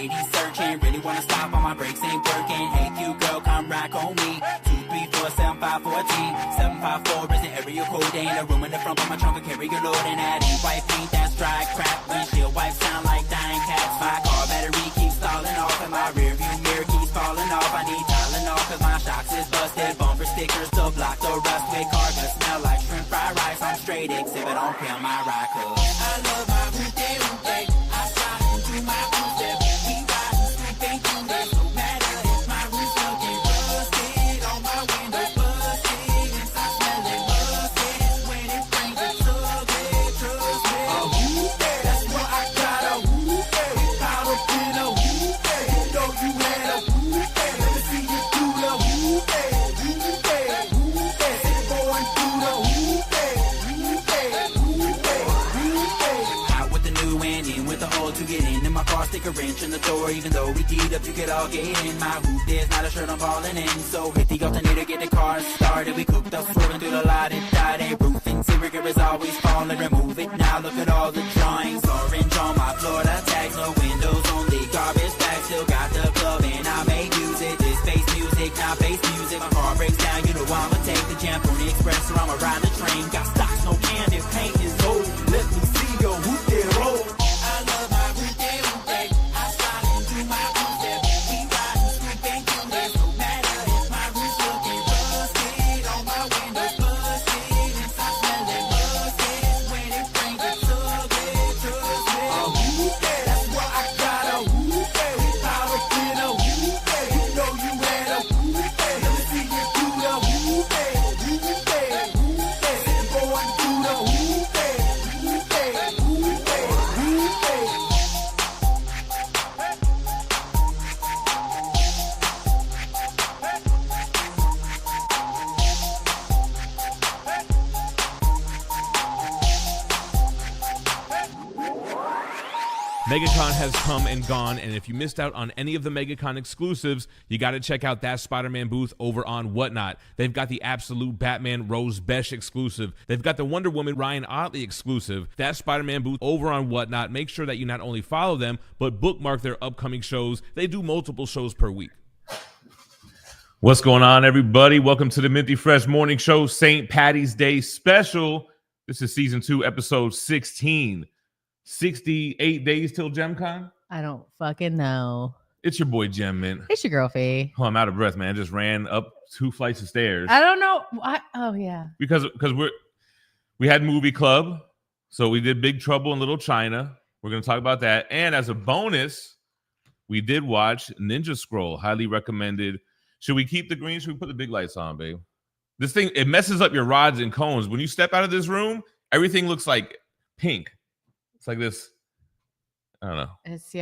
ladies searching, really wanna stop on my brakes ain't working. Hey, cute girl, come rock on me. 234-754-T. 754 is the area code. Ain't a room in the front, but my trunk will carry your load. And that ain't white paint, that's dry crap. Windshield wipes sound like dying cats. My car battery keeps stalling off, and my rear view mirror keeps falling off. I need Tylenol, cause my shocks is busted. Bumper stickers to block the rust. With car gonna smell like shrimp fried rice. I'm straight exhibit on pimp my ride, cause I love my root-day. I slide into my footsteps. We riding sweet, ain't do this. No matter if my roof's looking rusted, on my window busted, inside smelling busted. When it rains, it's ugly, trust me. A whoop-day, that's what I got, a whoop-day. Caught up in a whoop-day. You know you had a whoop-day. Let me see you do the whoop-day. Whoop-day, whoop-day. Sit going through the whoop-day. Whoop-day, whoop-day, whoop-day. Out with the new and in with the old to get in. In my car, stick a wrench in the door. Even though we D'd up, you could all get in. My hoop there's not a shirt I'm falling in. So hit the alternator, get the car started. We cooked up, swerving through the lot. It died. A roof interior is always falling. Remove it now. Look at all the drawings. Orange on my Florida tags. No windows, only garbage bags. Still got the club and I may use it. This bass music, not bass music. My car breaks down, you know I'ma take the jam on the express or I'ma ride the train. Got stocks, no candy, paint is old. Let me see your hoop there roll. I love my hoop-day. I slide into my footsteps. We riding sweet, ain't do this. No matter if my roof's looking rusted, on my window busted, inside smelling busted. When it rains, it's ugly, trust me. A hoop-day, that's what I got, a hoop-day. Caught up in a whoop-day. You know you had a whoop-day. Let me see you do the whoop-day. Whoop-day, whoop-day. Sitting going through the whoop-day. Whoop-day, whoop-day, whoop-day. MegaCon has come and gone, and if you missed out on any of the MegaCon exclusives, you got to check out That Spider-Man booth over on Whatnot. They've got the Absolute Batman Rose Besh exclusive. They've got the Wonder Woman Ryan Otley exclusive. That Spider-Man booth over on Whatnot. Make sure that you not only follow them, but bookmark their upcoming shows. They do multiple shows per week. What's going on, everybody? Welcome to the Minty Fresh Morning Show St. Patty's Day special. This is season 2, episode 16. 68 days till GemCon? I don't fucking know. It's your boy Gem Mint. It's your girl Phie. Oh, I'm out of breath, man. I just ran up 2 flights of stairs. I don't know. Oh yeah. Because we had movie club, so we did Big Trouble in Little China. We're gonna talk about that. And as a bonus, we did watch Ninja Scroll. Highly recommended. Should we keep the green? Should we put the big lights on, babe? This thing, it messes up your rods and cones. When you step out of this room, everything looks like pink. It's like this. I don't know. It's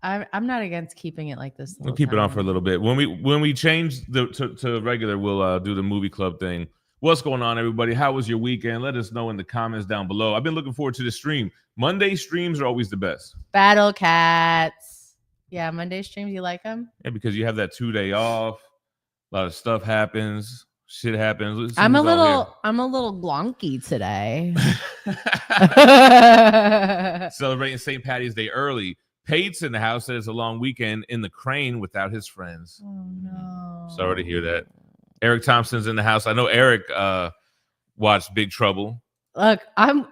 I'm not against keeping it like this. We'll keep it on for a little bit. When we change to regular, we'll do the movie club thing. What's going on, everybody? How was your weekend? Let us know in the comments down below. I've been looking forward to the stream. Monday streams are always the best. Battle Cats. Yeah, Monday streams. You like them? Yeah, because you have that 2-day off. A lot of stuff happens. Shit happens. I'm a little glonky today. Celebrating St. Patty's Day early. Pate's in the house. Said it's a long weekend in the crane without his friends. Oh no! Sorry to hear that. Eric Thompson's in the house. I know Eric watched Big Trouble. Look, I'm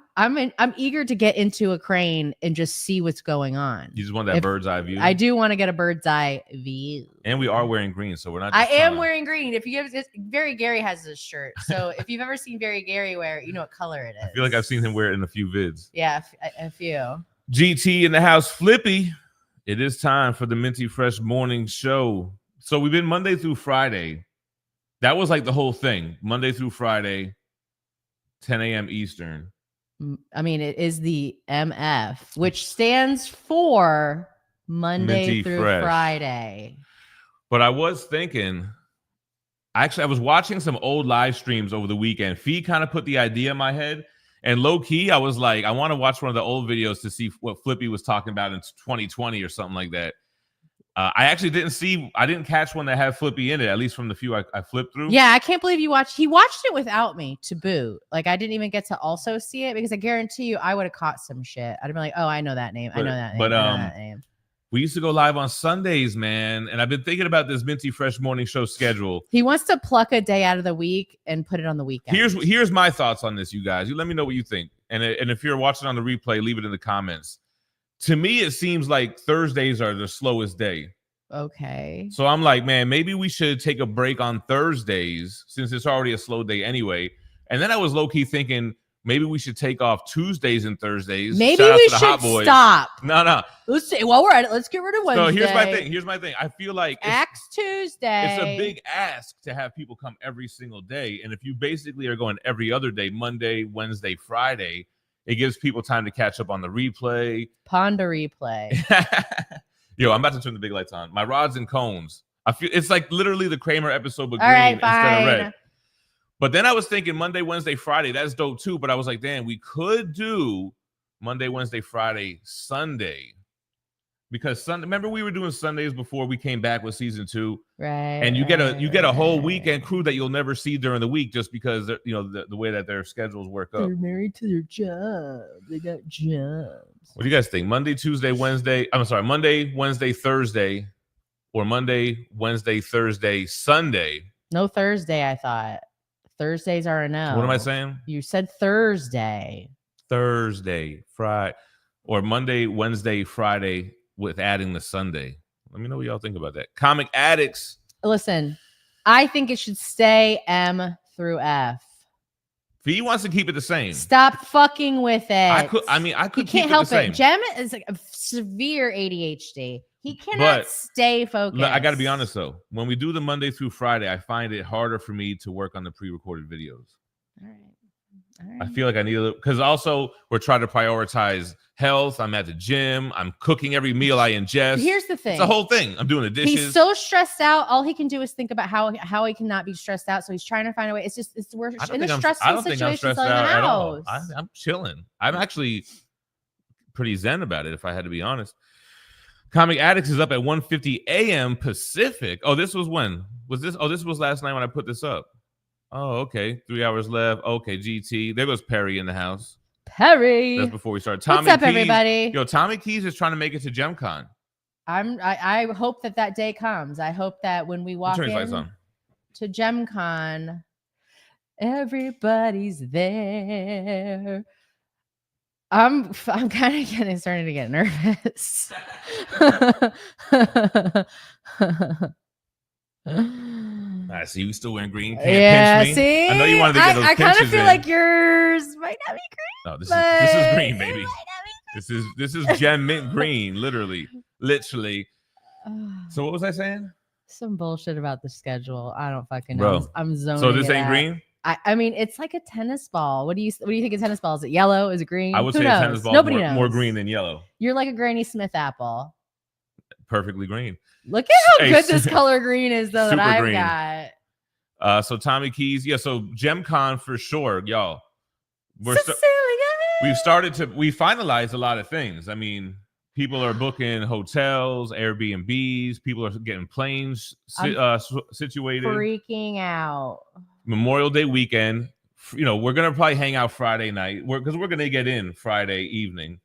eager to get into a crane and just see what's going on. You just want that bird's eye view. I do want to get a bird's eye view. And we are wearing green, so we're not. I am wearing green. If you give Very Gary has this shirt, so if you've ever seen Very Gary wear it, you know what color it is. I feel like I've seen him wear it in a few vids. Yeah, a few. GT in the house, Flippy. It is time for the Minty Fresh Morning Show. So we've been Monday through Friday. That was like the whole thing. Monday through Friday, 10 a.m. Eastern. I mean, it is the MF, which stands for Monday Minty through Fresh. Friday. But I was thinking, I was watching some old live streams over the weekend. Phie kind of put the idea in my head. And low key, I was like, I want to watch one of the old videos to see what Flippy was talking about in 2020 or something like that. I actually didn't catch one that had Flippy in it, at least from the few I flipped through. Yeah, I can't believe he watched it without me to boot. Like, I didn't even get to also see it because I guarantee you I would have caught some shit. I'd be like, oh, I know that name. I know that name. But I know that name. We used to go live on Sundays, man. And I've been thinking about this Minty Fresh morning show schedule. He wants to pluck a day out of the week and put it on the weekend. Here's my thoughts on this, you guys. You let me know what you think. And if you're watching on the replay, leave it in the comments. To me, it seems like Thursdays are the slowest day. Okay. So I'm like, man, maybe we should take a break on Thursdays since it's already a slow day anyway. And then I was low-key thinking maybe we should take off Tuesdays and Thursdays. Maybe we should stop. No. Let's see. While we're at it, let's get rid of Wednesday. So here's my thing. I feel like Axe Tuesday. It's a big ask to have people come every single day. And if you basically are going every other day, Monday, Wednesday, Friday, it gives people time to catch up on the replay. Ponder replay. Yo, I'm about to turn the big lights on. My rods and cones. I feel it's like literally the Kramer episode, but all green right, instead of red. But then I was thinking Monday, Wednesday, Friday. That's dope too. But I was like, damn, we could do Monday, Wednesday, Friday, Sunday. Because Sunday, remember we were doing Sundays before we came back with season 2, right? And you get a whole weekend crew that you'll never see during the week just because the way that their schedules work up. They're married to their job. They got jobs. What do you guys think? Monday, Tuesday, Wednesday. I'm sorry, Monday, Wednesday, Thursday, or Monday, Wednesday, Thursday, Sunday. No Thursday. I thought Thursdays are a no. What am I saying? You said Thursday. Thursday, Friday, or Monday, Wednesday, Friday. With adding the Sunday. Let me know what y'all think about that. Comic Addicts. Listen, I think it should stay M through F. Phie wants to keep it the same. Stop fucking with it. I could He keep can't it help the same. it. Gem is like a severe ADHD. He cannot stay focused. I got to be honest though. When we do the Monday through Friday, I find it harder for me to work on the pre-recorded videos. All right. I feel like I need a little, because also we're trying to prioritize health. I'm at the gym. I'm cooking every meal I ingest. Here's the thing. It's the whole thing. I'm doing the dishes. He's so stressed out. All he can do is think about how he cannot be stressed out. So he's trying to find a way. We're in a stressful situation in the house. I'm chilling. I'm actually pretty zen about it, if I had to be honest. Comic Addicts is up at 1:50 a.m. Pacific. Oh, this was when? Was this? Oh, this was last night when I put this up. Oh, okay. 3 hours left. Okay, GT. There goes Perry in the house. Perry. That's before we start. What's up, everybody? Yo, Tommy Keys is trying to make it to GemCon. I hope that day comes. I hope that when we walk in to GemCon, everybody's there. I'm kind of starting to get nervous. I see you still wearing green. Can't pinch me. See, I know you wanted to get those I kind of feel in. like yours might not be green. No, this is green, baby. This is gem mint green, literally. So what was I saying? Some bullshit about the schedule. I don't fucking know. Bro, I'm zoning. So this ain't green? I mean, it's like a tennis ball. What do you think a tennis ball? Is it yellow? Is it green? I would say a tennis ball is more green than yellow. You're like a Granny Smith apple. Perfectly green. Look at how good this color green is, though, that I've got. So Tommy Keys, yeah. So GemCon for sure, y'all. We finalized a lot of things. I mean, people are booking hotels, Airbnbs. People are getting planes situated. Freaking out. Memorial Day weekend. We're gonna probably hang out Friday night because we're gonna get in Friday evening.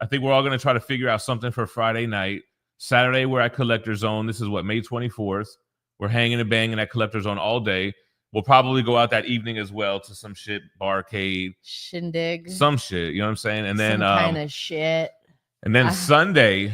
I think we're all gonna try to figure out something for Friday night. Saturday, we're at Collector Zone. This is May 24th. We're hanging and banging at Collector Zone all day. We'll probably go out that evening as well to some shit, barcade, shindig, some shit. You know what I'm saying? And then some kind of shit. And then Sunday,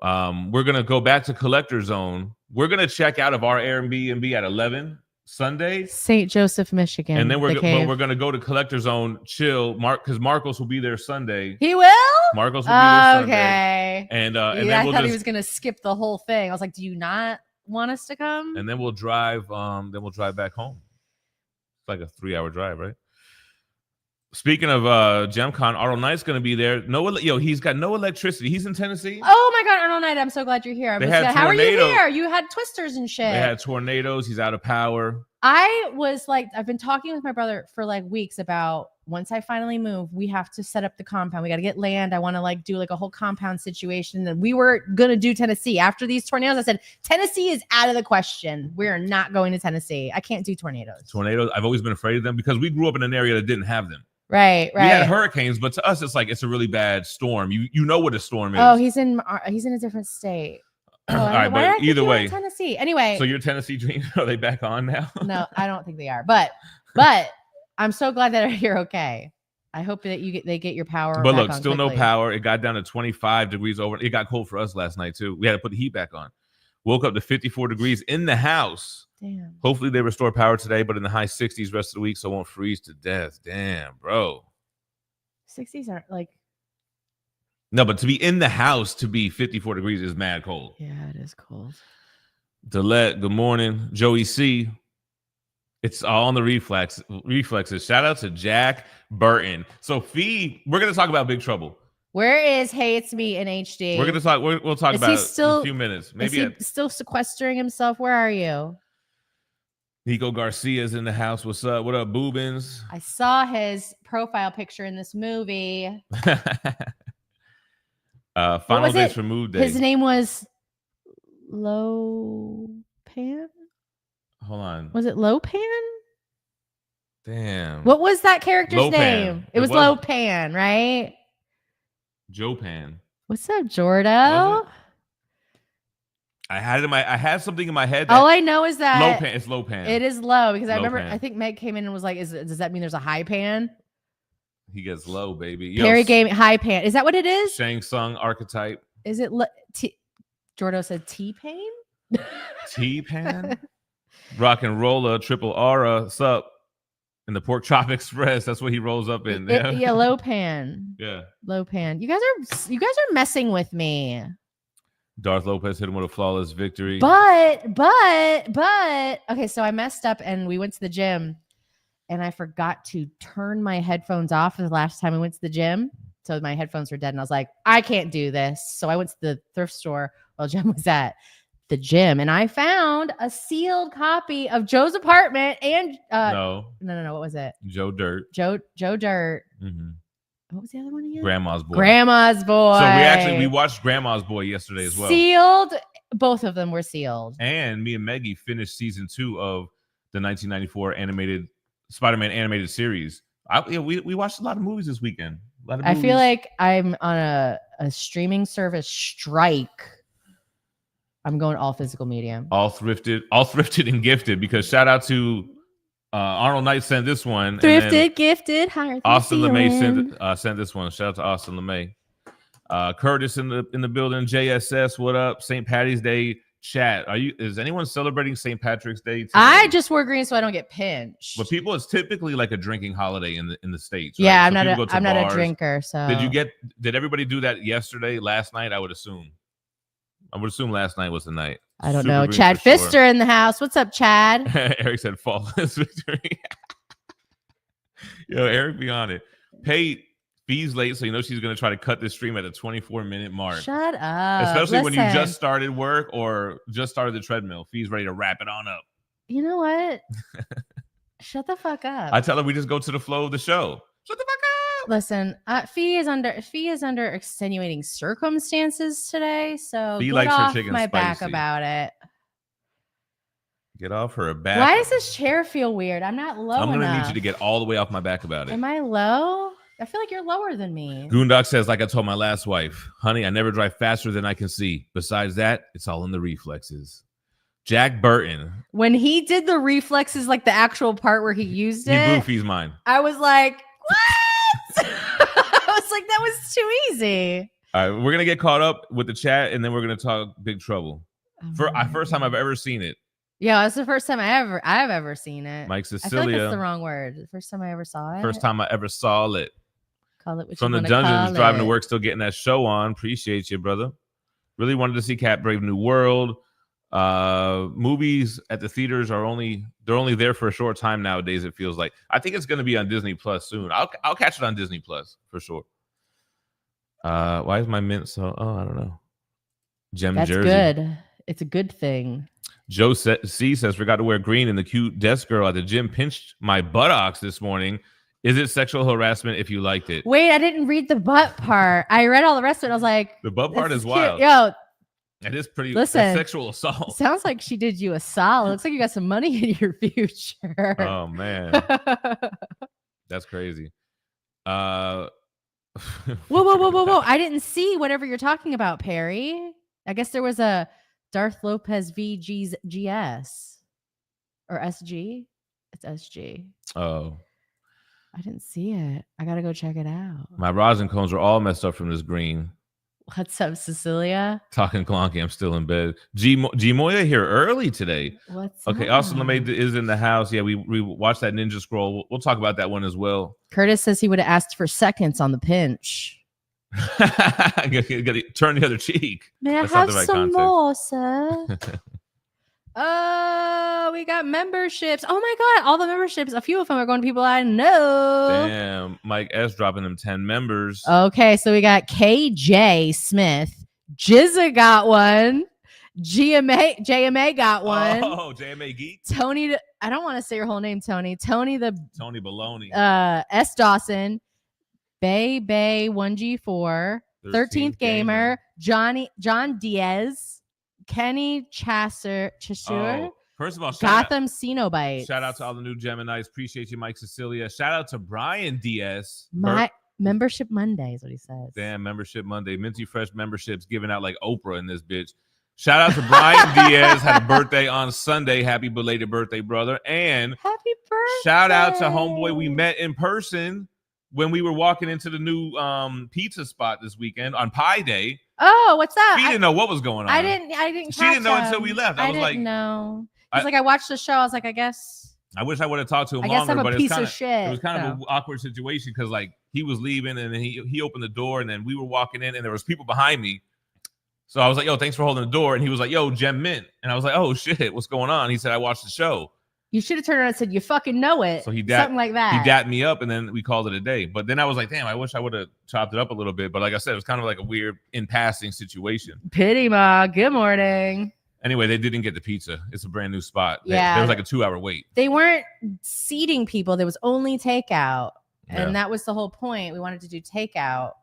we're gonna go back to Collector Zone. We're gonna check out of our Airbnb at 11 Sunday, St. Joseph, Michigan. And then we're gonna go to Collector Zone, chill, because Marcos will be there Sunday. He will. Marcos will be there Sunday. Okay. And then I thought he was gonna skip the whole thing. I was like, do you not want us to come? And then we'll drive. Then we'll drive back home. It's like a 3-hour drive, right? Speaking of GemCon, Arnold Knight's going to be there. He's got no electricity. He's in Tennessee. Oh my God, Arnold Knight! I'm so glad you're here. How are you here? You had twisters and shit. They had tornadoes. He's out of power. I've been talking with my brother for like weeks about once I finally move, we have to set up the compound. We got to get land. I want to like do like a whole compound situation. And we were going to do Tennessee. After these tornadoes, I said, Tennessee is out of the question. We're not going to Tennessee. I can't do tornadoes. Tornadoes, I've always been afraid of them because we grew up in an area that didn't have them. Right. We had hurricanes, but to us, it's like it's a really bad storm. You know what a storm is. Oh, he's in a different state. Oh, all right, but either way, Tennessee. Anyway, so your Tennessee dreams, are they back on now? No, I don't think they are. But I'm so glad that you're okay. I hope that they get your power. But look, still quickly. no power. It got down to 25 degrees over. It got cold for us last night too. We had to put the heat back on. Woke up to 54 degrees in the house. Damn. Hopefully they restore power today, but in the high 60s rest of the week, so it won't freeze to death. Damn, bro. 60s aren't like. No, but to be in the house to be 54 degrees is mad cold. Yeah, it is cold. Delette, good morning. Joey C. It's all on the reflexes. Shout out to Jack Burton. So Phie, we're gonna talk about Big Trouble. Where is Hey It's Me in HD? We're gonna talk. We'll talk about it in a few minutes. Maybe is he still sequestering himself? Where are you? Nico Garcia's in the house. What's up? What up, Boobins? I saw his profile picture in this movie. Final days for Mood Day. His name was Lopan. Hold on. Was it Lopan? Damn. What was that character's Lopan. name? It was Lopan, right? Joe Pan. What's up, Jordo? I had something in my head. All I know is that Lopan. It's Lopan. It is low because I remember. Pan. I think Meg came in and was like, "Does that mean there's a high pan?" He gets low, baby. Perry gave me high pan. Is that what it is? Shang Tsung archetype. Is it? Jordo said T-Pain. T-Pan. Rock and Roller, Triple Aura, sup? In the Pork Chop Express, that's what he rolls up in. Yeah, low pan. Yeah, low pan. You guys are messing with me. Darth Lopez hit him with a flawless victory. But okay, so I messed up and we went to the gym and I forgot to turn my headphones off the last time we went to the gym. So my headphones were dead and I was like, I can't do this. So I went to the thrift store while Jem was at the gym and I found a sealed copy of Joe's Apartment and no, what was it? Joe Dirt. Joe Dirt. Mm-hmm. What was the other one again? Grandma's Boy. Grandma's Boy. So we watched Grandma's Boy yesterday as well. Sealed. Both of them were sealed. And me and Maggie finished season 2 of the 1994 animated Spider-Man animated series. We watched a lot of movies this weekend. I feel like I'm on a streaming service strike. I'm going all physical medium. All thrifted and gifted, because shout out to Arnold Knight sent this one. Thrifted, gifted, higher. Austin LeMay sent this one. Shout out to Austin LeMay. Curtis in the building. JSS, what up? St. Patty's Day chat. Is anyone celebrating St. Patrick's Day today? I just wore green so I don't get pinched. But people, it's typically like a drinking holiday in the States. Right? Yeah, so I'm not a drinker. So did everybody do that last night? I would assume last night was the night. I don't know. Chad Pfister in the house. What's up, Chad? Eric said flawless victory. Yo, Eric, be on it. Phie's late, so you know she's going to try to cut this stream at a 24-minute mark. Shut up. Especially when you just started work or just started the treadmill. Phie's ready to wrap it on up. You know what? Shut the fuck up. I tell her we just go to the flow of the show. Shut the fuck up. Listen, Phie is under extenuating circumstances today, so Phie get likes off her chicken my back spicy. about it. Get off her back. Why does this chair feel weird? I'm not low enough. I'm gonna need you to get all the way off my back about it. Am I low? I feel like you're lower than me. Goondock says, like I told my last wife, honey, I never drive faster than I can see. Besides that, it's all in the reflexes. Jack Burton. When he did the reflexes, like the actual part where he used it, he blew Phie's mind. I was like, what? I was like, that was too easy. All right, we're gonna get caught up with the chat, and then we're gonna talk Big Trouble. First time I've ever seen it. Yeah, that's the first time I've ever seen it. Mike Cecilia. I feel like that's the wrong word. The first time I ever saw it. First time I ever saw it. Call it what From you the dungeons, driving it. to work, still getting that show on. Appreciate you, brother. Really wanted to see Cat Brave New World. Movies at the theaters they're only there for a short time nowadays. It feels like. I think it's going to be on Disney Plus soon. I'll catch it on Disney Plus for sure. Why is my mint so? Oh, I don't know. That's Jersey. Good. It's a good thing. Joe C says, forgot to wear green, and the cute desk girl at the gym pinched my buttocks this morning Is it sexual harassment if you liked it? Wait, I didn't read the butt part. I read all the rest of it. I was like, The butt part is cute. wild. Yo, It is pretty. listen, That's sexual assault. Sounds like she did you a solid. Looks like you got some money in your future. Oh man, that's crazy. Whoa. I didn't see whatever you're talking about, Perry. I guess there was a Darth Lopez VGS or SG. It's SG. Oh. I didn't see it. I gotta go check it out. My rosin cones are all messed up from this green. What's up, Cecilia? Talking clunky. I'm still in bed. G Moya here early today. What's okay? up? Austin LeMay is in the house. Yeah, we watched that Ninja Scroll. We'll talk about that one as well. Curtis says he would have asked for seconds on the pinch. Gotta turn the other cheek. May I That's not have the right some context. more, sir? Oh, we got memberships. Oh my god, all the memberships. A few of them are going to people I know. Damn, Mike S dropping them 10 members. Okay, so we got KJ Smith. Jizza got one. JMA got one. Oh, JMA Geek. Tony, I don't want to say your whole name, Tony. Tony Baloney. S. Dawson. Bay 1G4. 13th Gamer. John Diaz. Kenny Chasseur. Oh, first of all, Gotham Cenobite. Shout out to all the new Geminis. Appreciate you, Mike Cecilia. Shout out to Brian Diaz. My membership Monday is what he says. Damn, membership Monday. Minty Fresh memberships giving out like Oprah in this bitch. Shout out to Brian Diaz. Had a birthday on Sunday. Happy belated birthday, brother. And happy birthday. Shout out to homeboy we met in person when we were walking into the new pizza spot this weekend on Pie Day. Oh, what's that? She didn't know what was going on. I didn't. She didn't know until we left. I was like, no. He's like, I watched the show. I was like, I guess. I wish I would have talked to him I guess longer, I'm a but piece it of was kind of an awkward situation because like he was leaving and then he opened the door and then we were walking in and there was people behind me. So I was like, yo, thanks for holding the door. And he was like, yo, Gem Mint. And I was like, oh shit, what's going on? He said, I watched the show. You should have turned around and said, you fucking know it. So something like that. He dapped me up and then we called it a day. But then I was like, damn, I wish I would have chopped it up a little bit. But like I said, it was kind of like a weird in passing situation. Pity ma. Good morning. Anyway, they didn't get the pizza. It's a brand new spot. Yeah. There was like a 2-hour wait. They weren't seating people. There was only takeout. Yeah. And that was the whole point. We wanted to do takeout.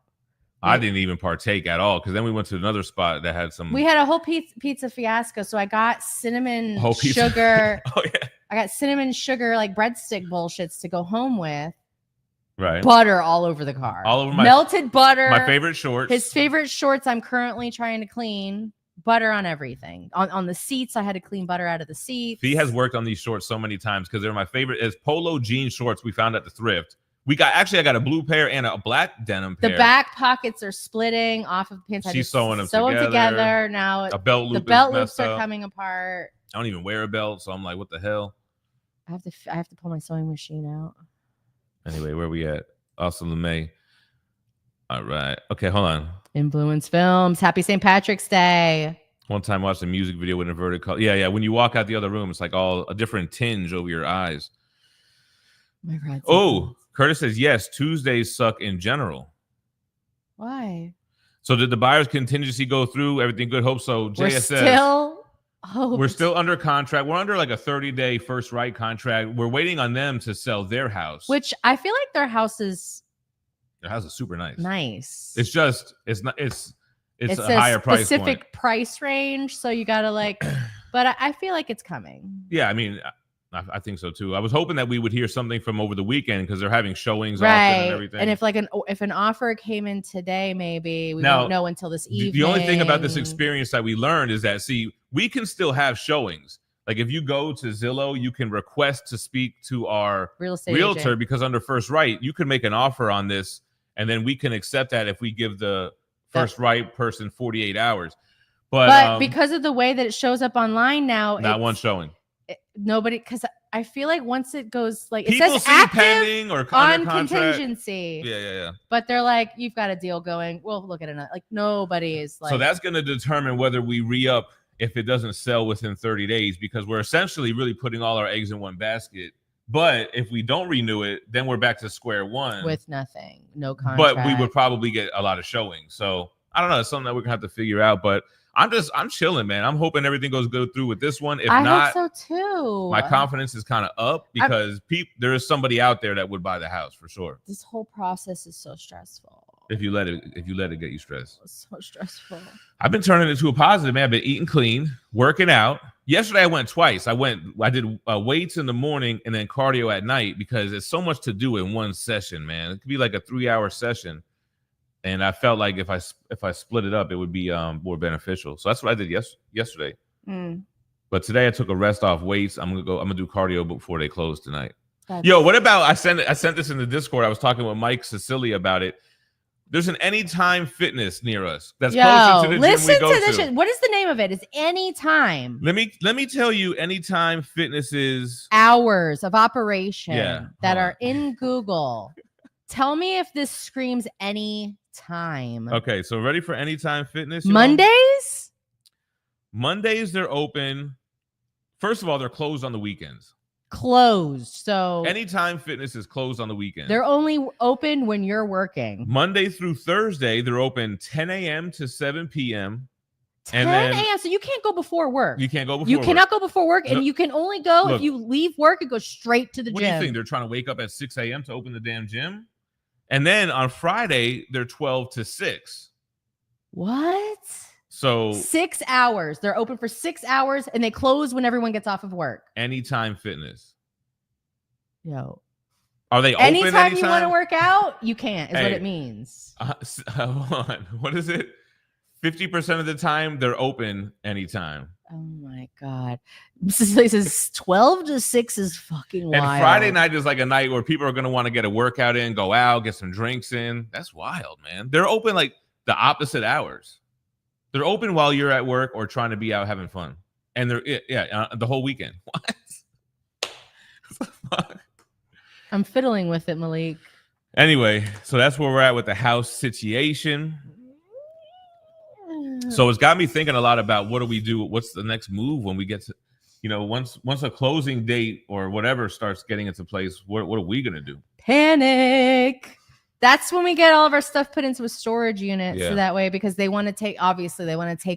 I didn't even partake at all because then we went to another spot that had some. We had a whole pizza fiasco. So I got cinnamon pizza. sugar. Oh, yeah. I got cinnamon sugar, like breadstick bullshits to go home with. Right. Butter all over the car. All over my melted butter. My favorite shorts. His favorite shorts I'm currently trying to clean. Butter on everything. On the seats, I had to clean butter out of the seats. Phie has worked on these shorts so many times because they're my favorite. Is polo jean shorts we found at the thrift. I got a blue pair and a black denim pair. The back pockets are splitting off of the pants. She's sewing them together. Now a belt loop. The belt loops are coming apart. I don't even wear a belt, so I'm like, what the hell? I have to pull my sewing machine out. Anyway, where we at? Austin LeMay. All right. Okay, hold on. Influence Films. Happy St. Patrick's Day. One time watched a music video with inverted color. Yeah. When you walk out the other room, it's like all a different tinge over your eyes. My God. Oh, Curtis says, yes, Tuesdays suck in general. Why? So did the buyer's contingency go through? Everything good? Hope so. JSS. We're still under contract. We're under like a 30-day first right contract. We're waiting on them to sell their house. Which I feel like their house is super nice. Nice. It's just it's a a higher price specific point. Price range, so you gotta like. But I feel like it's coming. Yeah, I mean, I think so too. I was hoping that we would hear something from over the weekend because they're having showings often and everything. And if an offer came in today, maybe we won't know until this evening. The only thing about this experience that we learned is that we can still have showings. Like if you go to Zillow, you can request to speak to our realtor agent. Because under first right, you can make an offer on this, and then we can accept that if we give the first right person 48 hours. But because of the way that it shows up online now, not one showing. Nobody, because I feel like once it goes like people it says see active pending or on contingency. Yeah. But they're like, you've got a deal going. We'll look at another. Like nobody is like. So that's going to determine whether we re-up if it doesn't sell within 30 days because we're essentially really putting all our eggs in one basket. But if we don't renew it, then we're back to square one with nothing, no contract. But we would probably get a lot of showings. So I don't know. It's something that we're gonna have to figure out. But I'm chilling, man. I'm hoping everything goes good through with this one. If I not, hope so too. my confidence is kind of up because there is somebody out there that would buy the house for sure. This whole process is so stressful. If you let it get you stressed. It's so stressful. I've been turning it to a positive, man. I've been eating clean, working out. Yesterday I went twice. I did weights in the morning and then cardio at night because there's so much to do in one session, man. It could be like a 3-hour session. And I felt like if I split it up, it would be more beneficial. So that's what I did yesterday. But today I took a rest off weights. I'm gonna do cardio before they close tonight. Yo, what about I sent this in the Discord. I was talking with Mike Cecilia about it. There's an Anytime Fitness near us. That's closer to the gym we go to. This. What is the name of it? It's Anytime. Let me tell you, Anytime Fitness is hours of operation that are in Google. Tell me if this screams Anytime. Okay, so ready for Anytime Fitness? Mondays? Mondays they're open. First of all, they're closed on the weekends. Closed. So Anytime Fitness is closed on the weekend. They're only open when you're working. Monday through Thursday, they're open 10 a.m. to 7 p.m. 10 a.m. So you can't go before work. You can't go before You work. cannot go before work, and No. you can only go Look, if you leave work and go straight to the what gym. do you think? They're trying to wake up at 6 a.m. to open the damn gym? And then on Friday, they're 12 to 6. What? So 6 hours. They're open for 6 hours, and they close when everyone gets off of work. Anytime Fitness. Yo. Are they open anytime you want to work out, you can't, is Hey, what it means. Hold on. What is it? 50% of the time, they're open anytime. Oh my God. Cecilia says 12 to 6 is fucking wild. And Friday night is like a night where people are going to want to get a workout in, go out, get some drinks in. That's wild, man. They're open like the opposite hours. They're open while you're at work or trying to be out having fun. And they're, the whole weekend. What? What the fuck? I'm fiddling with it, Malik. Anyway, so that's where we're at with the house situation. So it's got me thinking a lot about what do we do? What's the next move when we get to, once a closing date or whatever starts getting into place, what are we going to do? Panic. That's when we get all of our stuff put into a storage unit. Yeah. So that way, because they want to take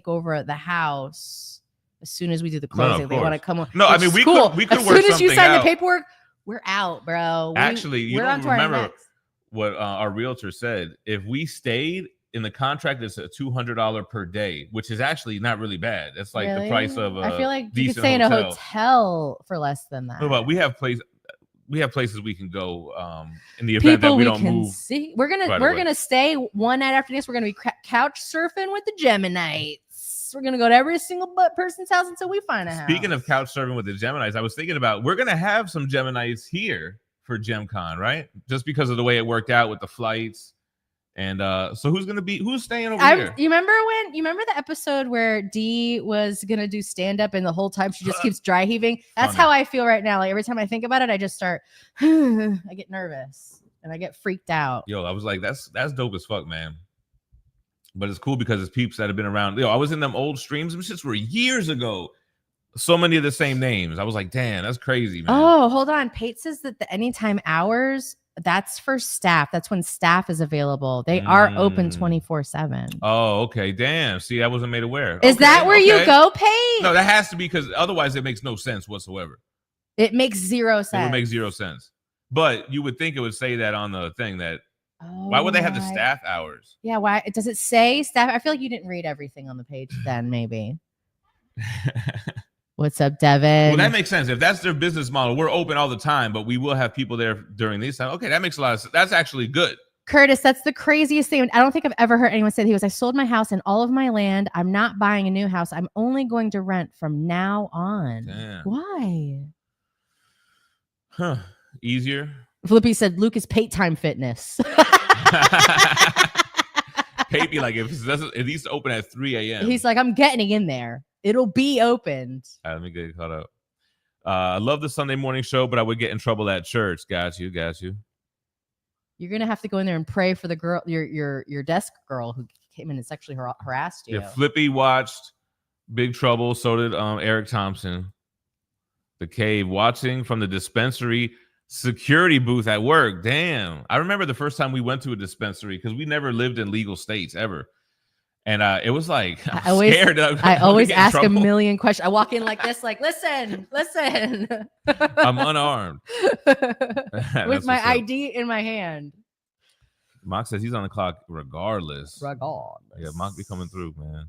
over the house as soon as we do the closing. They want to come on. No, I mean, we could as work soon as you something sign out. the paperwork, we're out, bro. Actually, you we're don't on to our remember next. what our realtor said. If we stayed in the contract, it's a $200 per day, which is actually not really bad. That's like the price of I feel like you decent could stay in a hotel. hotel for less than that. No, but we have places we can go in the event that we don't move. See. We're right gonna away. stay one night after this. We're gonna be couch surfing with the Geminites. We're gonna go to every single person's house until we find a house. Speaking of couch surfing with the Geminis, I was thinking about we're gonna have some Geminis here for GemCon, right? Just because of the way it worked out with the flights. And so who's staying over here? You remember the episode where Dee was gonna do stand-up and the whole time she just keeps dry heaving? That's how I feel right now. Like every time I think about it, I just start I get nervous and I get freaked out. Yo, I was like, that's dope as fuck, man. But it's cool because it's peeps that have been around. Yo, I was in them old streams. Them shits were years ago. So many of the same names. I was like, damn, that's crazy, man. Oh, hold on. Pate says that the anytime hours, that's for staff. That's when staff is available. They are open 24/7. Oh, okay. Damn. See, I wasn't made aware. Is that where you go, Pate? No, that has to be because otherwise it makes no sense whatsoever. It makes zero sense. It would make zero sense. But you would think it would say that on the thing that why would they have the staff hours? Yeah, why does it say staff? I feel like you didn't read everything on the page then, maybe. What's up, Devin? Well, that makes sense. If that's their business model, we're open all the time, but we will have people there during these times. Okay, that makes a lot of sense. That's actually good. Curtis, that's the craziest thing. I don't think I've ever heard anyone say that. I sold my house and all of my land. I'm not buying a new house. I'm only going to rent from now on. Damn. Why? Huh. Easier. Flippy said, Luke is Pate time fitness. Pate be like, if it needs to open at 3 a.m. He's like, I'm getting in there. It'll be opened. All right, let me get caught up. I love the Sunday morning show, but I would get in trouble at church. Got you. You're gonna have to go in there and pray for the girl, your desk girl who came in and sexually harassed you. Yeah, Flippy watched Big Trouble. So did Eric Thompson. The Cave watching from the dispensary security booth at work. Damn. I remember the first time we went to a dispensary because we never lived in legal states ever. And it was like, I always, scared. I always ask a million questions. I walk in like this, like, listen. I'm unarmed. With my ID in my hand. Mock says he's on the clock regardless. Regardless. Yeah, Mock be coming through, man.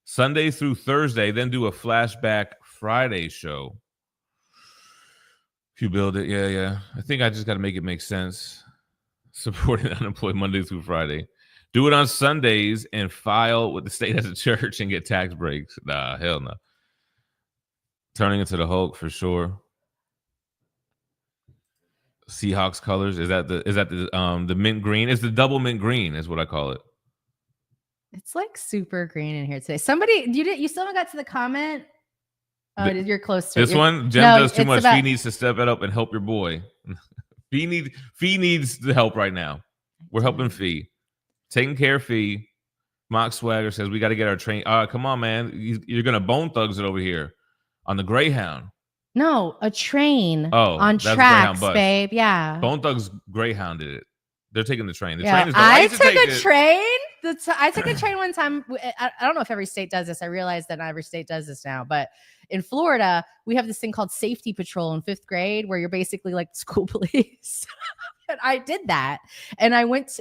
Sunday through Thursday, then do a flashback Friday show. If you build it, yeah. I think I just got to make it make sense. Supporting unemployed Monday through Friday. Do it on Sundays and file with the state as a church and get tax breaks. Nah, hell no. Turning into the Hulk for sure. Seahawks colors. Is that the mint green? It's the double mint green is what I call it. It's like super green in here today. Somebody, you still haven't got to the comment. Oh, you're close to this one. Gem does too much. Phie needs to step it up and help your boy. Phie needs the help right now. We're helping Phie. Taking care of Phie. Mock Swagger says we got to get our train. Come on, man. You're gonna bone thugs it over here on the Greyhound. No, a train on tracks, babe. Yeah. Bone Thugs Greyhounded it. They're taking the train. The train is I took a train. I took a train one time. I don't know if every state does this. I realize that not every state does this now, but in Florida, we have this thing called safety patrol in 5th grade where you're basically like school police. And I did that. And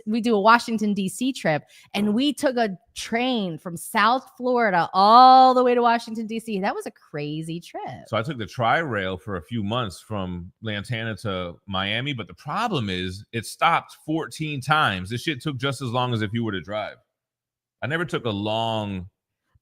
we do a Washington, D.C. trip, and we took a train from South Florida all the way to Washington, D.C. That was a crazy trip. So I took the Tri-Rail for a few months from Lantana to Miami, but the problem is it stopped 14 times. This shit took just as long as if you were to drive. I never took a long...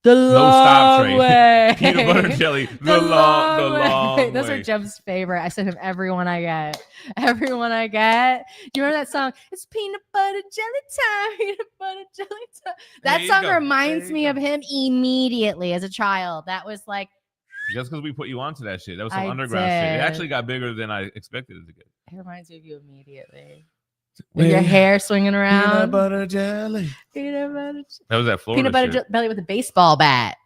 no stop train. Way. Peanut butter jelly. The long way. Those are Jem's favorite. I send him everyone I get. Everyone I get. Do you remember that song? It's peanut butter jelly time. Peanut butter jelly time. That song reminds me of him immediately as a child. That was like. Just because we put you onto that shit. That was some underground shit. It actually got bigger than I expected it to get. It reminds me of you immediately. With your hair swinging around. Peanut butter jelly. Peanut butter jelly. That was that Florida peanut butter belly with a baseball bat.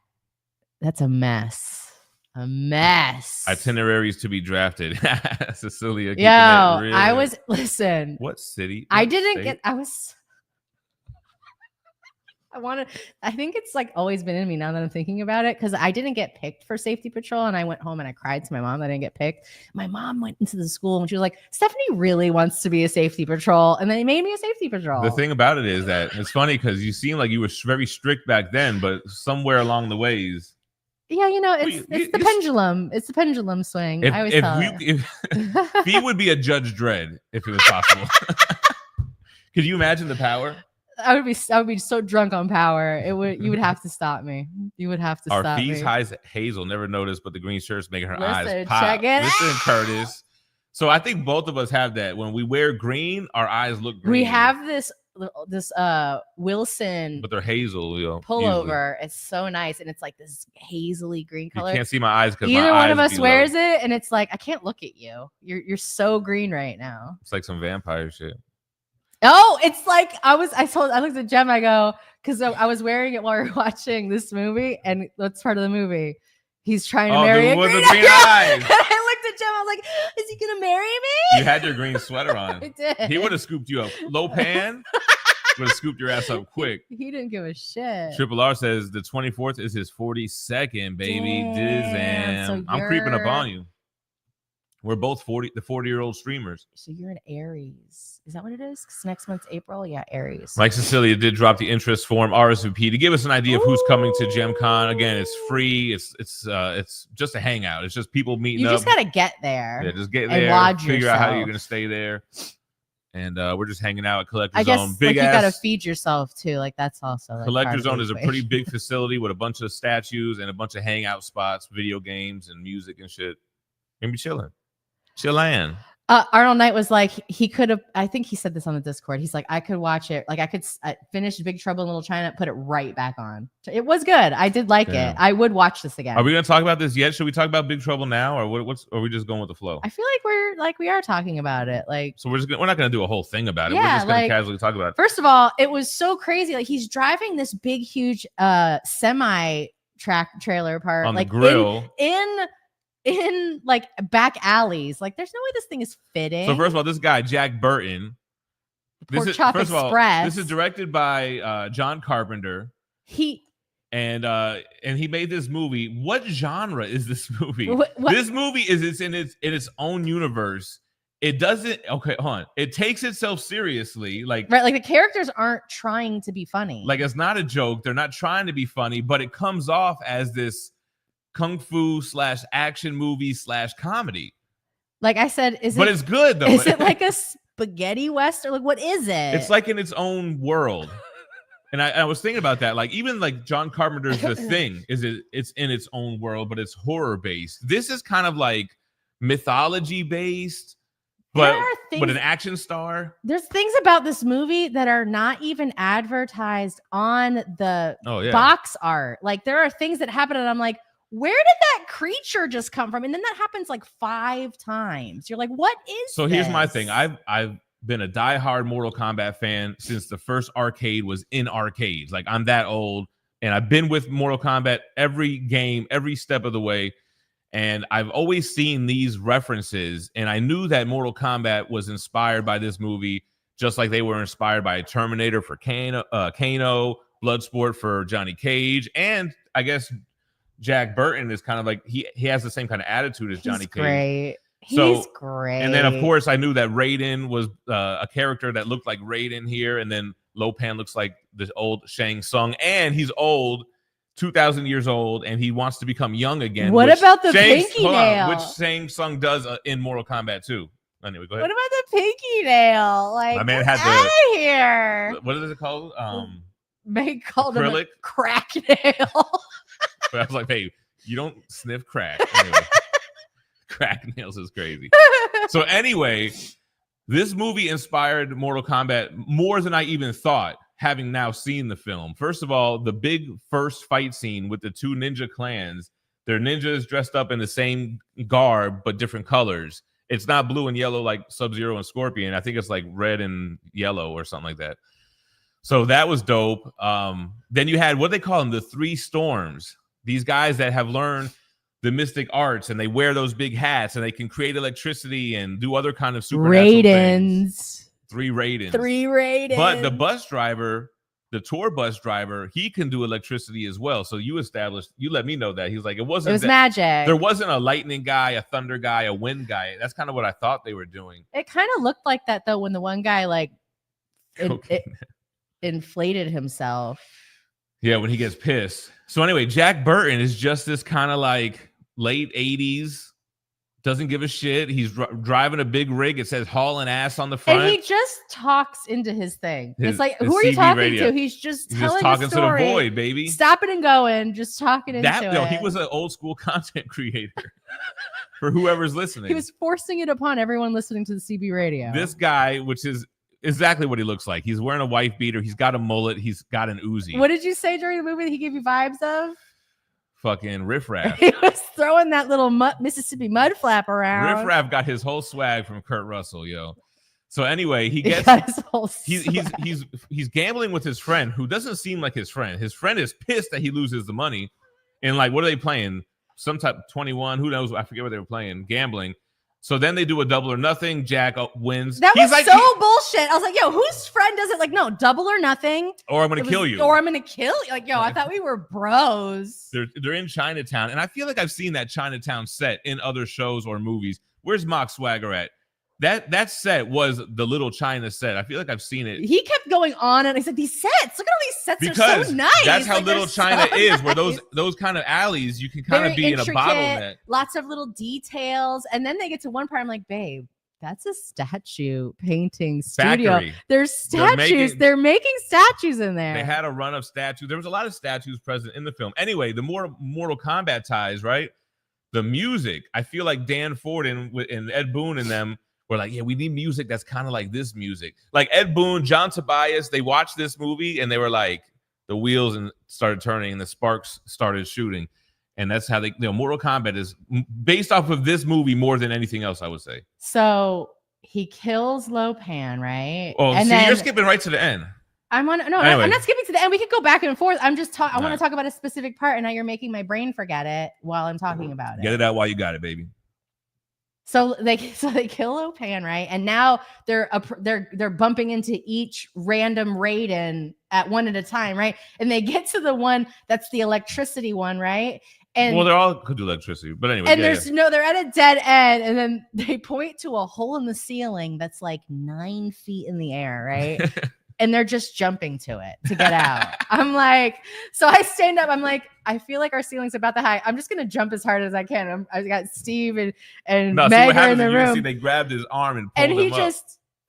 That's a mess. A mess. Itineraries to be drafted. Cecilia. Yo, I was, listen. What city? I didn't get, I think it's like always been in me now that I'm thinking about it, because I didn't get picked for safety patrol, and I went home and I cried to my mom that I didn't get picked. My mom went into the school and she was like, Stephanie really wants to be a safety patrol, and then they made me a safety patrol. The thing about it is that it's funny because you seem like you were very strict back then, but somewhere along the ways. Yeah, it's the pendulum. It's the pendulum swing. I always tell if Phie would be a Judge Dredd if it was possible. Could you imagine the power? I would be so drunk on power. You would have to stop me. You would have to stop me. Our Phie's highs Hazel never noticed, but the green shirt's making her eyes pop. Check it. Listen, Curtis. So I think both of us have that. When we wear green, our eyes look green. We have this Wilson, but they're hazel, pullover. Usually. It's so nice, and it's like this hazily green color. You can't see my eyes because either one of us wears it, and it's like I can't look at you. You're so green right now. It's like some vampire shit. Oh, it's like I looked at Gem. I go, because I was wearing it while we were watching this movie, and that's part of the movie. He's trying to marry a green eyes. I looked at Gem. I was like, "Is he gonna marry me?" You had your green sweater on. I did. He would have scooped you up. Low pan would have scooped your ass up quick. He didn't give a shit. Triple R says the 24th is his 42nd, baby. Damn. So I'm creeping up on you. We're both 40-year-old streamers. So you're an Aries. Is that what it is? Because next month's April? Yeah, Aries. Mike Cecilia did drop the interest form RSVP to give us an idea of who's coming to GemCon. Again, it's free. It's just a hangout. It's just people meeting up. You just got to get there. Yeah, just get there. Figure out how you're going to stay there. And we're just hanging out at Collector Zone. Big ass. You got to feed yourself too. Like that's also like Collector Zone is a pretty big facility with a bunch of statues and a bunch of hangout spots, video games and music and shit. And be chilling. Chillan. Arnold Knight was like, he could have, I think he said this on the Discord. He's like, I could watch it. Like I could finish Big Trouble in Little China, put it right back on. It was good. I did like it. I would watch this again. Are we going to talk about this yet? Should we talk about Big Trouble now, or or are we just going with the flow? I feel like we are talking about it. Like, so we're not going to do a whole thing about it. Yeah, we're just going to casually talk about it. First of all, it was so crazy. Like he's driving this big, huge semi trailer park on like the grill in like back alleys. Like there's no way this thing is fitting. So first of all, this guy Jack Burton, Pork Chop Express. This is directed by John Carpenter. And he made this movie. What genre is this movie? What? This movie is in its own universe. It doesn't. Okay, hold on. It takes itself seriously, like the characters aren't trying to be funny. Like it's not a joke. They're not trying to be funny, but it comes off as this kung fu / action movie / comedy. Like I said, but it's good though. Is it like a spaghetti western? Like what is it? It's like in its own world. And I was thinking about that. Like even like John Carpenter's The Thing it's in its own world, but it's horror based. This is kind of like mythology based. But an action star. There's things about this movie that are not even advertised on the box art. Like there are things that happen and I'm like, where did that creature just come from? And then that happens like 5 times. You're like, what is So here's my thing. I've been a diehard Mortal Kombat fan since the first arcade was in arcades. Like I'm that old and I've been with Mortal Kombat every game, every step of the way. And I've always seen these references, and I knew that Mortal Kombat was inspired by this movie, just like they were inspired by Terminator for Kano, Bloodsport for Johnny Cage, and I guess Jack Burton is kind of like he has the same kind of attitude as Johnny Cage. Great. He's great. And then of course I knew that Raiden was a character that looked like Raiden here, and then Lo Pan looks like the old Shang Tsung, and he's old. 2,000 years old, and he wants to become young again. What about the pinky nail? Which Shang Tsung does in Mortal Kombat 2. Anyway, go ahead. What about the pinky nail? Like, my man had out of here. What is it called? They called him a crack nail. I was like, hey, you don't sniff crack. Anyway, crack nails is crazy. So anyway, this movie inspired Mortal Kombat more than I even thought. Having now seen the film. First of all, the big first fight scene with the 2 ninja clans. They're ninjas dressed up in the same garb, but different colors. It's not blue and yellow like Sub-Zero and Scorpion. I think it's like red and yellow or something like that. So that was dope. Then you had, what they call them? The 3 storms. These guys that have learned the mystic arts, and they wear those big hats, and they can create electricity and do other kind of supernatural things. 3 Raidens. But the bus driver, the tour bus driver, he can do electricity as well. So you let me know that. He was like, it was magic. There wasn't a lightning guy, a thunder guy, a wind guy. That's kind of what I thought they were doing. It kind of looked like that though when the one guy like inflated himself. Yeah, when he gets pissed. So anyway, Jack Burton is just this kind of like late 80s. Doesn't give a shit. He's driving a big rig. It says hauling ass on the front. And he just talks into his thing. It's like, who are you talking radio. To? He's just talking to the void, baby. Stopping and going, just talking into it. He was an old school content creator for whoever's listening. He was forcing it upon everyone listening to the CB radio. This guy, which is exactly what he looks like. He's wearing a wife beater. He's got a mullet. He's got an Uzi. What did you say during the movie that he gave you vibes of? Fucking Riff Raff. He was throwing that little Mississippi mud flap around. Riff Raff got his whole swag from Kurt Russell, yo. So anyway, he's gambling with his friend, who doesn't seem like his friend. His friend is pissed that he loses the money. And like, what are they playing? Some type of 21, who knows? I forget what they were playing. Gambling. So then they do a double or nothing. Jack wins. That was like, bullshit. I was like, yo, whose friend does it? Like, no, double or nothing. Or I'm going to kill you. Or I'm going to kill you. Like, yo, I thought we were bros. They're in Chinatown. And I feel like I've seen that Chinatown set in other shows or movies. Where's Mock Swagger at? That set was the Little China set. I feel like I've seen it. He kept going on and I said, these sets, look at all these sets, because are so nice. That's how like, Little China so is, nice. where those kind of alleys, you can kind of be intricate, in a bottleneck. Lots of little details. And then they get to one part, I'm like, babe, that's a statue painting studio. Factory. There's statues. They're making statues in there. They had a run of statues. There was a lot of statues present in the film. Anyway, the more Mortal Kombat ties, right? The music, I feel like Dan Ford and Ed Boon and them were like, yeah, we need music that's kind of like this music. Like Ed Boon, John Tobias, they watched this movie and they were like, the wheels started turning and the sparks started shooting. And that's how Mortal Kombat is based off of this movie more than anything else, I would say. So he kills Lo Pan, right? Oh, and then you're skipping right to the end. I'm not skipping to the end. We could go back and forth. I'm just I want to talk about a specific part, and now you're making my brain forget it while I'm talking about it. Get it out while you got it, baby. So they kill Lo Pan, right? And now they're bumping into each random Raiden at one at a time, right? And they get to the one that's the electricity one, right? And well, they're all could do electricity, but anyway. And they're at a dead end, and then they point to a hole in the ceiling that's like 9 feet in the air, right? And they're just jumping to it to get out. I'm like, so I stand up. I'm like, I feel like our ceiling's about that high. I'm just gonna jump as hard as I can. I got Steve and Meg in the room. They grabbed his arm and pulled him up.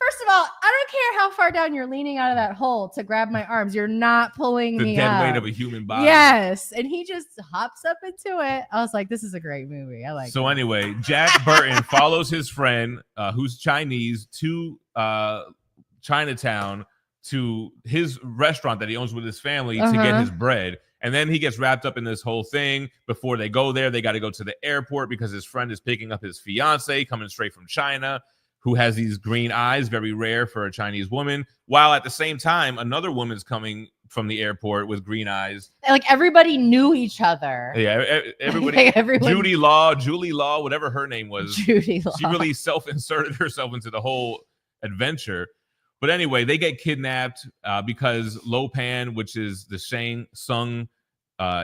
First of all, I don't care how far down you're leaning out of that hole to grab my arms. You're not pulling me up. The dead weight of a human body. Yes. And he just hops up into it. I was like, this is a great movie. I like it. So anyway, Jack Burton follows his friend, who's Chinese, to Chinatown, to his restaurant that he owns with his family to get his bread. And then he gets wrapped up in this whole thing. Before they go there, they got to go to the airport because his friend is picking up his fiance coming straight from China, who has these green eyes, very rare for a Chinese woman, while at the same time, another woman's coming from the airport with green eyes. Like everybody knew each other. Yeah, everybody. Julie Law, whatever her name was. Judy Law. She really self-inserted herself into the whole adventure. But anyway, they get kidnapped because Lo Pan, which is the Shang Tsung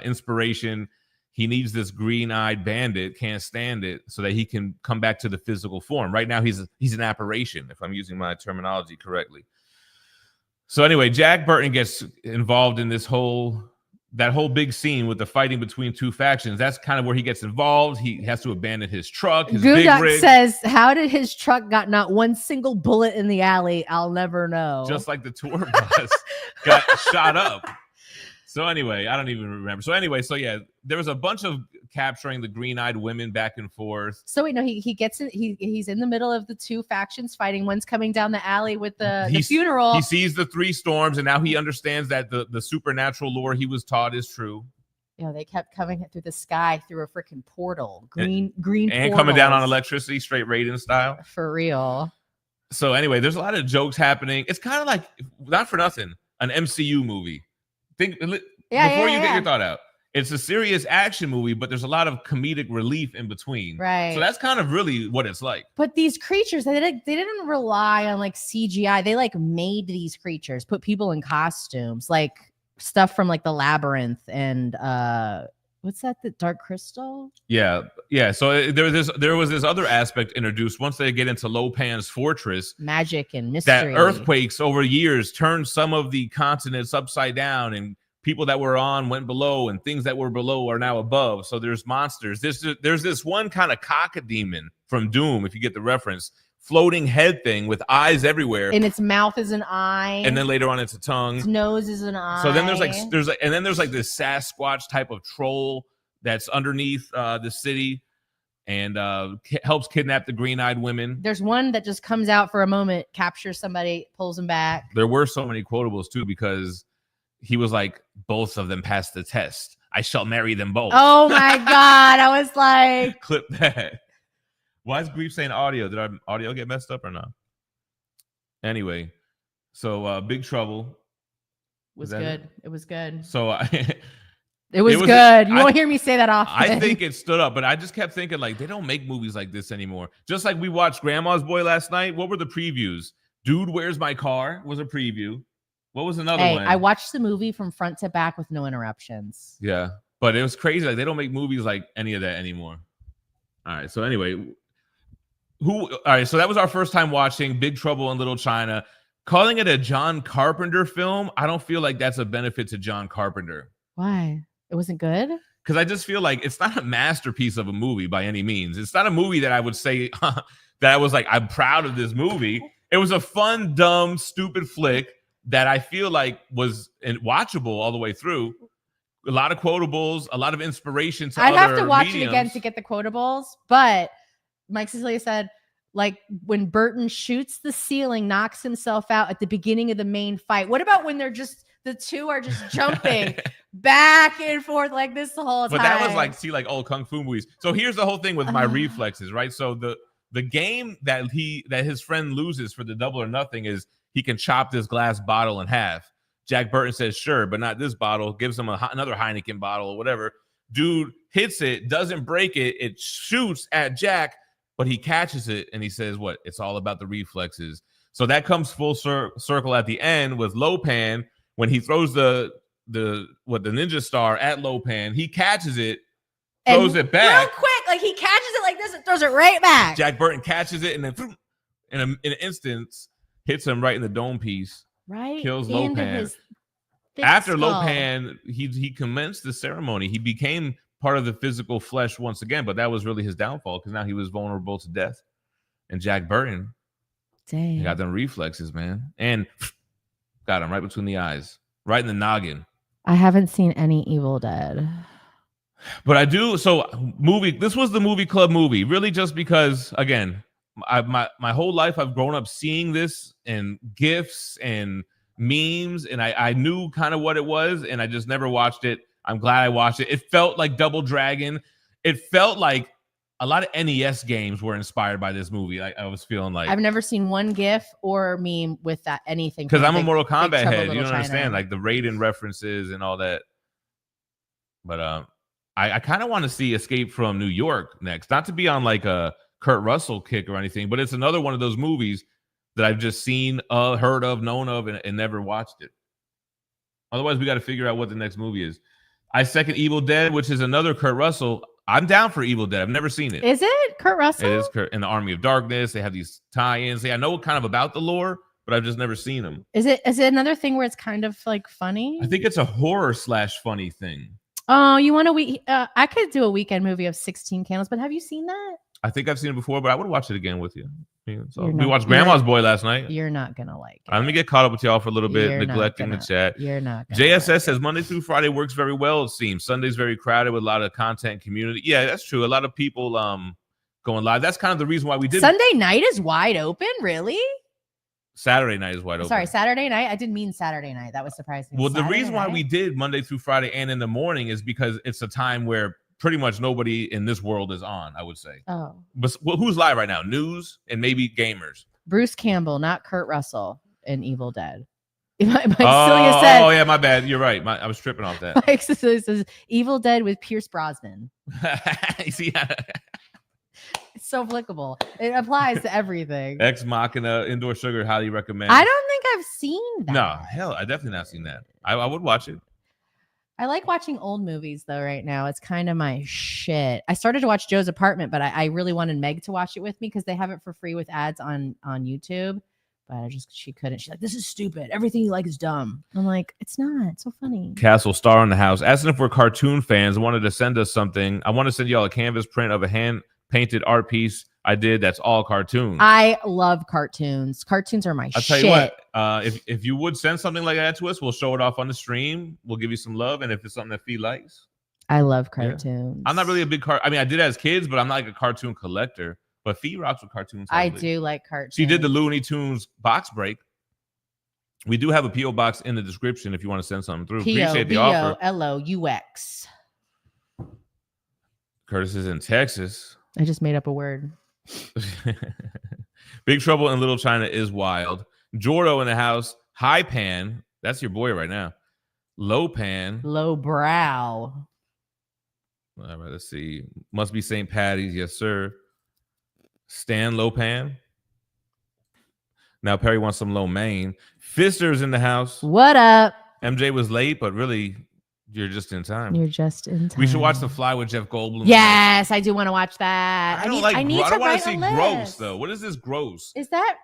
inspiration, he needs this green-eyed bandit, can't stand it, so that he can come back to the physical form. Right now, he's an apparition, if I'm using my terminology correctly. So anyway, Jack Burton gets involved in that whole big scene with the fighting between two factions. That's kind of where he gets involved. He has to abandon his truck, his big rig. Says, how did his truck got not one single bullet in the alley? I'll never know. Just like the tour bus got shot up. So anyway, I don't even remember. So anyway, there was a bunch of capturing the green-eyed women back and forth. So wait, no, he gets it. He's in the middle of the two factions fighting. One's coming down the alley with the funeral. He sees the 3 storms, and now he understands that the supernatural lore he was taught is true. You know, they kept coming through the sky through a freaking portal, green and portals. Coming down on electricity, straight Raiden style. For real. So anyway, there's a lot of jokes happening. It's kind of like, not for nothing, an MCU movie. Before you get your thought out, it's a serious action movie, but there's a lot of comedic relief in between. Right. So that's kind of really what it's like. But these creatures, they didn't rely on like CGI. They like made these creatures, put people in costumes, like stuff from like the Labyrinth and what's that? The Dark Crystal? Yeah. So there was this other aspect introduced once they get into Lo Pan's fortress. Magic and mystery. That earthquakes over years turned some of the continents upside down, and people that were on went below, and things that were below are now above. So there's monsters. There's this one kind of cockamamie from Doom, if you get the reference, floating head thing with eyes everywhere. And its mouth is an eye. And then later on it's a tongue. Its nose is an eye. So then there's this Sasquatch type of troll that's underneath the city and helps kidnap the green-eyed women. There's one that just comes out for a moment, captures somebody, pulls them back. There were so many quotables too, because he was like, both of them passed the test. I shall marry them both. Oh my God. I was like, clip that. Why is Grief saying audio? Did our audio get messed up or not? Anyway, so Big Trouble. Was good. It was good. So it was good. You won't hear me say that often. I think it stood up, but I just kept thinking, like, they don't make movies like this anymore. Just like we watched Grandma's Boy last night. What were the previews? Dude, Where's My Car was a preview. What was another one? I watched the movie from front to back with no interruptions. Yeah, but it was crazy. Like, they don't make movies like any of that anymore. All right. So anyway, all right. So that was our first time watching Big Trouble in Little China. Calling it a John Carpenter film, I don't feel like that's a benefit to John Carpenter. Why? It wasn't good? Because I just feel like it's not a masterpiece of a movie by any means. It's not a movie that I would say that I was like, I'm proud of this movie. It was a fun, dumb, stupid flick that I feel like was watchable all the way through. A lot of quotables, a lot of inspiration to I'd other have to watch mediums. it again to get the quotables, but Mike Cecilia said, like, when Burton shoots the ceiling, knocks himself out at the beginning of the main fight. What about when the two are just jumping back and forth like this the whole time? But that was like old kung fu movies. So here's the whole thing with my reflexes, right? So the game that his friend loses for the double or nothing is he can chop this glass bottle in half. Jack Burton says, sure, but not this bottle. Gives him another Heineken bottle or whatever. Dude hits it, doesn't break it. It shoots at Jack, but he catches it, and he says, what? It's all about the reflexes. So that comes full circle at the end with Lo Pan when he throws the ninja star at Lopan, he catches it, And throws it back real quick. Like he catches it like this and throws it right back. Jack Burton catches it and then in an instance hits him right in the dome piece. Right. Kills Into Lopan. his thick After skull. Lopan, he commenced the ceremony. He became part of the physical flesh once again, but that was really his downfall because now he was vulnerable to death. And Jack Burton, he got them reflexes, man, and got him right between the eyes, right in the noggin. I haven't seen any Evil Dead. But I do. So movie. This was the movie club movie, really, just because. Again, my whole life I've grown up seeing this and GIFs and memes, and I knew kind of what it was, and I just never watched it. I'm glad I watched it. It felt like Double Dragon. It felt like a lot of NES games were inspired by this movie. I was feeling like I've never seen one GIF or meme with that anything. Because I'm a Mortal Kombat head. You don't China. understand like the Raiden references and all that. But I kind of want to see Escape from New York next. Not to be on like a Kurt Russell kick or anything, but it's another one of those movies that I've just seen, heard of, known of, and never watched it. Otherwise, we got to figure out what the next movie is. I second Evil Dead, which is another Kurt Russell. I'm down for Evil Dead. I've never seen it. Is it Kurt Russell? It is Kurt in the Army of Darkness. They have these tie-ins. I know kind of about the lore, but I've just never seen them. Is it another thing where it's kind of like funny? I think it's a horror / funny thing. Oh, you want a week? I could do a weekend movie of 16 Candles, but have you seen that? I think I've seen it before, but I would watch it again with you. So You're we not- watched Grandma's Boy last night. You're not gonna like it. Let me get caught up with y'all for a little bit, You're not neglecting the gonna- chat. You're not. Gonna JSS like says Monday through Friday works very well, it seems. Sunday's very crowded with a lot of content community. Yeah, that's true. A lot of people going live. That's kind of the reason why we did Sunday night is wide open. Really? Saturday night is wide open. Sorry, Saturday night. I didn't mean Saturday night. That was surprising. Well, the Saturday reason why night? we did Monday through Friday and in the morning is because it's a time where pretty much nobody in this world is on, I would say. Oh, But who's live right now? News and maybe gamers. Bruce Campbell, not Kurt Russell in Evil Dead. Mike Celia said. Oh yeah, my bad. You're right. I was tripping off that. Mike Celia says Evil Dead with Pierce Brosnan. You see, It's so applicable. It applies to everything. Ex Machina, Indoor Sugar, highly recommend. I don't think I've seen that. No, hell, I definitely not seen that. I would watch it. I like watching old movies though. Right now, it's kind of my shit. I started to watch Joe's Apartment, but I really wanted Meg to watch it with me because they have it for free with ads on YouTube. But she couldn't. She's like, "This is stupid. Everything you like is dumb." I'm like, "It's not. It's so funny." Castle Star in the house. Asking if we're cartoon fans. Wanted to send us something. I want to send y'all a canvas print of a hand painted art piece I did. That's all cartoon. I love cartoons. Cartoons are my I'll shit. tell you what. If you would send something like that to us, we'll show it off on the stream. We'll give you some love, and if it's something that Phie likes, I love cartoons. I'm not really a big I mean, I did as kids, but I'm not like a cartoon collector. But Phie rocks with cartoons. I heavily. do like cartoons. She did the Looney Tunes box break. We do have a P.O. box in the description if you want to send something through. Appreciate the offer. P-O-B-O-L-O-U-X. Curtis is in Texas. I just made up a word. Big Trouble in Little China is wild. Jordo in the house. High Pan. That's your boy right now. Low Pan. Low brow. All right, let's see. Must be St. Patty's. Yes, sir. Stan Lopan. Now Perry wants some Lo Mein. Fister's in the house. What up? MJ was late, but really, you're just in time. You're just in time. We should watch The Fly with Jeff Goldblum. Yes, I do want to watch that. I don't I need I to don't want write to see a list. gross though. What is this gross? Is that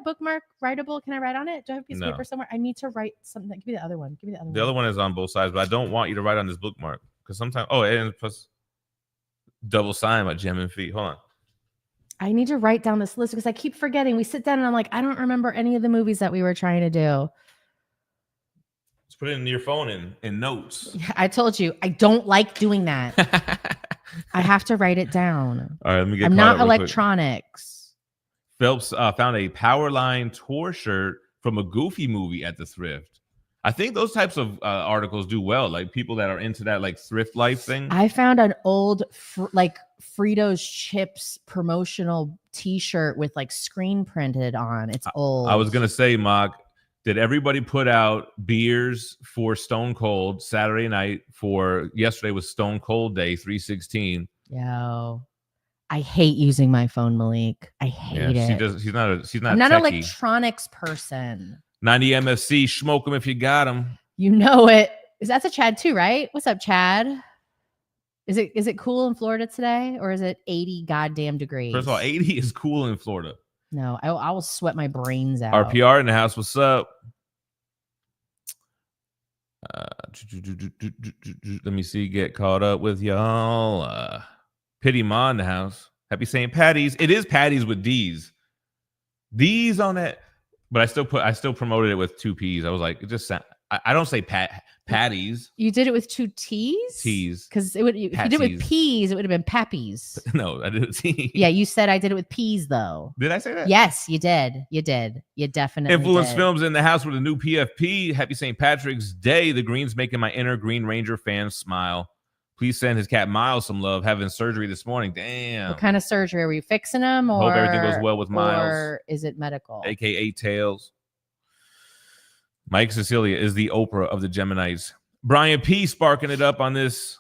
bookmark writable? Can I write on it? Do I have a piece No. of paper somewhere? I need to write something. Give me the other one. Give me the other one. The other one is on both sides, but I don't want you to write on this bookmark because sometimes. Oh, and plus double sign by GemMintC. Hold on. I need to write down this list because I keep forgetting. We sit down and I'm like, I don't remember any of the movies that we were trying to do. Just put it in your phone in notes. Yeah, I told you I don't like doing that. I have to write it down. All right, let me get. I'm caught not up real quick. electronics. Phelps found a Powerline tour shirt from a Goofy movie at the thrift. I think those types of articles do well. Like people that are into that like thrift life thing. I found an old like Fritos Chips promotional T-shirt with like screen printed on. It's old. I was gonna say, Mock, did everybody put out beers for Stone Cold Saturday night? For yesterday was Stone Cold Day 3/16. Yo, I hate using my phone, Malik. I hate it. She does. She's not. I'm not an techie. electronics person. 90 MFC, smoke them if you got them. You know it. That's a Chad too, right? What's up, Chad? Is it cool in Florida today, or is it 80 goddamn degrees? First of all, 80 is cool in Florida. No, I will sweat my brains out. RPR in the house. What's up? Let me see. Get caught up with y'all. Pity Ma in the house. Happy St. Patty's. It is Patty's with D's. D's on that, but I still promoted it with 2 P's. I was like, it just sound. I don't say Patties. You did it with 2 T's? T's. Because if you did it with P's, it would have been Pappies. No, I did it T. Yeah, you said I did it with P's, though. Did I say that? Yes, you did. You did. You definitely Influence did. Films in the house with a new PFP. Happy St. Patrick's Day. The Green's making my inner Green Ranger fan smile. Please send his cat Miles some love. Having surgery this morning. Damn. What kind of surgery? Are you fixing him? Or, hope everything goes well with Miles. Or is it medical? AKA Tails. Mike Cecilia is the Oprah of the Geminites. Brian P. sparking it up on this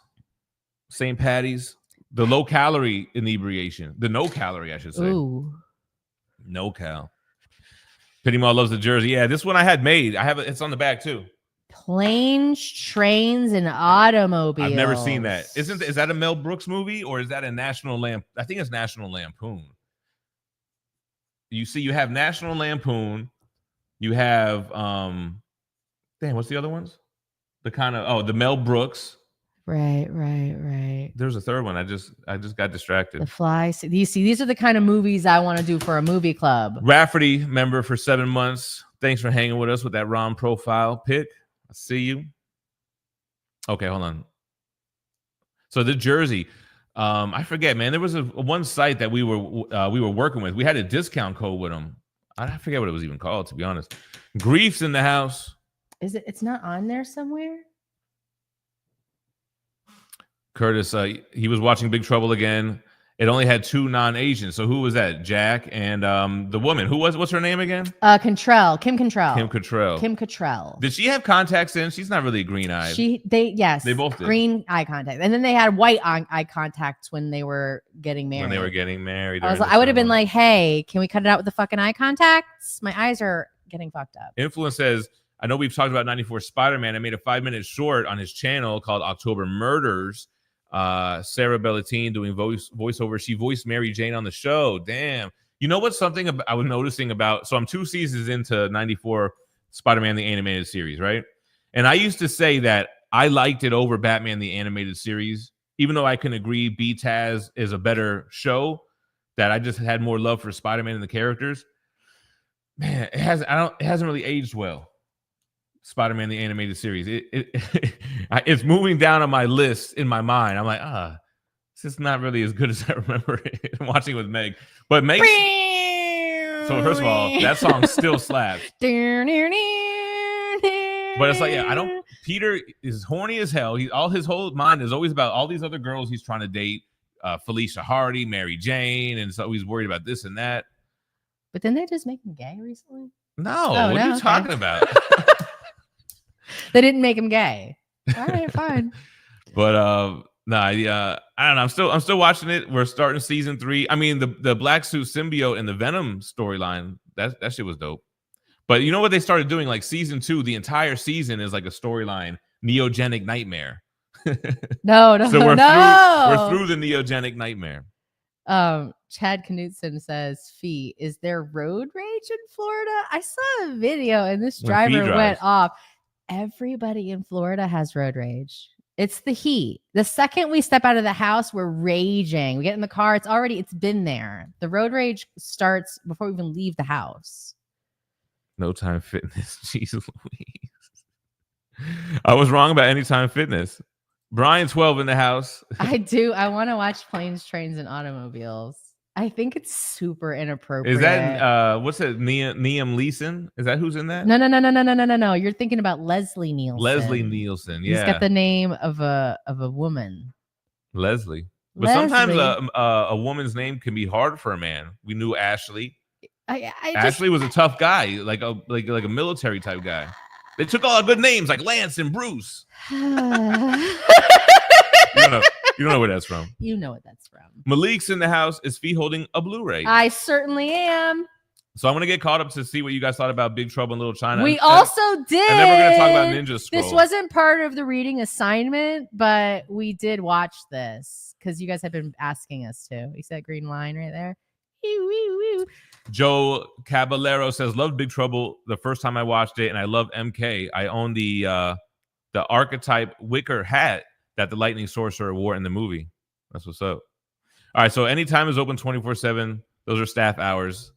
St. Patty's. The low-calorie inebriation. The no-calorie, I should say. Ooh. No-cal. Pity Ma loves the jersey. Yeah, this one I had made. I have it. It's on the back, too. Planes, Trains, and Automobiles. I've never seen that. Is that a Mel Brooks movie, or is that a National Lamp? I think it's National Lampoon. You see, you have National Lampoon. You have what's the other ones? The Mel Brooks. Right. There's a third one. I just got distracted. The Fly. You see, these are the kind of movies I want to do for a movie club. Rafferty, member for 7 months. Thanks for hanging with us with that Ron profile pic. I see you. Okay, hold on. So the jersey, I forget, man. There was one site that we were working with. We had a discount code with them. I forget what it was even called, to be honest. Grief's in the house. Is it? It's not on there somewhere? Curtis, he was watching Big Trouble again. It only had 2 non-Asians. So who was that? Jack and the woman. What's her name again? Kim Cattrall. Kim Cattrall. Did she have contacts in? She's not really green-eyed. Yes. They both did. Green eye contact. And then they had white eye contacts when they were getting married. When they were getting married. I would have been like, hey, can we cut it out with the fucking eye contacts? My eyes are getting fucked up. Influence says, I know we've talked about 94 Spider-Man. I made a 5-minute short on his channel called October Murders. Sarah Bellatine doing voiceover. She voiced Mary Jane on the show. Damn. You know what's something I was noticing about? So I'm 2 seasons into 94 Spider-Man the Animated Series, right? And I used to say that I liked it over Batman the Animated Series, even though I can agree BTAS is a better show, that I just had more love for Spider-Man and the characters. Man, it hasn't really aged well. Spider-Man the Animated Series. It's moving down on my list in my mind. I'm like, this is not really as good as I remember it. watching with Meg. But Meg. So first of all, that song still slaps. But it's like, Peter is horny as hell. His whole mind is always about all these other girls he's trying to date. Felicia Hardy, Mary Jane, and so he's worried about this and that. But then they just make him gay recently? No, what are you talking about? They didn't make him gay. All right, fine. But I don't know. I'm still watching it. We're starting season 3. I mean, the Black Suit symbiote and the Venom storyline, that shit was dope. But you know what they started doing? Like season 2, the entire season is like a storyline, Neogenic Nightmare. No. So we're through the Neogenic Nightmare. Chad Knutson says, Phie, is there road rage in Florida? I saw a video and this driver went off. Everybody in Florida has road rage. It's the heat. The second we step out of the house, we're raging. We get in the car. It's been there. The road rage starts before we even leave the house. No Time Fitness. Jesus Louise. I was wrong about Anytime Fitness. Brian 12 in the house. I do. I want to watch Planes, Trains, and Automobiles. I think it's super inappropriate. Is that what's it? Liam Neeson? Is that who's in that? No. You're thinking about Leslie Nielsen. Leslie Nielsen. Yeah, he's got the name of a woman. Leslie. But sometimes a woman's name can be hard for a man. We knew Ashley. Ashley was a tough guy, like a military type guy. They took all our good names like Lance and Bruce. You don't know where that's from. You know what that's from. Malik's in the house. Is Phie holding a Blu-ray? I certainly am. So I'm gonna get caught up to see what you guys thought about Big Trouble in Little China. We also did. And then we're gonna talk about Ninja Scroll. This wasn't part of the reading assignment, but we did watch this because you guys have been asking us to. You see that green line right there? Joe Caballero says, loved Big Trouble the first time I watched it, and I love MK. I own the archetype wicker hat that the Lightning Sorcerer wore in the movie. That's what's up. All right, so anytime is open 24/7. Those are staff hours.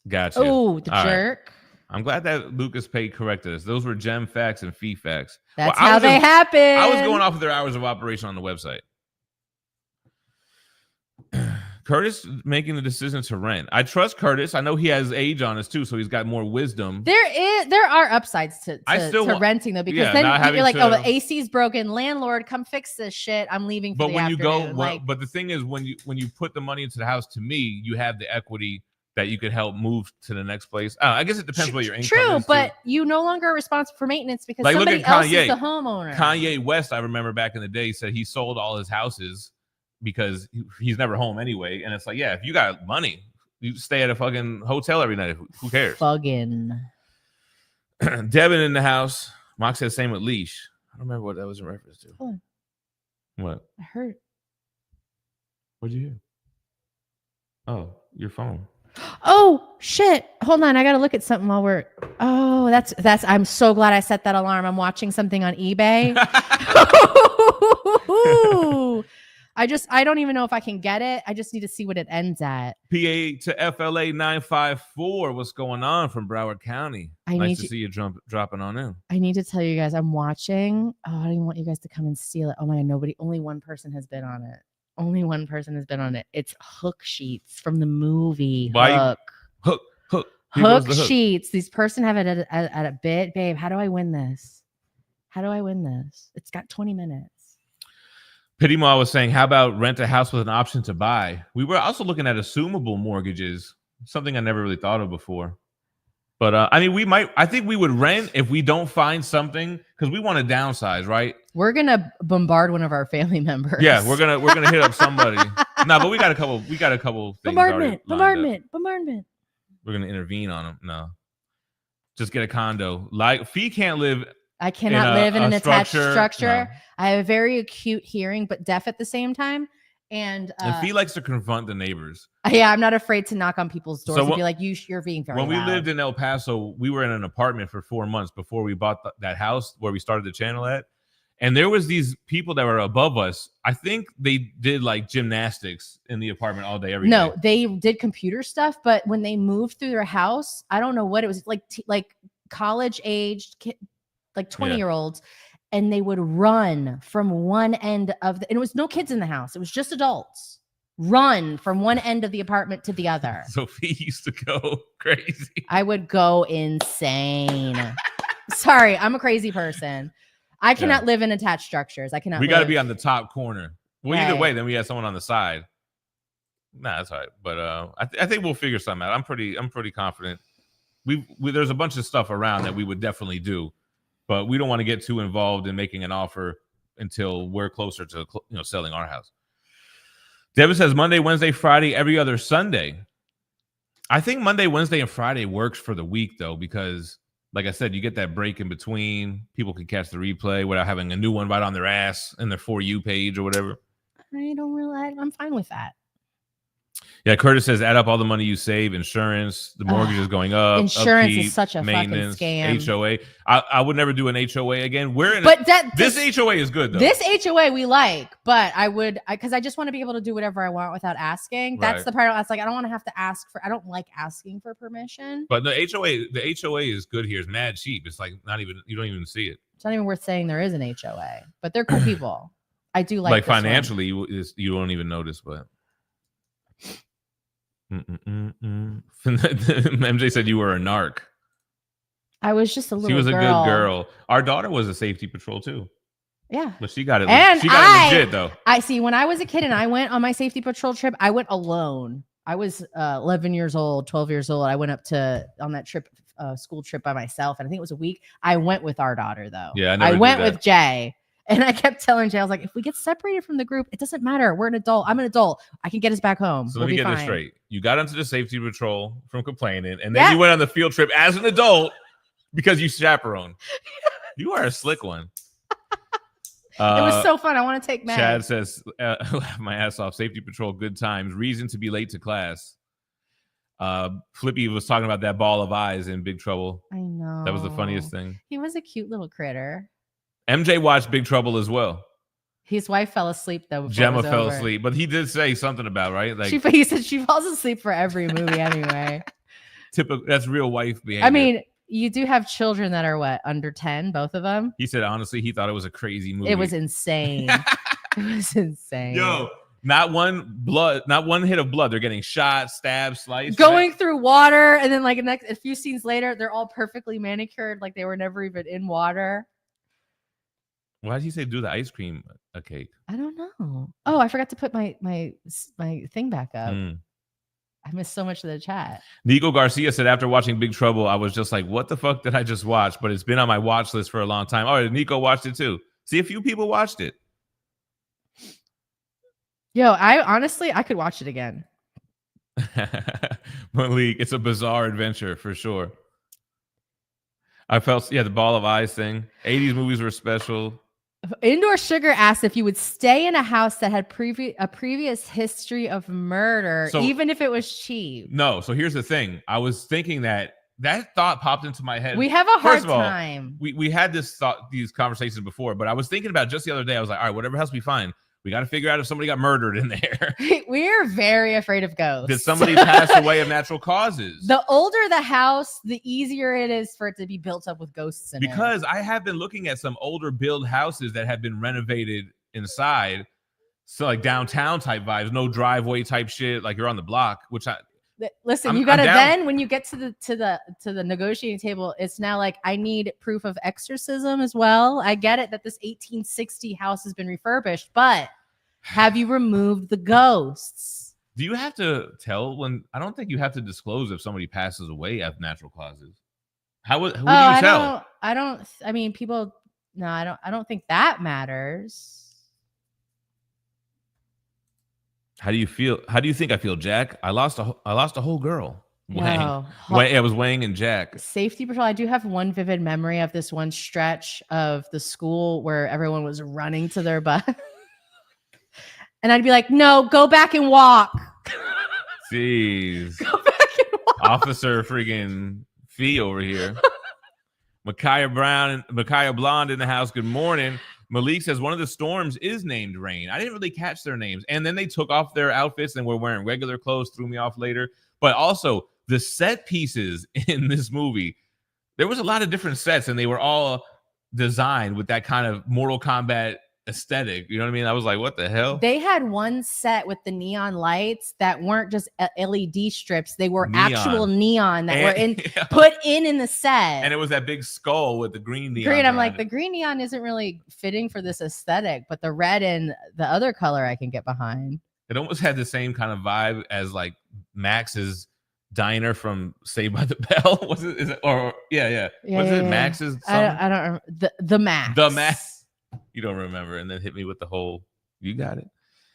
Gotcha. Oh, the All jerk. Right. I'm glad that Lucas Pay corrected us. Those were Gem facts and Phie facts. That's how they happen. I was going off of their hours of operation on the website. Curtis making the decision to rent. I trust Curtis. I know he has age on us too, so he's got more wisdom. There are upsides to renting though, because then you're like, oh, the AC's broken. Landlord, come fix this shit. I'm leaving for the afternoon. But the thing is, when you put the money into the house, to me, you have the equity that you could help move to the next place. I guess it depends what your income is. But you no longer are responsible for maintenance because somebody else is the homeowner. Kanye West, I remember back in the day, said he sold all his houses because he's never home anyway. And it's like, yeah, if you got money, you stay at a fucking hotel every night. Who cares? Fucking. Devin in the house. Mock said same with Leash. I don't remember what that was in reference to. Hold on. What? I heard. What'd you hear? Oh, your phone. Oh shit. Hold on. I got to look at something while we're. Oh, that's. I'm so glad I set that alarm. I'm watching something on eBay. I don't even know if I can get it. I just need to see what it ends at. PA to FLA 954. What's going on from Broward County? Nice to see you dropping on in. I need to tell you guys, I'm watching. Oh, I don't even want you guys to come and steal it. Oh my God, only one person has been on it. Only one person has been on it. It's Hook Sheets from the movie Hook. Hook Sheets. These person have it at a bit. Babe, how do I win this? It's got 20 minutes. Pity Ma was saying, how about rent a house with an option to buy? We were also looking at assumable mortgages, something I never really thought of before. But I mean, I think we would rent if we don't find something because we want to downsize, right? We're gonna bombard one of our family members. Yeah, we're gonna hit up somebody. No, but we got a couple things. Bombardment. We're gonna intervene on them. No, just get a condo. Like Phie can't live. I cannot live in an attached structure. No. I have a very acute hearing, but deaf at the same time. And Phie likes to confront the neighbors. Yeah, I'm not afraid to knock on people's doors and be like, you're being very loud. When we lived in El Paso, we were in an apartment for 4 months before we bought that house where we started the channel at. And there was these people that were above us. I think they did like gymnastics in the apartment all day, every day. No, they did computer stuff. But when they moved through their house, I don't know what it was like college aged, like 20-year-olds. And they would run from one end of and it was no kids in the house. It was just adults. Run from one end of the apartment to the other. So Phie used to go crazy. I would go insane. Sorry, I'm a crazy person. I cannot live in attached structures. I cannot. We got to be on the top corner. Well, either way, then we have someone on the side. Nah, that's all right. But I think we'll figure something out. I'm pretty confident. There's a bunch of stuff around that we would definitely do. But we don't want to get too involved in making an offer until we're closer to selling our house. Devin says Monday, Wednesday, Friday, every other Sunday. I think Monday, Wednesday, and Friday works for the week, though, because, like I said, you get that break in between. People can catch the replay without having a new one right on their ass in their For You page or whatever. I'm fine with that. Yeah, Curtis says, add up all the money you save, insurance, the mortgage is going up. Insurance is such a fucking scam. HOA. I would never do an HOA again. This HOA is good, though. This HOA we like, but because I just want to be able to do whatever I want without asking. That's the part that's like, I don't want to have to ask I don't like asking for permission. But the HOA is good here. It's mad cheap. It's like you don't even see it. It's not even worth saying there is an HOA, but they're cool people. I do like financially, you don't even notice, but. MJ said you were a narc. I was just a little. She was a good girl. Our daughter was a safety patrol too. Yeah, but she got it. And she got it legit though. I see. When I was a kid and I went on my safety patrol trip, I went alone. I was 11 years old, 12 years old. I went up on that trip, school trip by myself, and I think it was a week. I went with our daughter though. Yeah, I went with Jay. And I kept telling Jay, I was like, if we get separated from the group, it doesn't matter. We're an adult. I'm an adult. I can get us back home. So we'll let me be get this fine. straight. You got onto the safety patrol from complaining, and then you went on the field trip as an adult because you chaperoned. You are a slick one. It was so fun. I want to take Meg. Chad says, laugh my ass off. Safety patrol, good times. Reason to be late to class. Flippy was talking about that ball of eyes in Big Trouble. I know. That was the funniest thing. He was a cute little critter. MJ watched Big Trouble as well. His wife fell asleep though. Gemma fell asleep, but he did say something about, right? Like he said she falls asleep for every movie anyway. Typical. That's real wife behavior. I mean, you do have children that are what, under 10, both of them? He said honestly, he thought it was a crazy movie. It was insane. It was insane. Yo, not one hit of blood. They're getting shot, stabbed, sliced. Going through water, and then like a few scenes later, they're all perfectly manicured, like they were never even in water. Why did he say do the ice cream a cake? I don't know. Oh, I forgot to put my thing back up. I missed so much of the chat. Nico Garcia said, after watching Big Trouble, I was just like, what the fuck did I just watch? But it's been on my watch list for a long time. Oh, Nico watched it too. See, a few people watched it. Yo, I could watch it again. Malik, it's a bizarre adventure for sure. I felt, the ball of eyes thing. 80s movies were special. Indoor Sugar asked if you would stay in a house that had a previous history of murder, even if it was cheap. No. So here's the thing. I was thinking that thought popped into my head. We have a hard time. We had these conversations before, but I was thinking about just the other day. I was like, all right, whatever else we find, we got to figure out if somebody got murdered in there. We're very afraid of ghosts. Did somebody pass away of natural causes? The older the house, the easier it is for it to be built up with ghosts in it. Because I have been looking at some older build houses that have been renovated inside. So like downtown type vibes, no driveway type shit. Like you're on the block, which Listen, you gotta then when you get to the negotiating table, it's now like I need proof of exorcism as well. I get it that this 1860 house has been refurbished, but have you removed the ghosts? Do you have to tell when? I don't think you have to disclose if somebody passes away of natural causes. Who do you tell? I don't. I mean, people. No, I don't. I don't think that matters. How do you feel? How do you think I feel, Jack? I lost a whole girl. No. It was Wang and Jack. Safety patrol. I do have one vivid memory of this one stretch of the school where everyone was running to their bus. And I'd be like, no, go back and walk. Jeez. Go back and walk. Officer freaking Phie over here. Micaiah Blonde in the house. Good morning. Malik says one of the storms is named Rain. I didn't really catch their names. And then they took off their outfits and were wearing regular clothes, threw me off later. But also the set pieces in this movie, there was a lot of different sets and they were all designed with that kind of Mortal Kombat aesthetic. You know what I mean? I was like, what the hell? They had one set with the neon lights that weren't just LED strips. They were actual neon that were put in the set. And it was that big skull with the green neon. I'm like, the green neon isn't really fitting for this aesthetic, but the red and the other color I can get behind. It almost had the same kind of vibe as like Max's diner from Saved by the Bell. Was it? Is it? Or yeah. Was it Max's? I don't remember. The Max. The Max. You don't remember, and then hit me with the whole. You got it.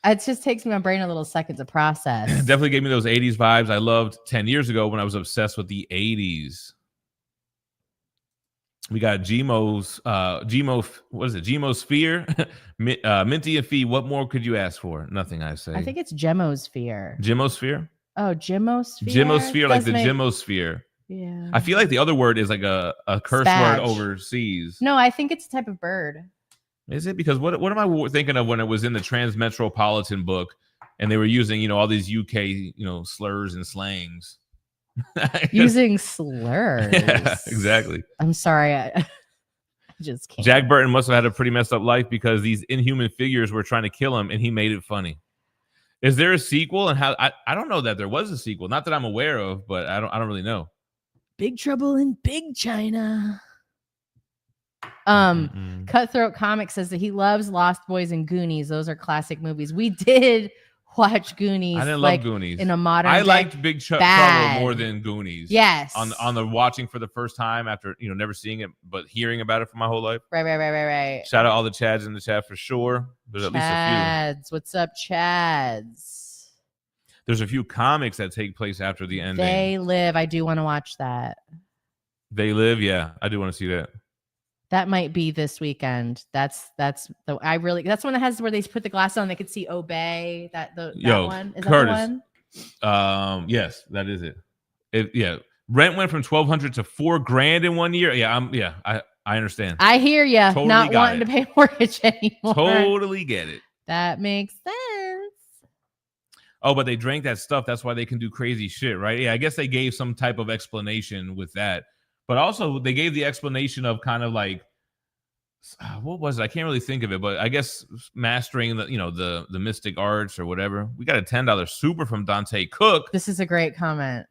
It just takes my brain a little second to process. Definitely gave me those 80s vibes I loved 10 years ago when I was obsessed with the 80s. We got Gmo's what is it? Gmosphere. Minty and Phie, what more could you ask for? Nothing, I say. I think it's Gemosphere. Gemosphere? Oh, Gemosphere. Gemosphere, like the Gemosphere. Yeah. I feel like the other word is like a curse word overseas. No, I think it's a type of bird. Is it? Because what am I thinking of when it was in the Transmetropolitan book and they were using, all these UK, slurs and slangs. Using slurs. Yeah, exactly. I'm sorry. I just can't. Jack Burton must have had a pretty messed up life because these inhuman figures were trying to kill him and he made it funny. Is there a sequel? And how? I don't know that there was a sequel. Not that I'm aware of, but I don't really know. Big Trouble in Big China. Cutthroat Comics says that he loves Lost Boys and Goonies. Those are classic movies. We did watch Goonies. I didn't like, love Goonies. In a modern I day. liked Big Trouble more than Goonies. Yes. On the watching for the first time after, never seeing it, but hearing about it for my whole life. Right. Shout out all the Chads in the chat for sure. There's at least a few. Chads. What's up, Chads? There's a few comics that take place after the ending. They Live. I do want to watch that. They Live. Yeah, I do want to see that. That might be this weekend. That's one that has where they put the glass on. They could see Obey. That one. Is Curtis. that the one? Yes, that is it. Rent went from $1,200 to $4,000 in 1 year. I understand. I hear you. Totally Not wanting to pay mortgage anymore. Totally get it. That makes sense. Oh, but they drank that stuff. That's why they can do crazy shit, right? Yeah, I guess they gave some type of explanation with that. But also, they gave the explanation of kind of like, what was it? I can't really think of it, but I guess mastering the mystic arts or whatever. We got a $10 super from Dante Cook. This is a great comment.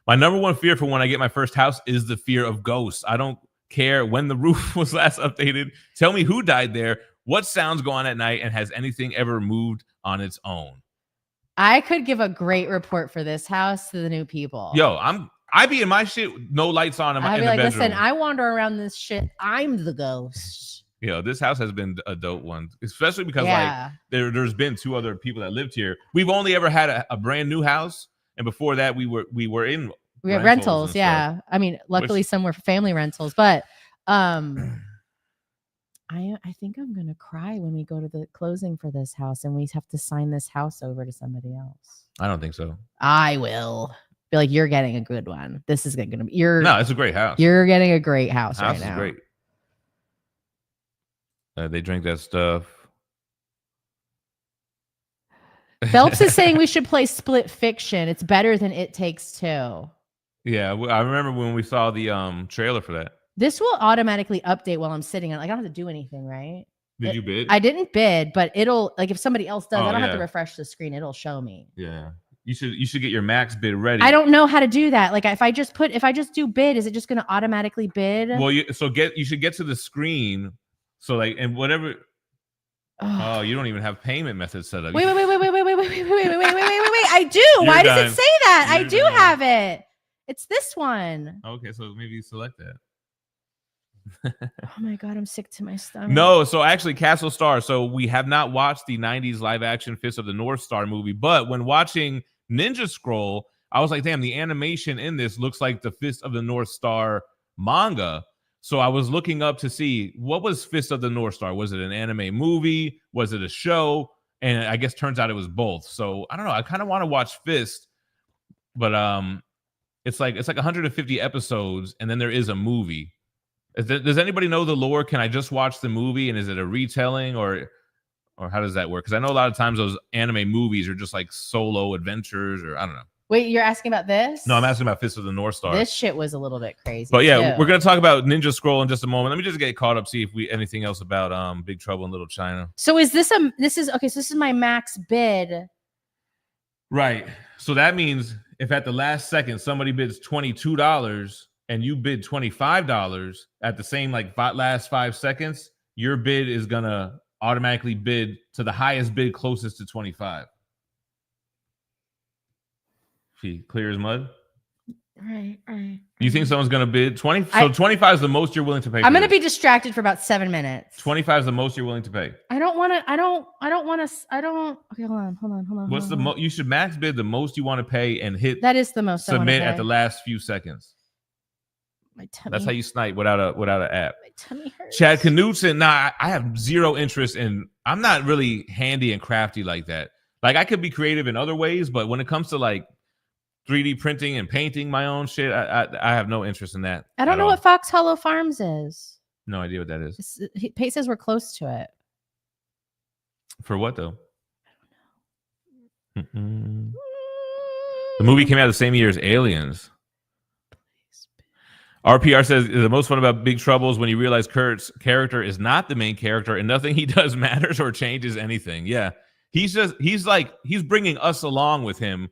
My number one fear for when I get my first house is the fear of ghosts. I don't care when the roof was last updated. Tell me who died there, what sounds go on at night, and has anything ever moved on its own? I could give a great report for this house to the new people. Yo, I be in my shit, no lights on in the bedroom. Listen, I wander around this shit. I'm the ghost. This house has been a dope one, especially because like there's been 2 other people that lived here. We've only ever had a brand new house, and before that we were in rentals. Yeah, I mean, luckily some were family rentals, but I think I'm gonna cry when we go to the closing for this house and we have to sign this house over to somebody else. I don't think so. I will. Be like, you're getting a good one. This is gonna be no, it's a great house. You're getting a great house right now. Is great. They drink that stuff. Phelps is saying we should play Split Fiction. It's better than It Takes Two. Yeah, I remember when we saw the trailer for that. This will automatically update while I'm sitting on. Like, I don't have to do anything, right? Did you bid? I didn't bid, but it'll, like, if somebody else does, I don't have to refresh the screen. It'll show me. Yeah. You should get your max bid ready. I don't know how to do that. Like, if I just do bid, is it just going to automatically bid? Well, you should get to the screen. So like, and whatever. Oh, you don't even have payment methods set up. Wait. I do. Why does it say that? I do have it. It's this one. Okay, so maybe you select that. Oh my God, I'm sick to my stomach. No, so actually Castle Star. So we have not watched the 90s live action Fist of the North Star movie, but when watching Ninja Scroll, I was like, damn, the animation in this looks like the Fist of the North Star manga. So I was looking up to see what was Fist of the North Star. Was it an anime movie? Was it a show? And I guess turns out it was both. So I don't know. I kind of want to watch Fist, but it's like 150 episodes, and then there is a movie. Does anybody know the lore? Can I just watch the movie, and is it a retelling, or how does that work? Because I know a lot of times those anime movies are just like solo adventures, or I don't know. Wait, you're asking about this? No, I'm asking about Fist of the North Star. This shit was a little bit crazy. But yeah, we're gonna talk about Ninja Scroll in just a moment. Let me just get caught up, see if we anything else about Big Trouble in Little China. So this is my max bid. Right. So that means if at the last second somebody bids $22 and you bid $25 at the same last 5 seconds, your bid is gonna automatically bid to the highest bid closest to 25. Phie, clear as mud. Right. You think someone's gonna bid 20? So 25 is the most you're willing to pay. I'm gonna be distracted for about 7 minutes. 25 is the most you're willing to pay. I don't want to. Okay, hold on. What's the most? You should max bid the most you want to pay and hit. That is the most. Submit at the last few seconds. My tummy. That's how you snipe without an app. My tummy hurts. Chad Knudsen. Nah, I have zero interest in. I'm not really handy and crafty like that. Like I could be creative in other ways, but when it comes to like 3D printing and painting my own shit, I have no interest in that. I don't know what Fox Hollow Farms is. No idea what that is. Pate says we're close to it. For what though? I don't know. The movie came out the same year as Aliens. RPR says the most fun about Big Trouble is when you realize Kurt's character is not the main character and nothing he does matters or changes anything. Yeah, he's bringing us along with him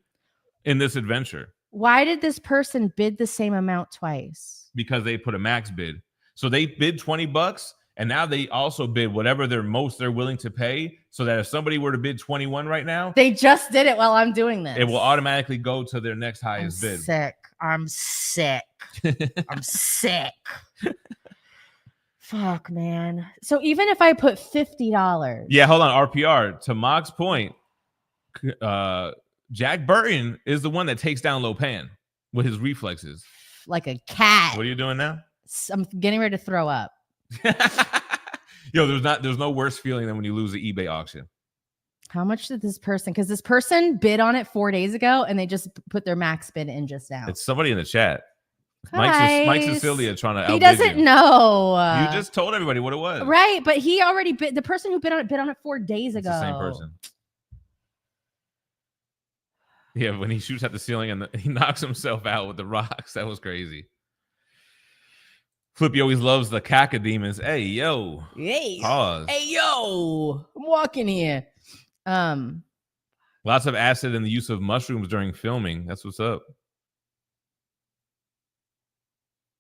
in this adventure. Why did this person bid the same amount twice? Because they put a max bid. So they bid $20 And now they also bid whatever they're willing to pay, so that if somebody were to bid 21 right now, they just did it while I'm doing this. It will automatically go to their next highest bid. I'm sick. I'm sick. Fuck, man. So even if I put $50. Yeah, hold on. RPR. To Mock's point, Jack Burton is the one that takes down Lopan with his reflexes. Like a cat. What are you doing now? I'm getting ready to throw up. Yo, there's no worse feeling than when you lose the eBay auction. How much did this person, because this person bid on it 4 days ago and they just put their max bid in just now. It's somebody in the chat. Mike Cecilia trying to He doesn't know. You just told everybody what it was. Right, but he already bid. The person who bid on it 4 days ago. It's the same person. Yeah, when he shoots at the ceiling and he knocks himself out with the rocks. That was crazy. Flippy always loves the cacodemons. Hey, yo. Hey. Pause. Hey, yo. I'm walking here. Lots of acid and the use of mushrooms during filming. That's what's up.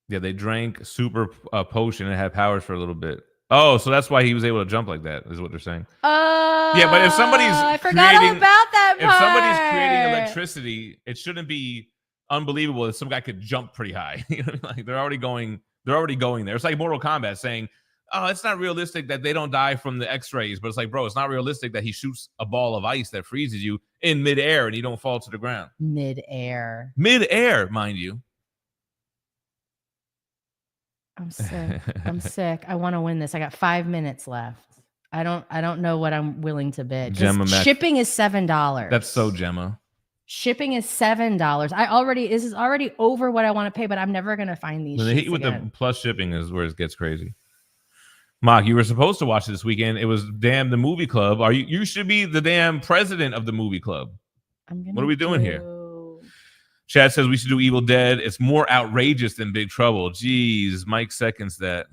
Yeah, they drank super potion and had powers for a little bit. Oh, so that's why he was able to jump like that, is what they're saying. Yeah, but if somebody's I forgot all about that part. If somebody's creating electricity, it shouldn't be unbelievable that some guy could jump pretty high. You know, like they're already going there. It's like Mortal Kombat saying, oh, it's not realistic that they don't die from the X-rays, but it's like, bro, it's not realistic that he shoots a ball of ice that freezes you in midair and you don't fall to the ground. Midair, mind you. I'm sick. I'm sick. I want to win this. I got 5 minutes left. I don't know what I'm willing to bid. Shipping is $7. That's so Gemma. Shipping is $7. This is already over what I want to pay, but I'm never gonna find these. The heat with the plus shipping is where it gets crazy. Mock, you were supposed to watch it this weekend. It was the movie club. You should be the damn president of the movie club. What are we doing here? Chad says we should do Evil Dead. It's more outrageous than Big Trouble. Jeez, Mike seconds that.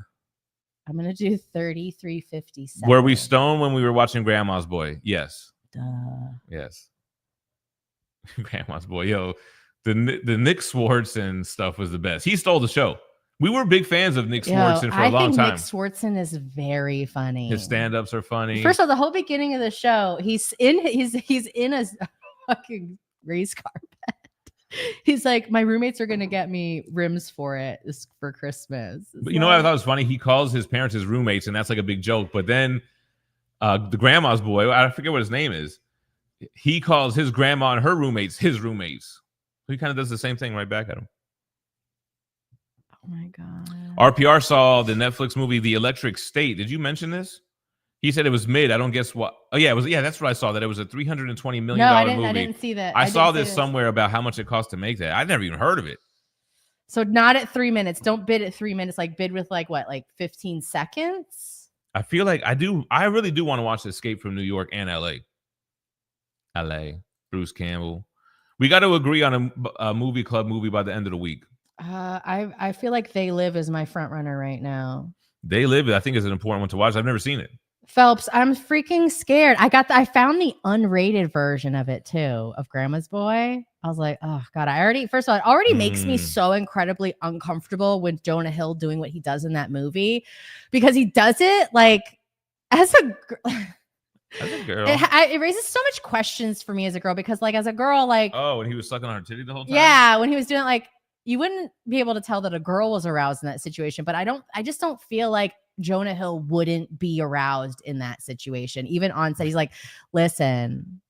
I'm gonna do 33.57. Were we stoned when we were watching Grandma's Boy? Yes. Duh. Yes. Grandma's Boy. Yo, the Nick Swartzen stuff was the best. He stole the show. We were big fans of Nick Swartzen for a long time. Nick Swartzen is very funny. His stand-ups are funny. First of all, the whole beginning of the show, he's in a fucking race carpet. He's like, my roommates are gonna get me rims for Christmas. But you know what I thought was funny? He calls his parents his roommates, and that's like a big joke. But then the Grandma's Boy, I forget what his name is. He calls his grandma and her roommates his roommates. So he kind of does the same thing right back at him. Oh my God. RPR saw the Netflix movie The Electric State. Did you mention this? He said it was mid. I don't guess what. Oh yeah, it was. Yeah, that's what I saw. That it was a $320 million movie. I didn't see that. I saw this somewhere about how much it cost to make that. I'd never even heard of it. So not at 3 minutes. Don't bid at 3 minutes. Like bid with like 15 seconds. I feel like I do. I really do want to watch Escape from New York and LA. Bruce Campbell. We got to agree on a movie club movie by the end of the week. I feel like They Live is my front runner right now. They Live, I think, is an important one to watch. I've never seen it. Phelps, I'm freaking scared. I found the unrated version of it too, of Grandma's Boy. I was like, oh God, first of all, it already makes me so incredibly uncomfortable with Jonah Hill doing what he does in that movie, because he does it like as a girl. It raises so much questions for me as a girl, because like as a girl, like, oh, when he was sucking on her titty the whole time. Yeah, when he was doing like, you wouldn't be able to tell that a girl was aroused in that situation, but I just don't feel like Jonah Hill wouldn't be aroused in that situation. Even on set, he's like, listen,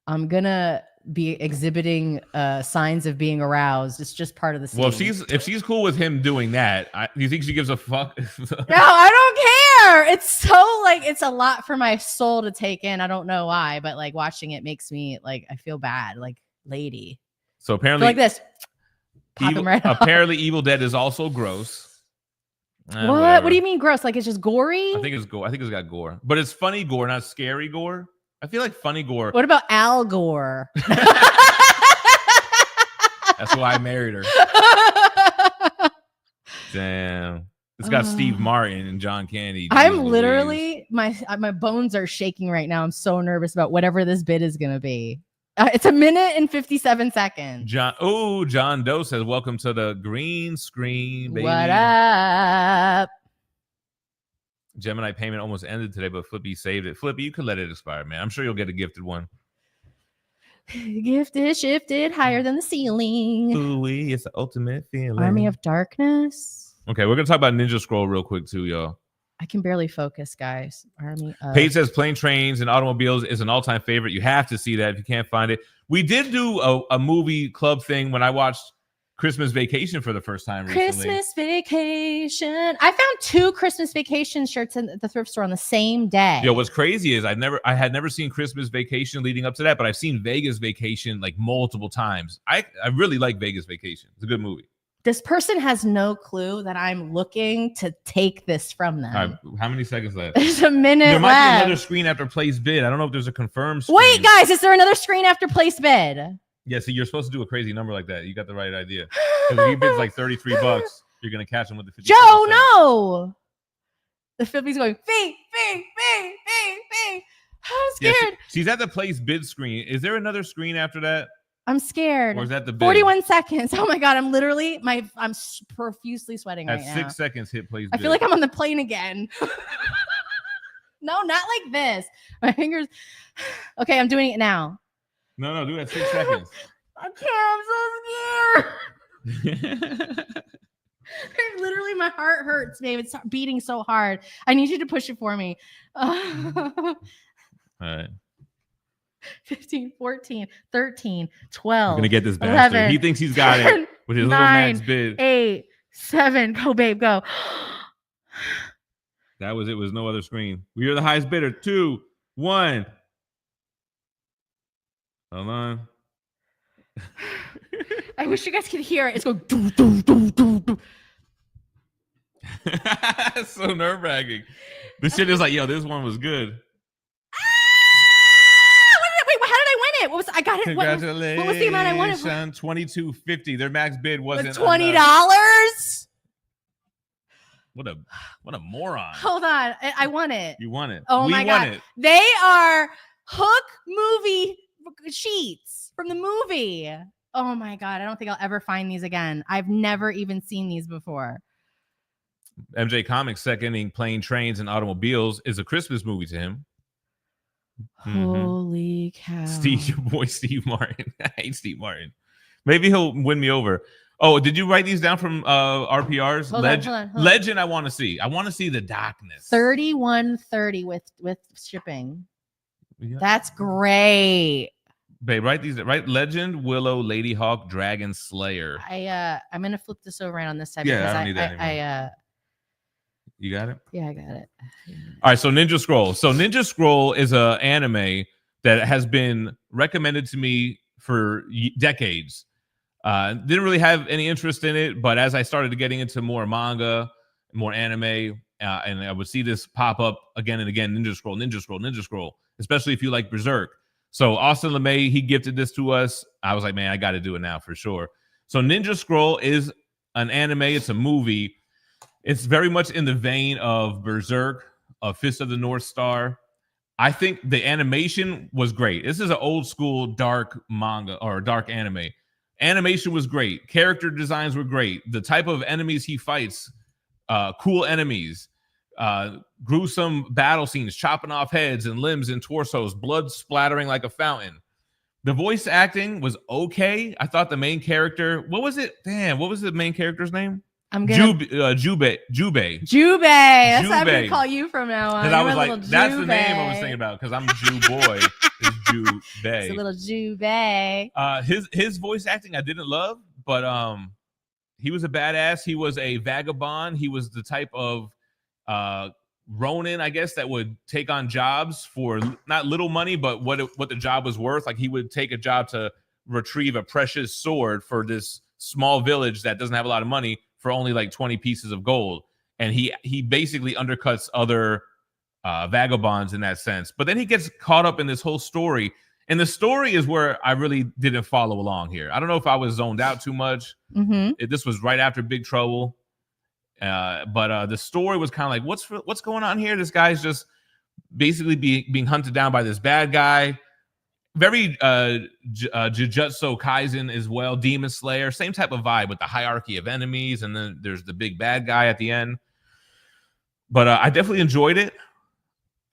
I'm gonna be exhibiting signs of being aroused. It's just part of the scene. Well, if she's cool with him doing that, do you think she gives a fuck? No, I don't care. It's so like, it's a lot for my soul to take in. I don't know why, but like watching it makes me like, I feel bad, like lady. So apparently like this. Pop him right off. Apparently Evil Dead is also gross. What? Whatever. What do you mean gross? Like it's just gory? I think it's gore. I think it's got gore, but it's funny gore, not scary gore. I feel like funny gore. What about Al Gore? That's why I married her. Damn. It's got Steve Martin and John Candy. I'm literally my bones are shaking right now. I'm so nervous about whatever this bid is gonna be. It's 1 minute and 57 seconds. John Doe says, welcome to the green screen, baby. What up? Gemini payment almost ended today, but Flippy saved it. Flippy, you could let it expire, man. I'm sure you'll get a gifted one. Gifted, shifted, higher than the ceiling. Ooh, it's the ultimate feeling. Army of Darkness. Okay, we're gonna talk about Ninja Scroll real quick too, y'all. I can barely focus, guys. Army of... Paige says Plane, Trains, and Automobiles is an all-time favorite. You have to see that if you can't find it. We did do a movie club thing when I watched Christmas Vacation for the first time recently. Christmas Vacation. I found 2 Christmas Vacation shirts in the thrift store on the same day. Yo, what's crazy is I had never seen Christmas Vacation leading up to that, but I've seen Vegas Vacation like multiple times. I really like Vegas Vacation. It's a good movie. This person has no clue that I'm looking to take this from them. All right, how many seconds left? There's a minute There might left. be another screen after place bid. I don't know if there's a confirmed screen. Wait, guys, is there another screen after place bid? Yeah, see, you're supposed to do a crazy number like that. You got the right idea. Because if he bids like $33, you're going to catch him with the 50. Joe, no. The Philly's going, Phie. I'm scared. Yeah, she's at the place bid screen. Is there another screen after that? I'm scared. Or is that the bid? 41 seconds. Oh my God. I'm literally, I'm profusely sweating at right now. 6 seconds, hit place I bid. feel like I'm on the plane again. No, not like this. My fingers. Okay, I'm doing it now. No, do it at 6 seconds. I can't. I'm so scared. Literally, my heart hurts, babe. It's beating so hard. I need you to push it for me. All right. 15, 14, 13, 12. I'm going to get this 11, bastard. He thinks he's got 10, it with his 9, little max bid. 8, 7. Go, babe, go. That was it. Was no other screen. We are the highest bidder. 2, 1. Hold on. I wish you guys could hear it. It's going doo, doo, doo, doo, doo. So nerve-wracking. This shit is like, yo, this one was good. Wait, how did I win it? What was I got it? Congratulations. What was the amount I won it for? $22.50. Their max bid wasn't $20. What a moron. Hold on. I won it. You won it. Oh my God. It. They are Hook movie sheets from the movie. Oh my God. I don't think I'll ever find these again. I've never even seen these before. MJ Comics seconding Plane, Trains, and Automobiles is a Christmas movie to him. Holy cow. Your boy Steve Martin. I hate Steve Martin. Maybe he'll win me over. Oh, did you write these down from RPRs? Hold on. Legend I want to see. I want to see the darkness. $31.30 with shipping. Yeah. That's great. Babe, write these. Write Legend, Willow, Lady Hawk, Dragon Slayer. I'm gonna flip this over right on this side. Yeah, because I don't need that anymore. You got it? Yeah, I got it. All right, so Ninja Scroll. So Ninja Scroll is an anime that has been recommended to me for decades. Didn't really have any interest in it, but as I started getting into more manga, more anime, and I would see this pop up again and again, Ninja Scroll, especially if you like Berserk. So Austin LeMay, he gifted this to us. I was like, man, I got to do it now for sure. So Ninja Scroll is an anime. It's a movie. It's very much in the vein of Berserk, of Fist of the North Star. I think the animation was great. This is an old school dark manga or dark anime. Animation was great. Character designs were great. The type of enemies he fights, cool enemies, gruesome battle scenes, chopping off heads and limbs and torsos, blood splattering like a fountain. The voice acting was okay. I thought the main character, what was it? Damn, what was the main character's name? I'm gonna Jubei. That's what I'm gonna call you from now on. Because I was like, that's the name I was thinking about. Because I'm Jew boy. It's Jubei. It's a little Jubei. His voice acting I didn't love, but he was a badass. He was a vagabond. He was the type of Ronin, I guess, that would take on jobs for not little money, but what the job was worth. Like he would take a job to retrieve a precious sword for this small village that doesn't have a lot of money for only like 20 pieces of gold. And he basically undercuts other vagabonds in that sense. But then he gets caught up in this whole story. And the story is where I really didn't follow along here. I don't know if I was zoned out too much. This was right after Big Trouble. But the story was kind of like, what's going on here? This guy's just basically being hunted down by this bad guy. Very Jujutsu Kaisen as well, Demon Slayer, same type of vibe with the hierarchy of enemies, and then there's the big bad guy at the end. But I definitely enjoyed it.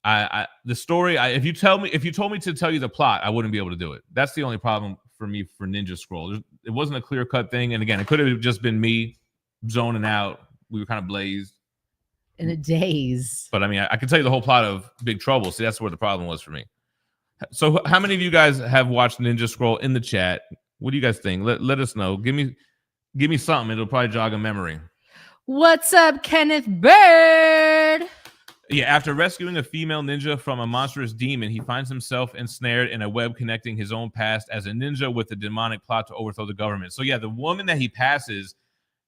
The story. If you told me to tell you the plot, I wouldn't be able to do it. That's the only problem for me for Ninja Scroll. It wasn't a clear cut thing, and again, it could have just been me zoning out. We were kind of blazed in a daze. But I mean, I can tell you the whole plot of Big Trouble. See, that's where the problem was for me. So, how many of you guys have watched Ninja Scroll in the chat? What do you guys think? Let us know. Give me something. It'll probably jog a memory. What's up, Kenneth Bird? Yeah, after rescuing a female ninja from a monstrous demon, he finds himself ensnared in a web connecting his own past as a ninja with a demonic plot to overthrow the government. So yeah, the woman that he passes,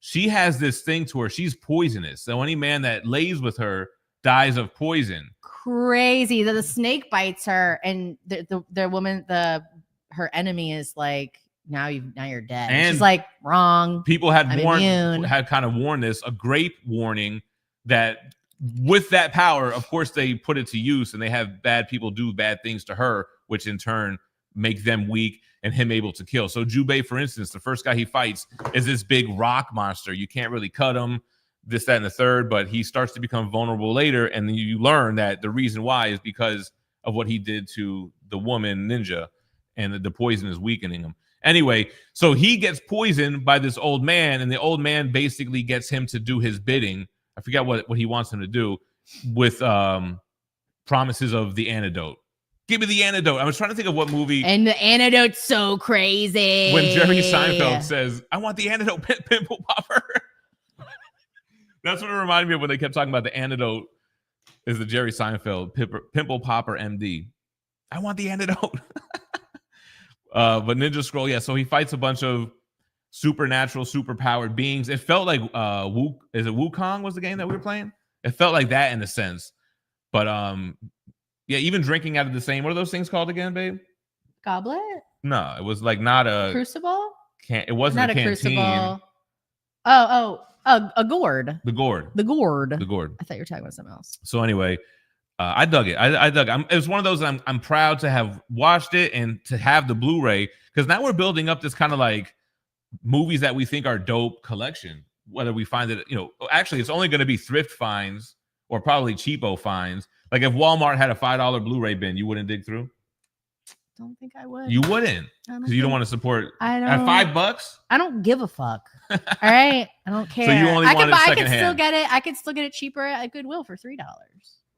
she has this thing to her. She's poisonous. So any man that lays with her dies of poison. Crazy. The snake bites her, and the woman, her enemy is like, now you're dead. And she's like, wrong. People had kind of warned this, a great warning that with that power, of course, they put it to use, and they have bad people do bad things to her, which in turn make them weak and him able to kill. So Jubei, for instance, the first guy he fights is this big rock monster. You can't really cut him, this, that, and the third, but he starts to become vulnerable later, and then you learn that the reason why is because of what he did to the woman ninja, and the poison is weakening him. Anyway, so he gets poisoned by this old man, and the old man basically gets him to do his bidding. I forget what he wants him to do with promises of the antidote. Give me the antidote. I was trying to think of what movie. And the antidote's so crazy. When Jerry Seinfeld says, I want the antidote, pimple popper. That's what it reminded me of when they kept talking about the antidote is the Jerry Seinfeld pimple popper MD. I want the antidote. But Ninja Scroll, yeah. So he fights a bunch of supernatural, superpowered beings. It felt like Wukong was the game that we were playing? It felt like that in a sense. But yeah, even drinking out of the same, what are those things called again, babe? Goblet? No, it was like not a crucible. It wasn't not a canteen. Crucible. A gourd. The gourd. The gourd. The gourd. I thought you were talking about something else. So anyway, I dug it. I dug it. It was one of those that I'm proud to have watched it and to have the Blu-ray, because now we're building up this kind of like movies that we think are dope collection. Whether we find it, actually it's only going to be thrift finds or probably cheapo finds. Like if Walmart had a $5 Blu-ray bin, you wouldn't dig through? Don't think I would. You wouldn't, because you don't want to support. I don't. At $5? I don't give a fuck. All right, I don't care. So you only want it secondhand. I could still get it cheaper at Goodwill for $3.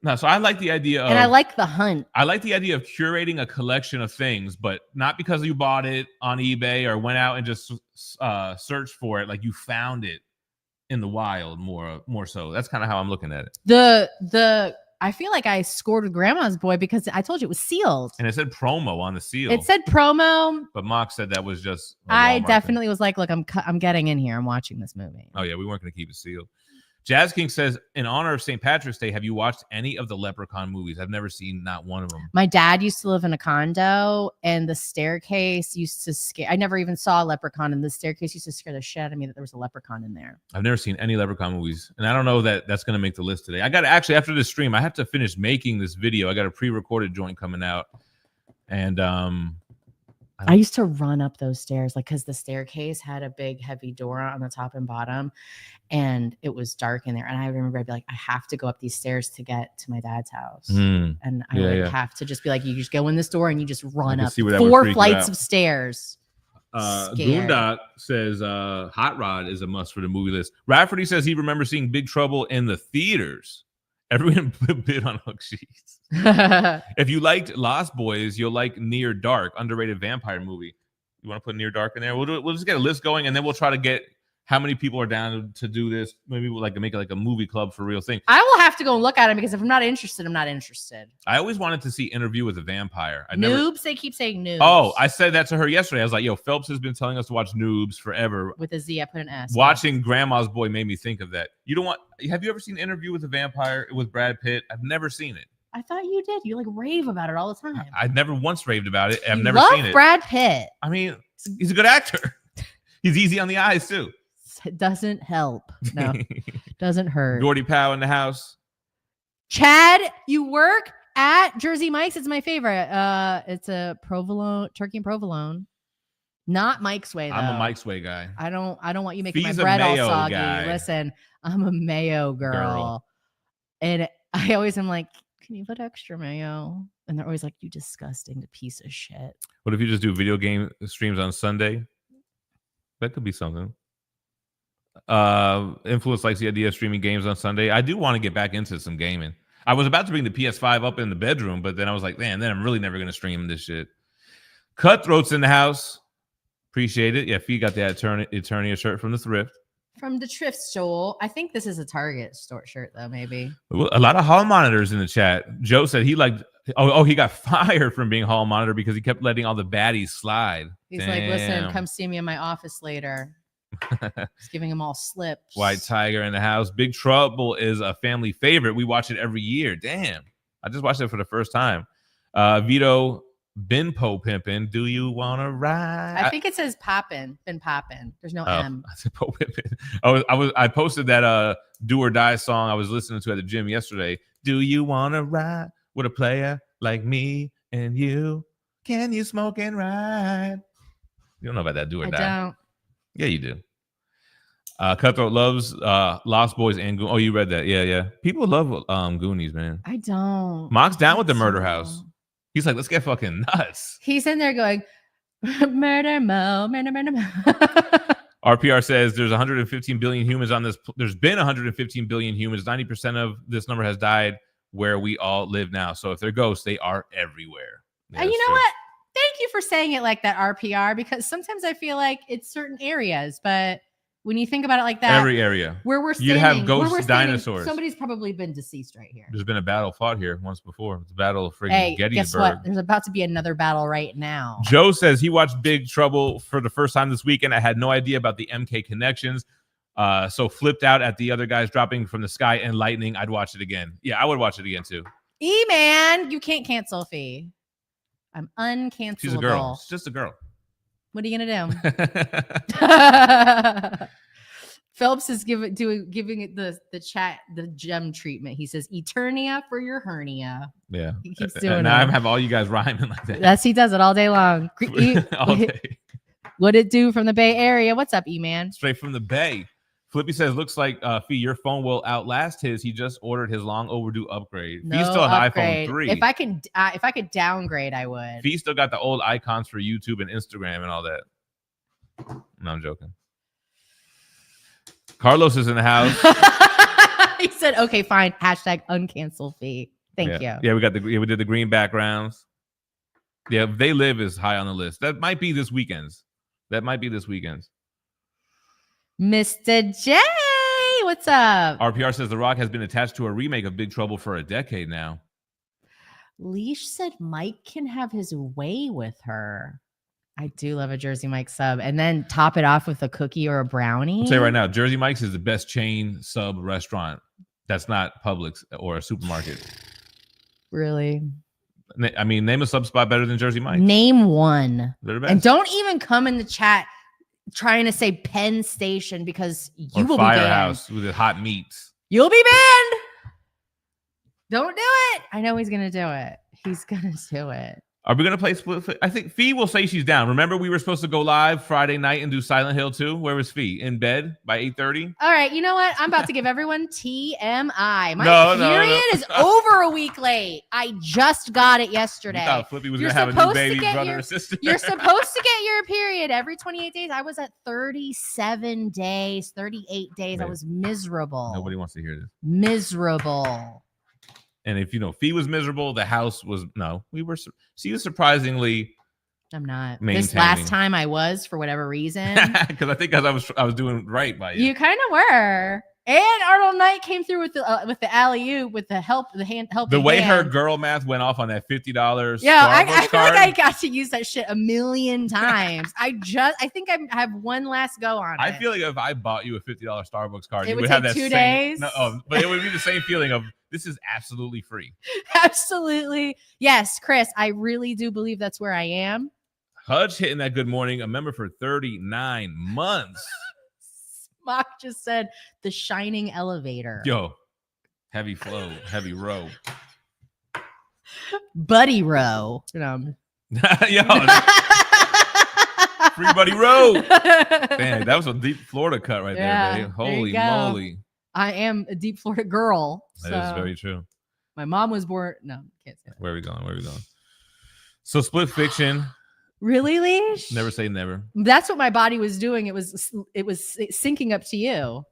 No, so I like the idea of, and I like the hunt. I like the idea of curating a collection of things, but not because you bought it on eBay or went out and just searched for it. Like you found it in the wild more so. That's kind of how I'm looking at it. I feel like I scored with Grandma's Boy because I told you it was sealed. And it said promo on the seal. It said promo. But Mock said that was just I definitely was like, look, I'm getting in here. I'm watching this movie. Oh, yeah. We weren't going to keep it sealed. Jazz King says, in honor of St. Patrick's Day, have you watched any of the Leprechaun movies? I've never seen not one of them. My dad used to live in a condo, and the staircase used to scare. I never even saw a leprechaun, and the staircase used to scare the shit out of me that there was a leprechaun in there. I've never seen any Leprechaun movies, and I don't know that that's going to make the list today. I got to actually, after this stream, I have to finish making this video. I got a pre-recorded joint coming out, and I used to run up those stairs, like, because the staircase had a big heavy door on the top and bottom, and it was dark in there. And I remember I'd be like, I have to go up these stairs to get to my dad's house. And I would have to just be like, you just go in this door and you just run up 4 flights of stairs. Goondock says Hot Rod is a must for the movie list. Rafferty says he remembers seeing Big Trouble in the theaters. Everyone bid on hook sheets. If you liked Lost Boys, you'll like Near Dark, underrated vampire movie. You want to put Near Dark in there? We'll just get a list going, and then we'll try to get how many people are down to do this. Maybe we'll make it like a movie club for real thing. I will have to go and look at it, because if I'm not interested, I'm not interested. I always wanted to see Interview with a Vampire. Noobs, they keep saying noobs. Oh, I said that to her yesterday. I was like, yo, Phelps has been telling us to watch Noobs forever. With a Z, I put an S. Watching Grandma's Boy made me think of that. Have you ever seen Interview with a Vampire with Brad Pitt? I've never seen it. I thought you did. You like rave about it all the time. I've never once raved about it. I've never love seen it. Brad Pitt. I mean, he's a good actor. He's easy on the eyes too. It doesn't help. No, doesn't hurt. Gordie Powell in the house. Chad, you work at Jersey Mike's. It's my favorite. It's a provolone, turkey and provolone. Not Mike's Way, though. I'm a Mike's Way guy. I don't want you making Phie's my bread all mayo soggy. guy. Listen, I'm a mayo girl. And I always am like, can you put extra mayo? And they're always like, you disgusting piece of shit. What if you just do video game streams on Sunday? That could be something. Influence likes the idea of streaming games on Sunday. I do want to get back into some gaming. I was about to bring the PS5 up in the bedroom, but then I was like, man, then I'm really never going to stream this shit. Cutthroats in the house. Appreciate it. Yeah, Phie got that Eternia shirt from the thrift. From the thrift store. I think this is a Target store shirt, though, maybe. A lot of hall monitors in the chat. Joe said he liked... he got fired from being hall monitor because he kept letting all the baddies slide. He's like, listen, come see me in my office later. Just giving them all slips. White Tiger in the house. Big Trouble is a family favorite. We watch it every year. Damn. I just watched it for the first time. Vito Binpo Pimpin'. Do you want to ride? I think it says poppin'. Been poppin'. There's no M. I said Po Pimpin'. I posted that Do or Die song I was listening to at the gym yesterday. Do you want to ride with a player like me and you? Can you smoke and ride? You don't know about that Do or Die. I don't. Yeah, you do. Cutthroat loves Lost Boys and Goonies. Oh, you read that? Yeah. People love Goonies, man. I don't. Mock's down with the Murder House. He's like, let's get fucking nuts. He's in there going, murder mo, murder, murder mo. RPR says there's 115 billion humans on this. There's been 115 billion humans. 90% of this number has died where we all live now. So if they're ghosts, they are everywhere. Yeah, and you know what? Thank you for saying it like that, RPR, because sometimes I feel like it's certain areas, but when you think about it like that, every area where we're standing, you'd have ghost dinosaurs. Somebody's probably been deceased right here. There's been a battle fought here once before. It's a battle of friggin' Gettysburg. Guess what? There's about to be another battle right now. Joe says he watched Big Trouble for the first time this weekend. I had no idea about the MK connections. So flipped out at the other guys dropping from the sky and lightning. I'd watch it again. Yeah, I would watch it again too. E-man, you can't cancel Phie. I'm uncancelable. She's a girl. She's just a girl. What are you gonna do? Phelps is giving it the chat the gem treatment. He says Eternia for your hernia. Yeah, he keeps doing now it. I have all you guys rhyming like that. Yes, he does it all day long. All day. What it do from the Bay Area? What's up, E-man? Straight from the Bay. Flippy says, looks like Phie, your phone will outlast his. He just ordered his long overdue upgrade. No Phie's still an upgrade. iPhone 3. If I could downgrade, I would. Phie still got the old icons for YouTube and Instagram and all that. No, I'm joking. Carlos is in the house. He said, "Okay, fine." Hashtag uncancel Phie. Thank you. Yeah, we did the green backgrounds. Yeah, They Live is high on the list. That might be this weekend's. Mr. J, what's up? RPR says The Rock has been attached to a remake of Big Trouble for a decade now. Leash said Mike can have his way with her. I do love a Jersey Mike sub. And then top it off with a cookie or a brownie. I'll tell you right now, Jersey Mike's is the best chain sub restaurant. That's not Publix or a supermarket. Really? I mean, name a sub spot better than Jersey Mike's. Name one. They're the best. And don't even come in the chat trying to say Penn Station because you will be banned. Firehouse with the hot meats. You'll be banned. Don't do it. I know he's going to do it. He's going to do it. Are we going to play Split? I think Phie will say she's down. Remember, we were supposed to go live Friday night and do Silent Hill 2. Where was Phie? In bed by 8:30? All right. You know what? I'm about to give everyone TMI. My period is over a week late. I just got it yesterday. You thought Flippy was going to have a new baby brother or sister? You're supposed to get your period every 28 days. I was at 37 days, 38 days. I was miserable. Nobody wants to hear this. Miserable. And if Phie was miserable, the house was she was surprisingly. I'm not. Maintaining. This last time I was for whatever reason. Because I was doing right by you. You kind of were. And Arnold Knight came through with the alley-oop with the help. The way her girl math went off on that $50. Yeah, I feel like I got to use that shit a million times. I think I have one last go on it. I feel like if I bought you a $50 Starbucks card, it would have that 2 days. But it would be the same feeling of this is absolutely free. Absolutely. Yes, Chris, I really do believe that's where I am. Hudge hitting that good morning. A member for 39 months. Mock just said the shining elevator. Yo, heavy flow, heavy row. Buddy row. Yo, free Buddy row. Man, that was a deep Florida cut right there, baby. Holy moly. I am a deep Florida girl. That is very true. My mom was born. No, can't say that. Where are we going? So Split Fiction. Really, Leash? Never say never. That's what my body was doing. It was syncing up to you.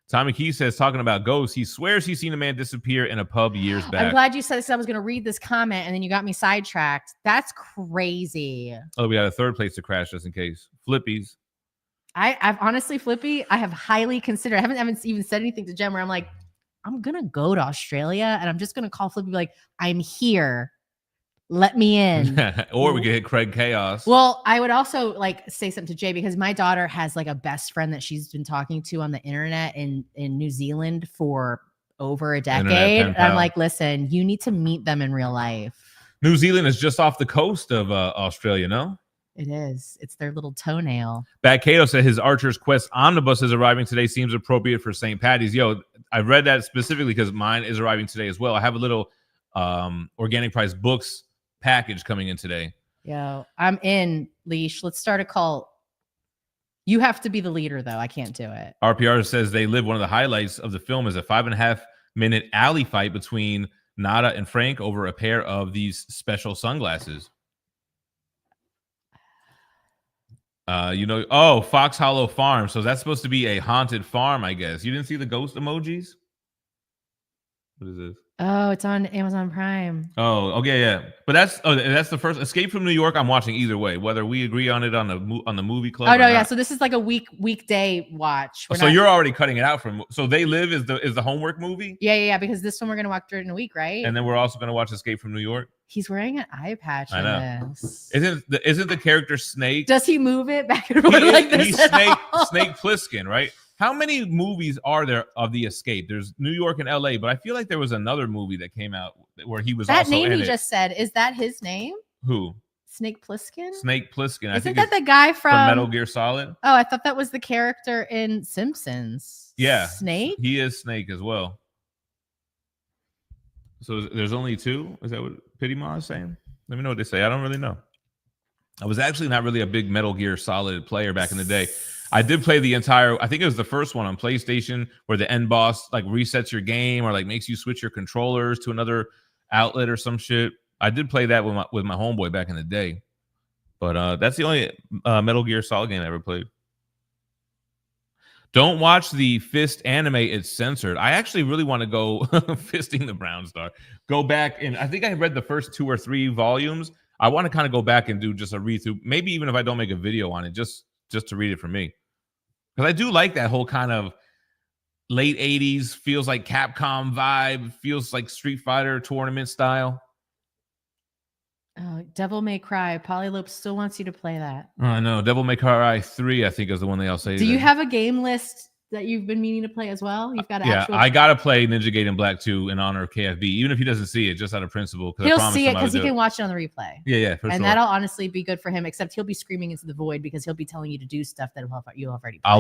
Tommy Key says, talking about ghosts, he swears he's seen a man disappear in a pub years back. I'm glad you said this. I was going to read this comment, and then you got me sidetracked. That's crazy. Oh, we got a third place to crash just in case. Flippies. I've honestly, Flippy, I have highly considered. I haven't even said anything to Jem where I'm like, I'm going to go to Australia, and I'm just going to call Flippy like, I'm here. Let me in. Or we could hit Craig Chaos. Well, I would also like say something to Jay because my daughter has like a best friend that she's been talking to on the internet in New Zealand for over a decade. And I'm like, listen, you need to meet them in real life. New Zealand is just off the coast of Australia, no? It is. It's their little toenail. Bad Cato said his Archer's Quest omnibus is arriving today. Seems appropriate for St. Patty's. Yo, I read that specifically because mine is arriving today as well. I have a little Organic Price Books package coming in today. Yo, I'm in, Leash. Let's start a cult. You have to be the leader, though. I can't do it. RPR says they live. One of the highlights of the film is a 5.5-minute alley fight between Nada and Frank over a pair of these special sunglasses. Fox Hollow Farm. So that's supposed to be a haunted farm, I guess. You didn't see the ghost emojis? What is this? Oh, it's on Amazon Prime. Oh, okay, yeah. But that's the first Escape from New York. I'm watching either way, whether we agree on it on the movie club. Oh no, yeah. So this is like a weekday watch. So you're already cutting it out from. So They Live is the homework movie. Yeah. Because this one we're gonna watch during the week, right? And then we're also gonna watch Escape from New York. He's wearing an eye patch. I know. Isn't the character Snake? Does he move it back and forth like this? He's Snake Plissken, right? How many movies are there of the Escape? There's New York and LA, but I feel like there was another movie that came out where he was that also name in you it. just said. Is that his name? Who? Snake Plissken? Snake Plissken. I Isn't think that the guy from Metal Gear Solid? Oh, I thought that was the character in Simpsons. Yeah. Snake? He is Snake as well. So there's only two? Is that what Pity Ma is saying? Let me know what they say. I don't really know. I was actually not really a big Metal Gear Solid player back in the day. I did play the entire, I think it was the first one on PlayStation where the end boss like resets your game or like makes you switch your controllers to another outlet or some shit. I did play that with my homeboy back in the day. But that's the only Metal Gear Solid game I ever played. Don't watch the Fist anime. It's censored. I actually really want to go Fisting the Brown Star. Go back and I think I read the first 2 or 3 volumes. I want to kind of go back and do just a read through. Maybe even if I don't make a video on it, just to read it for me. Because I do like that whole kind of late 80s, feels like Capcom vibe, feels like Street Fighter tournament style. Oh, Devil May Cry. Polylope still wants you to play that. Oh, I know. Devil May Cry 3, I think, is the one they all say. Do you have a game list that you've been meaning to play as well? You've got I gotta play Ninja Gaiden Black 2 in honor of KFB, even if he doesn't see it, just out of principle. He'll see it because he can watch it on the replay. Yeah, for sure. And that'll honestly be good for him. Except he'll be screaming into the void because he'll be telling you to do stuff that you'll have already played. I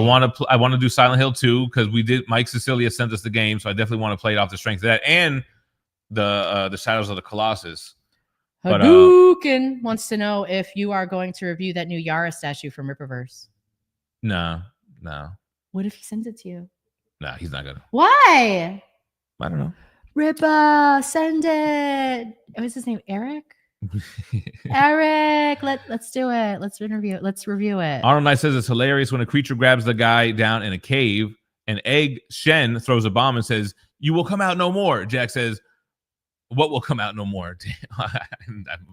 want to do Silent Hill 2 because we did. Mike Cecilia sent us the game, so I definitely want to play it off the strength of that and the Shadows of the Colossus. Hadouken wants to know if you are going to review that new Yara statue from Rippaverse. No. What if he sends it to you? No, he's not gonna. Why? I don't know. Rippa, send it. What's his name? Eric? Eric, let's do it. Let's review it. Arnold Knight says it's hilarious when a creature grabs the guy down in a cave and Egg Shen throws a bomb and says, "You will come out no more." Jack says, "What will come out no more?"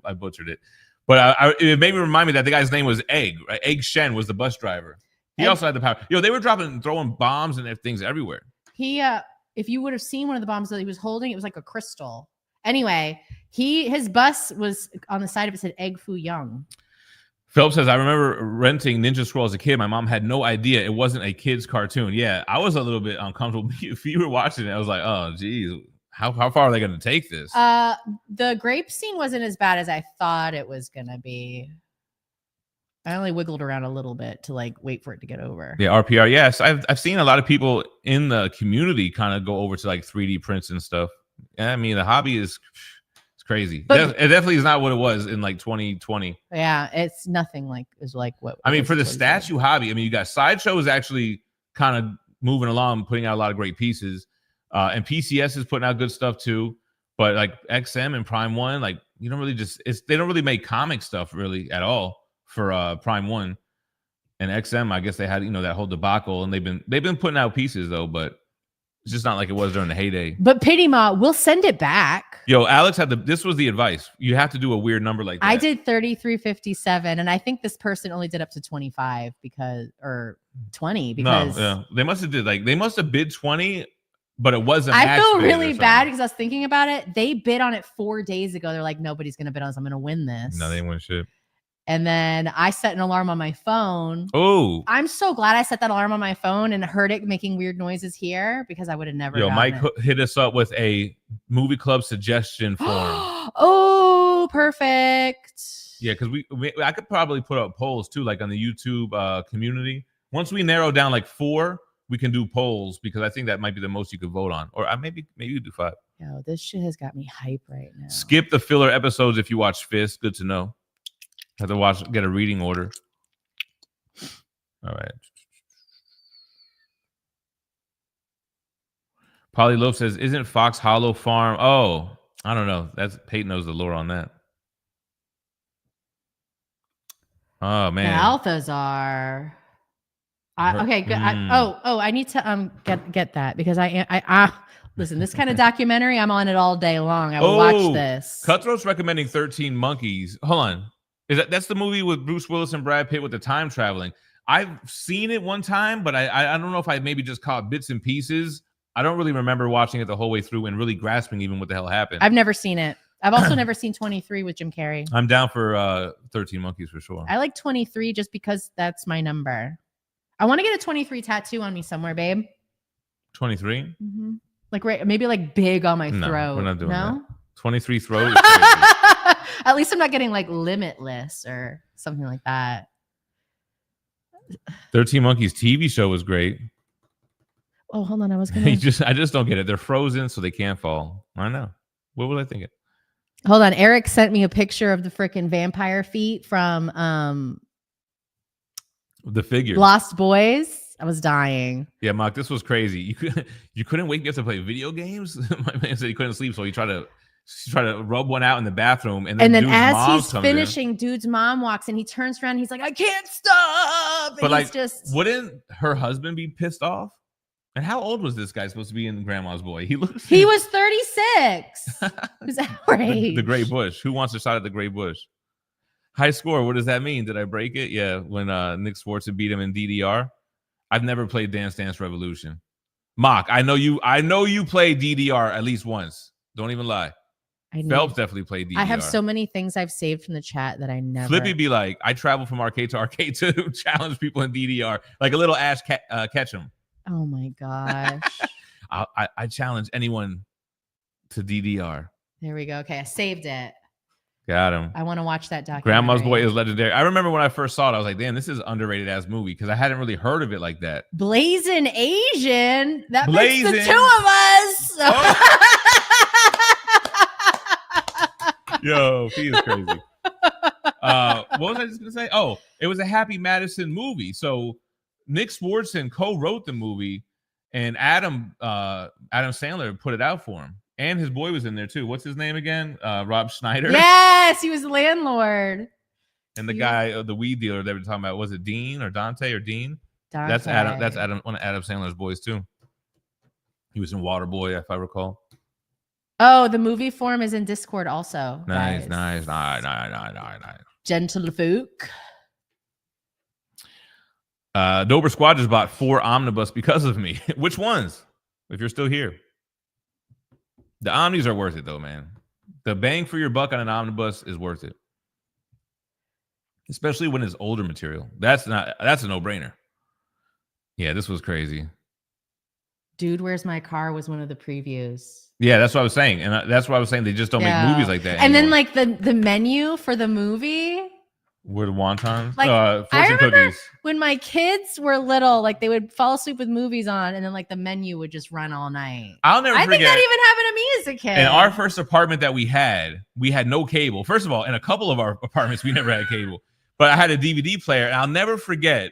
I butchered it. But it made me remind me that the guy's name was Egg. Right? Egg Shen was the bus driver. He also had the power. They were throwing bombs and things everywhere. If you would have seen one of the bombs that he was holding, it was like a crystal. Anyway, his bus was on the side of it said Egg Foo Young. Philip says, I remember renting Ninja Scroll as a kid. My mom had no idea it wasn't a kid's cartoon. Yeah, I was a little bit uncomfortable. If you were watching it, I was like, oh, geez, how far are they going to take this? The grape scene wasn't as bad as I thought it was going to be. I only wiggled around a little bit to like wait for it to get over. Yeah, RPR. Yes, I've seen a lot of people in the community kind of go over to like 3D prints and stuff. I mean, the hobby is crazy. But it definitely is not what it was in like 2020. Yeah, it's nothing like what. I mean, for the statue hobby, I mean, you got Sideshow is actually kind of moving along, putting out a lot of great pieces. And PCS is putting out good stuff too. But like XM and Prime One, like you don't really they don't really make comic stuff really at all for Prime One. And XM, I guess they had that whole debacle, and they've been putting out pieces though, but it's just not like it was during the heyday. But Pity Ma, we'll send it back. Yo, Alex this was the advice. You have to do a weird number like that. I did 33.57, and I think this person only did up to 25 or 20 because they must have bid 20, but it wasn't. I feel really bad because I was thinking about it. They bid on it 4 days ago. They're like, nobody's gonna bid on this. I'm gonna win this. No, they didn't win shit. And then I set an alarm on my phone. Oh, I'm so glad I set that alarm on my phone and heard it making weird noises here because I would have never. Yo, Mike hit us up with a movie club suggestion form. Oh, perfect. Yeah, because I could probably put up polls too, like on the YouTube community. Once we narrow down like 4, we can do polls because I think that might be the most you could vote on, or maybe you do 5. Yo, this shit has got me hype right now. Skip the filler episodes if you watch Fist. Good to know. Have to get a reading order. All right. Polly Loaf says, "Isn't Fox Hollow Farm?" Oh, I don't know. Peyton knows the lore on that. Oh man, Balthazar. Okay, good. I need to get that because I listen. This kind of documentary, I'm on it all day long. I will watch this. Cutthroat's recommending 13 Monkeys. Hold on. That's the movie with Bruce Willis and Brad Pitt with the time traveling? I've seen it one time, but I don't know if I maybe just caught bits and pieces. I don't really remember watching it the whole way through and really grasping even what the hell happened. I've never seen it. I've also never seen 23 with Jim Carrey. I'm down for 13 Monkeys for sure. I like 23 just because that's my number. I want to get a 23 tattoo on me somewhere, babe. 23? Mm-hmm. Like maybe like big on my throat. We're not doing that. 23 throat. At least I'm not getting like Limitless or something like that. 13 Monkeys TV show was great. Oh, hold on. I was gonna. I just don't get it. They're frozen, so they can't fall. I know. What was I thinking? Hold on. Eric sent me a picture of the freaking vampire feet from the figure Lost Boys. I was dying. Yeah, Mark, this was crazy. You couldn't wait to play video games. My man said he couldn't sleep, so he tried to rub one out in the bathroom, and then as he's finishing, dude's mom walks in. He turns around. And he's like, "I can't stop!" But like, wouldn't her husband be pissed off? And how old was this guy supposed to be in Grandma's Boy? He was 36. Who's outraged? The Gray Bush. Who wants a shot at the Gray Bush? High score. What does that mean? Did I break it? Yeah, when Nick Swartzen beat him in DDR. I've never played Dance Dance Revolution. Mock, I know you played DDR at least once. Don't even lie. Phelps definitely played DDR. I have so many things I've saved from the chat that I never. Flippy be like, I travel from arcade to arcade to challenge people in DDR, like a little Ash Ketchum. Oh my gosh! I challenge anyone to DDR. There we go. Okay, I saved it. Got him. I want to watch that documentary. Grandma's Boy is legendary. I remember when I first saw it, I was like, damn, this is an underrated ass movie because I hadn't really heard of it like that. Blazing Asian. That makes the two of us. Oh. Yo, he is crazy. What was I just gonna say? Oh, it was a Happy Madison movie. So Nick Swartzen co-wrote the movie, and Adam Sandler put it out for him. And his boy was in there too. What's his name again? Rob Schneider. Yes, he was the landlord. And the guy, the weed dealer they were talking about, was it Dean or Dante or Dean? Dante. That's Adam. That's one of Adam Sandler's boys too. He was in Waterboy, if I recall. Oh, the movie form is in Discord also. Nice. Gentlefolk. Dober Squad just bought 4 omnibus because of me. Which ones? If you're still here. The omnis are worth it though, man. The bang for your buck on an omnibus is worth it. Especially when it's older material. That's a no-brainer. Yeah, this was crazy. Dude, Where's My Car was one of the previews. Yeah, that's what I was saying. And that's why I was saying they just don't make movies like that And anymore. then like the menu for the movie. Were the wontons? Like, I remember cookies. When my kids were little, like they would fall asleep with movies on, and then like the menu would just run all night. I'll never forget. I think that even happened to me as a kid. In our first apartment that we had no cable. First of all, in a couple of our apartments, we never had cable. But I had a DVD player, and I'll never forget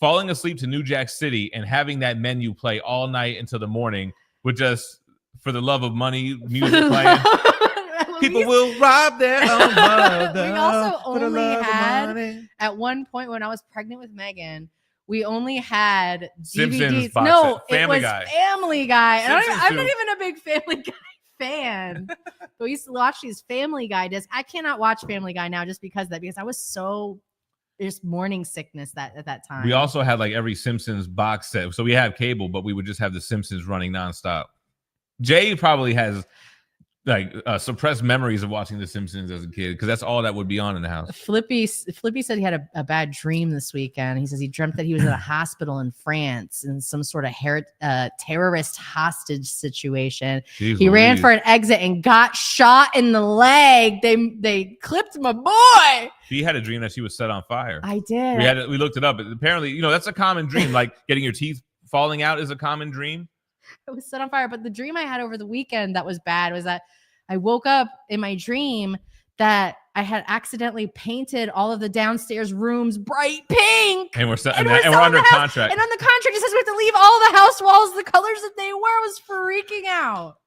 falling asleep to New Jack City and having that menu play all night until the morning with just for the love of money music playing. People will rob their own mother. We also only had, at one point when I was pregnant with Megan, we only had Simpsons DVDs. box No, set. it was Family Guy. And I'm not too. even a big Family Guy fan. But we used to watch these Family Guy discs. I cannot watch Family Guy now just because of that, because I was so there's morning sickness that at that time. We also had like every Simpsons box set. So we have cable, but we would just have the Simpsons running nonstop. Jay probably has like suppressed memories of watching The Simpsons as a kid because that's all that would be on in the house. Flippy said he had a bad dream this weekend. He says he dreamt that he was in a hospital in France in some sort of terrorist hostage situation. Jeez, he ran for an exit and got shot in the leg. They clipped my boy. She had a dream that she was set on fire. I did. We looked it up. Apparently, that's a common dream. Like getting your teeth falling out is a common dream. It was set on fire. But the dream I had over the weekend that was bad was that I woke up in my dream that I had accidentally painted all of the downstairs rooms bright pink. And we're under contract. And on the contract, it says we have to leave all the house walls the colors that they were. I was freaking out.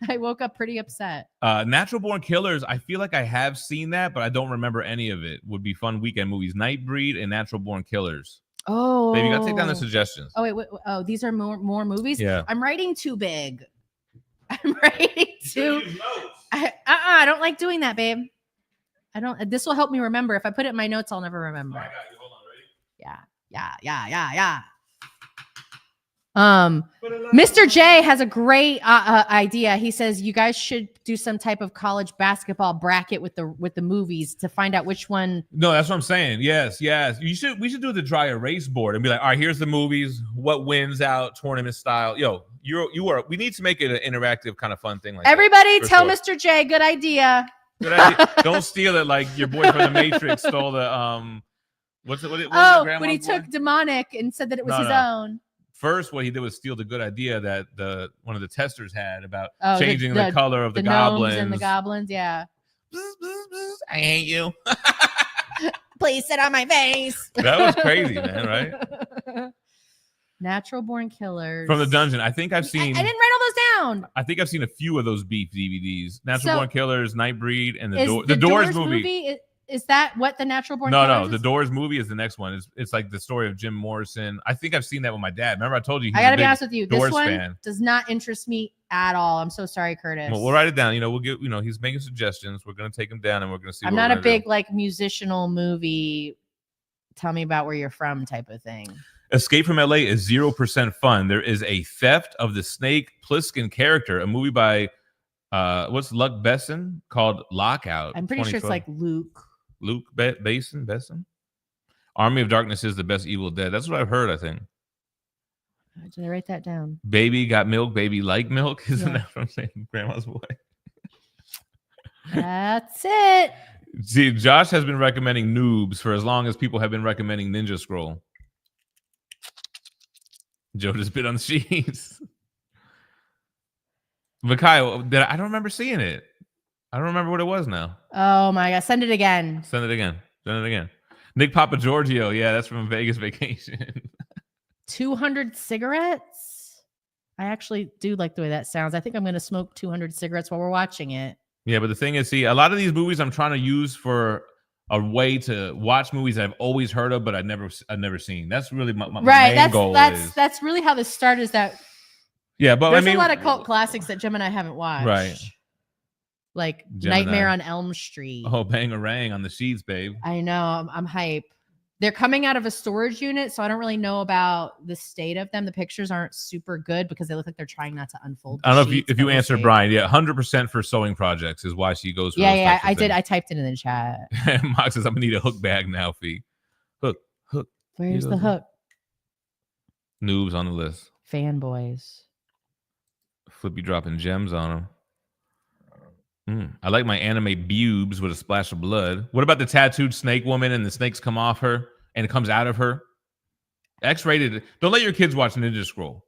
I woke up pretty upset. Natural Born Killers. I feel like I have seen that, but I don't remember any of it. Would be fun weekend movies. Nightbreed and Natural Born Killers. Oh, baby, you gotta take down the suggestions. Oh wait. Oh, these are more movies. Yeah, I'm writing too big. I'm writing too. I don't like doing that, babe. I don't. This will help me remember. If I put it in my notes, I'll never remember. I got you. Hold on, ready? Yeah. Mr. J has a great idea. He says you guys should do some type of college basketball bracket with the movies to find out which one. No, that's what I'm saying. Yes. We should do the dry erase board and be like, all right, here's the movies. What wins out tournament style? Yo, we need to make it an interactive kind of fun thing. Like everybody, tell sure. Mr. J, good idea. Good idea. Don't steal it like your boy from the Matrix stole the when he took demonic and said that it was his own. First, what he did was steal the good idea that one of the testers had about changing the color of the goblins. And the goblins, yeah. I hate you. Please sit on my face. That was crazy, man, right? Natural Born Killers. From the dungeon. I think I've seen... I didn't write all those down. I think I've seen a few of those Beef DVDs. Natural Born Killers, Nightbreed, and the Doors movie. Is that what the Natural Born Killers? No, the Doors movie is the next one. It's like the story of Jim Morrison. I think I've seen that with my dad. Remember I told you I gotta be honest with you. Doors this one fan. Does not interest me at all. I'm so sorry, Curtis. Well, we'll write it down. We'll get, he's making suggestions. We're going to take them down and we're going to see. I'm not a big like musical movie. Tell me about where you're from type of thing. Escape from LA is 0% fun. There is a theft of the Snake Plissken character, a movie by what's Luc Besson called Lockout. I'm pretty sure it's like Luke Besson. Army of Darkness is the best Evil Dead. That's what I've heard, I think. Did I write that down? Baby got milk, baby like milk. Isn't that what I'm saying? Grandma's boy. That's it. See, Josh has been recommending Noobs for as long as people have been recommending Ninja Scroll. Joe just bit on the sheets. But Kyle, I don't remember seeing it. I don't remember what it was now. Oh my God. Send it again. Send it again. Nick Papagiorgio. Yeah, that's from Vegas Vacation. 200 cigarettes? I actually do like the way that sounds. I think I'm going to smoke 200 cigarettes while we're watching it. Yeah, but the thing is, see, a lot of these movies I'm trying to use for a way to watch movies I've always heard of, but I've never seen. That's really my main goal. That's really how this started. Is that? Yeah, but there's a lot of cult classics that Gem and I haven't watched. Right. Like Nightmare on Elm Street. Oh, Bangarang on the sheets, babe. I know. I'm hype. They're coming out of a storage unit, so I don't really know about the state of them. The pictures aren't super good because they look like they're trying not to unfold. I don't know if you answer Brian. Yeah, 100% for sewing projects is why she goes for yeah, I did. I typed it in the chat. Mox says, I'm going to need a hook bag now, Phie. Hook. Where's the hook? Noobs on the list. Fanboys. Flippy dropping gems on them. I like my anime boobs with a splash of blood. What about the tattooed snake woman and the snakes come off her and it comes out of her? X-rated. Don't let your kids watch Ninja Scroll.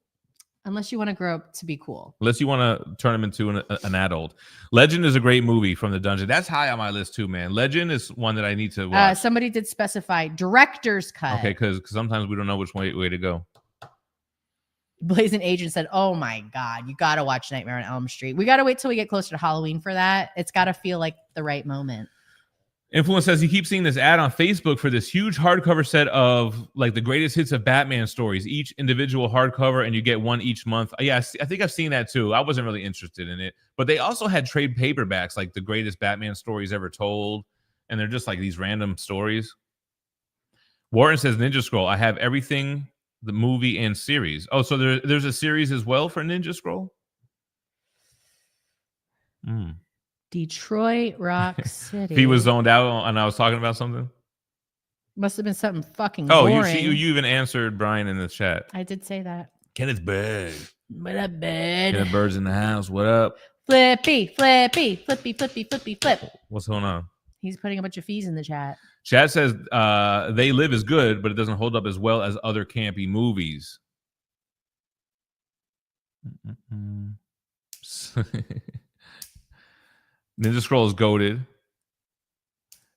Unless you want to grow up to be cool. Unless you want to turn him into an adult. Legend is a great movie from the dungeon. That's high on my list too, man. Legend is one that I need to watch. Somebody did specify director's cut. Okay, because sometimes we don't know which way to go. Blazing Agent said, "Oh my God, you got to watch Nightmare on Elm Street. We got to wait till we get closer to Halloween for that. It's got to feel like the right moment." Influence says he keeps seeing this ad on Facebook for this huge hardcover set of like the greatest hits of Batman stories, each individual hardcover, and you get one each month. Yeah, I think I've seen that too. I wasn't really interested in it, but they also had trade paperbacks, like the greatest Batman stories ever told, and they're just like these random stories. Warren says Ninja Scroll. I have everything, the movie and series. Oh, so there's a series as well for Ninja Scroll? Detroit Rock City. He was zoned out and I was talking about something. Must have been something fucking boring. You even answered Brian in the chat. I did say that. Kenneth Bird. What up, bud? Kenneth Bird's in the house. What up? Flippy, flippy, flippy, flippy, flippy, flip. What's going on? He's putting a bunch of fees in the chat. Chad says They Live is good, but it doesn't hold up as well as other campy movies. Ninja Scroll is goated.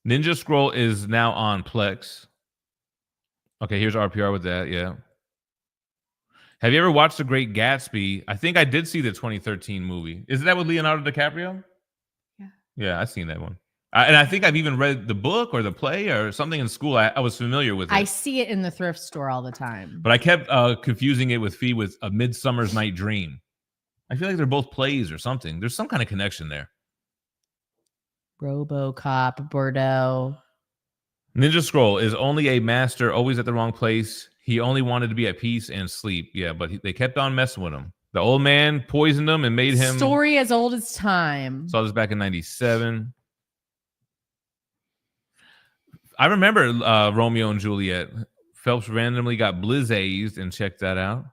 Ninja Scroll is now on Plex. Okay, here's RPR with that. Yeah. Have you ever watched The Great Gatsby? I think I did see the 2013 movie. Is that with Leonardo DiCaprio? Yeah. Yeah, I've seen that one. And I think I've even read the book or the play or something in school. I was familiar with it. I see it in the thrift store all the time. But I kept confusing it with Phie with A Midsummer's Night Dream. I feel like they're both plays or something. There's some kind of connection there. RoboCop, Bordeaux. Ninja Scroll is only a master, always at the wrong place. He only wanted to be at peace and sleep. Yeah, but they kept on messing with him. The old man poisoned him and made him... Story as old as time. Saw this back in 97. I remember Romeo and Juliet. Phelps randomly got blizzazed and checked that out.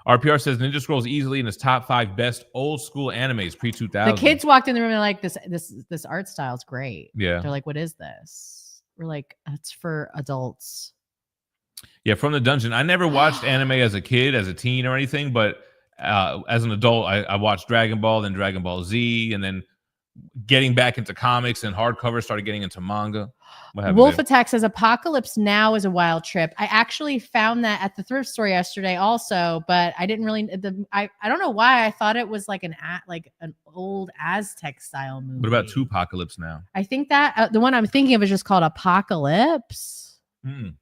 RPR says Ninja Scroll is easily in his top 5 best old school animes pre-2000. The kids walked in the room and they're like, this art style is great. Yeah. They're like, what is this? We're like, it's for adults. Yeah, From the Dungeon. I never watched anime as a kid, as a teen or anything, but as an adult, I watched Dragon Ball, then Dragon Ball Z, and then getting back into comics and hardcover, started getting into manga. Wolf Attack says Apocalypse Now is a wild trip. I actually found that at the thrift store yesterday also, but I didn't really I don't know why I thought it was like an old Aztec style movie. What about Apocalypse Now? I think that the one I'm thinking of is just called Apocalypse. You're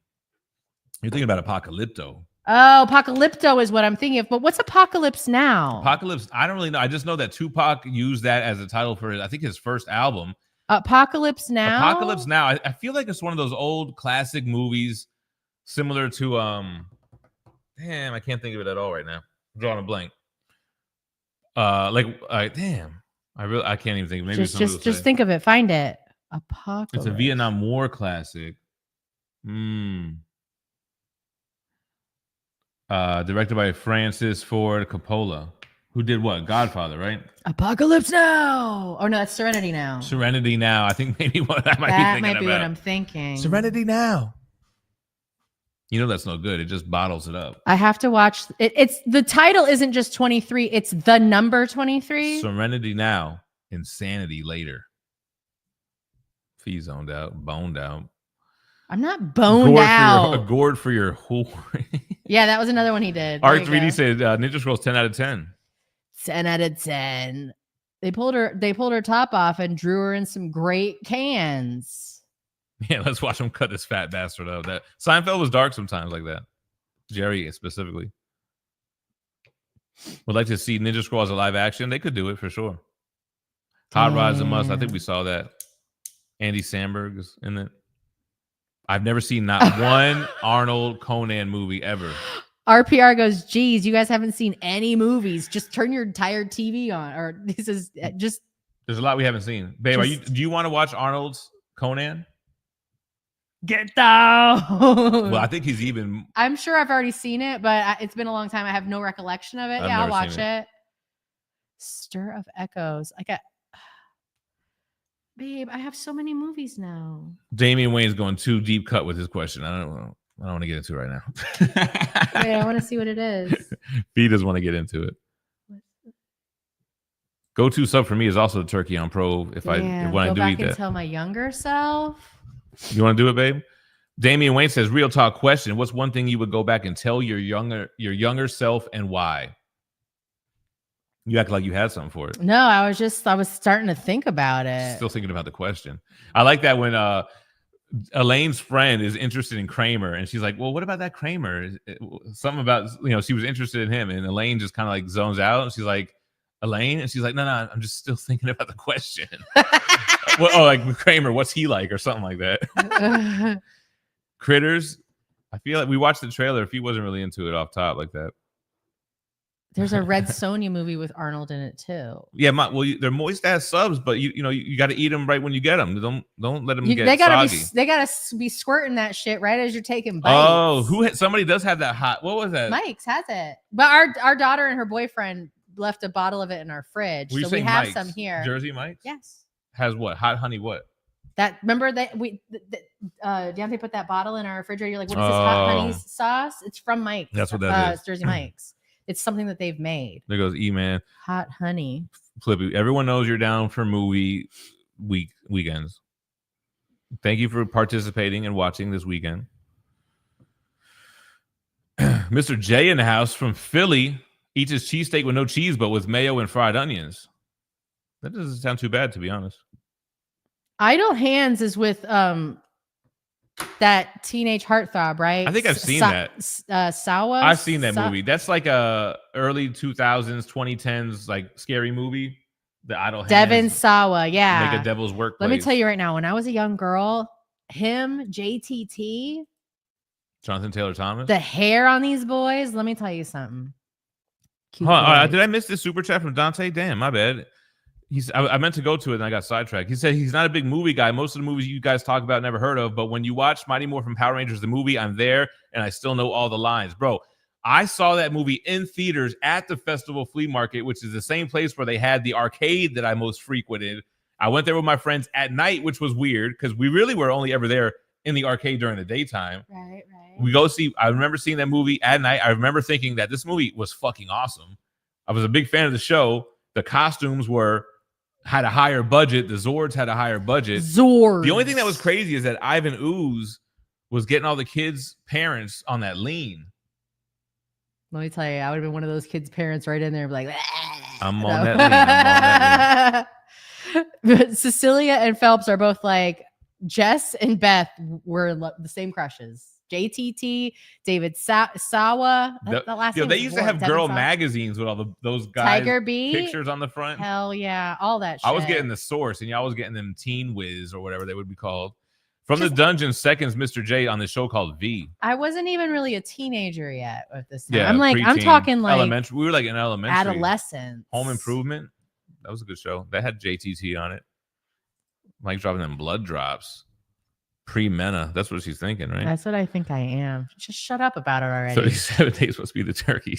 thinking about Apocalypto. Oh, Apocalypto is what I'm thinking of. But what's Apocalypse Now? Apocalypse, I don't really know. I just know that Tupac used that as a title for, I think, his first album. Apocalypse Now? Apocalypse Now. I feel like it's one of those old classic movies similar to, damn, I can't think of it at all right now. I'm drawing a blank. Damn. I can't even think. Maybe just think of it. Find it. Apocalypse. It's a Vietnam War classic. Directed by Francis Ford Coppola, who did what? Godfather, right? Apocalypse Now. Oh no, that's Serenity Now. Serenity Now. I think maybe what I might be what I'm thinking. Serenity Now. You know that's no good. It just bottles it up. I have to watch it. It's the title isn't just 23. It's the number 23. Serenity Now. Insanity Later. Phie zoned out, boned out. I'm not boned out. Gourd for your whore. Yeah, that was another one he did. R3D said Ninja Scroll's 10 out of 10. 10 out of 10. They pulled her top off and drew her in some great cans. Yeah, let's watch them cut this fat bastard up. That Seinfeld was dark sometimes like that. Jerry specifically. Would like to see Ninja Scroll as a live action. They could do it for sure. Hot Rod's a must. I think we saw that. Andy Samberg is in it. I've never seen not one Arnold Conan movie ever. RPR goes, geez, you guys haven't seen any movies. Just turn your entire TV on. Or this is just. There's a lot we haven't seen. Babe, do you want to watch Arnold's Conan? Get down. Well, I think he's even. I'm sure I've already seen it, but it's been a long time. I have no recollection of it. I'll watch it. Stir of Echoes. Babe, I have so many movies now. Damian Wayne's going too deep cut with his question. I don't know. I don't want to get into it right now. Wait, I want to see what it is. Phie doesn't want to get into it. Go-to sub for me is also the turkey on Pro. When I do eat that, tell my younger self. You want to do it, babe? Damian Wayne says, "Real talk question: what's one thing you would go back and tell your younger self, and why?" You act like you had something for it. No, I was starting to think about it. Still thinking about the question. I like that when Elaine's friend is interested in Kramer, and she's like, "Well, what about that Kramer? Something about she was interested in him." And Elaine just kind of like zones out, and she's like, "Elaine," and she's like, "No, I'm just still thinking about the question." Like Kramer, what's he like, or something like that. Critters. I feel like we watched the trailer. If he wasn't really into it off top like that. There's a Red Sonja movie with Arnold in it too. Yeah, they're moist ass subs, but you got to eat them right when you get them. Don't let them get soggy. They gotta be squirting that shit right as you're taking bites. Oh, somebody does have that hot. What was that? Mike's has it, but our daughter and her boyfriend left a bottle of it in our fridge, so we have some here. Jersey Mike's. Yes. Has what? Hot honey? What? That remember that Deontay put that bottle in our refrigerator. You're like, what is this hot honey sauce? It's from Mike's. That's what that is. It's Jersey Mike's. It's something that they've made. There goes E-Man. Hot honey. Flippy. Everyone knows you're down for movie weekends. Thank you for participating and watching this weekend. Mr. J in the house from Philly eats his cheesesteak with no cheese, but with mayo and fried onions. That doesn't sound too bad, to be honest. Idle Hands is with that teenage heartthrob, right? I think I've seen that. Sawa. I've seen that movie. That's like a early 2000s, 2010s like scary movie. The Idle Hands. Devin Sawa, yeah. Like a Devil's Workplace. Let me tell you right now, when I was a young girl, him, JTT, Jonathan Taylor Thomas, the hair on these boys. Let me tell you something. Did I miss this super chat from Dante? Damn, my bad. I meant to go to it and I got sidetracked. He said he's not a big movie guy. Most of the movies you guys talk about, never heard of. But when you watch Mighty Morphin Power Rangers, the movie, I'm there and I still know all the lines. Bro, I saw that movie in theaters at the Festival Flea Market, which is the same place where they had the arcade that I most frequented. I went there with my friends at night, which was weird because we really were only ever there in the arcade during the daytime. Right. I remember seeing that movie at night. I remember thinking that this movie was fucking awesome. I was a big fan of the show. The costumes had a higher budget. The Zords had a higher budget. Zords. The only thing that was crazy is that Ivan Ooze was getting all the kids' parents on that lean. Let me tell you, I would have been one of those kids' parents right in there, like, I'm on that lean. But Cecilia and Phelps are both like, Jess and Beth were the same crushes. JTT, David Sawa. That last name they used to have girl magazines with all those guys' Tiger B pictures on the front. Hell yeah, all that shit. I was getting the Source, and y'all was getting them Teen Whiz or whatever they would be called. From the Dungeon Seconds, Mr. J on the show called V. I wasn't even really a teenager yet at this time. Yeah, I'm talking like elementary. We were like in elementary. Adolescence. Home Improvement. That was a good show. That had JTT on it. Mike dropping them blood drops. Pre-Mena. That's what she's thinking, right? That's what I think I am. Just shut up about it already. 37 days supposed to be the turkey.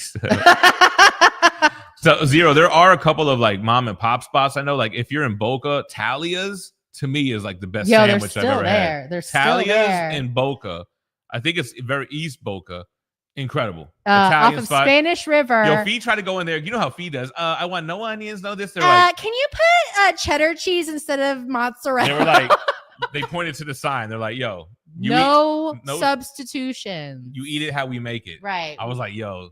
So Zero, there are a couple of like mom and pop spots. I know, like if you're in Boca, Talia's to me is like the best sandwich I've ever had. They're Talia's still there. in Boca. I think it's very East Boca. Incredible. Italian off of spot. Spanish River. Yo, Phie tried to go in there. You know how Phie does. I want no onions, no this. They're like, can you put cheddar cheese instead of mozzarella? They were like, they pointed to the sign. They're like, yo, no substitution. You eat it how we make it. Right. I was like, yo,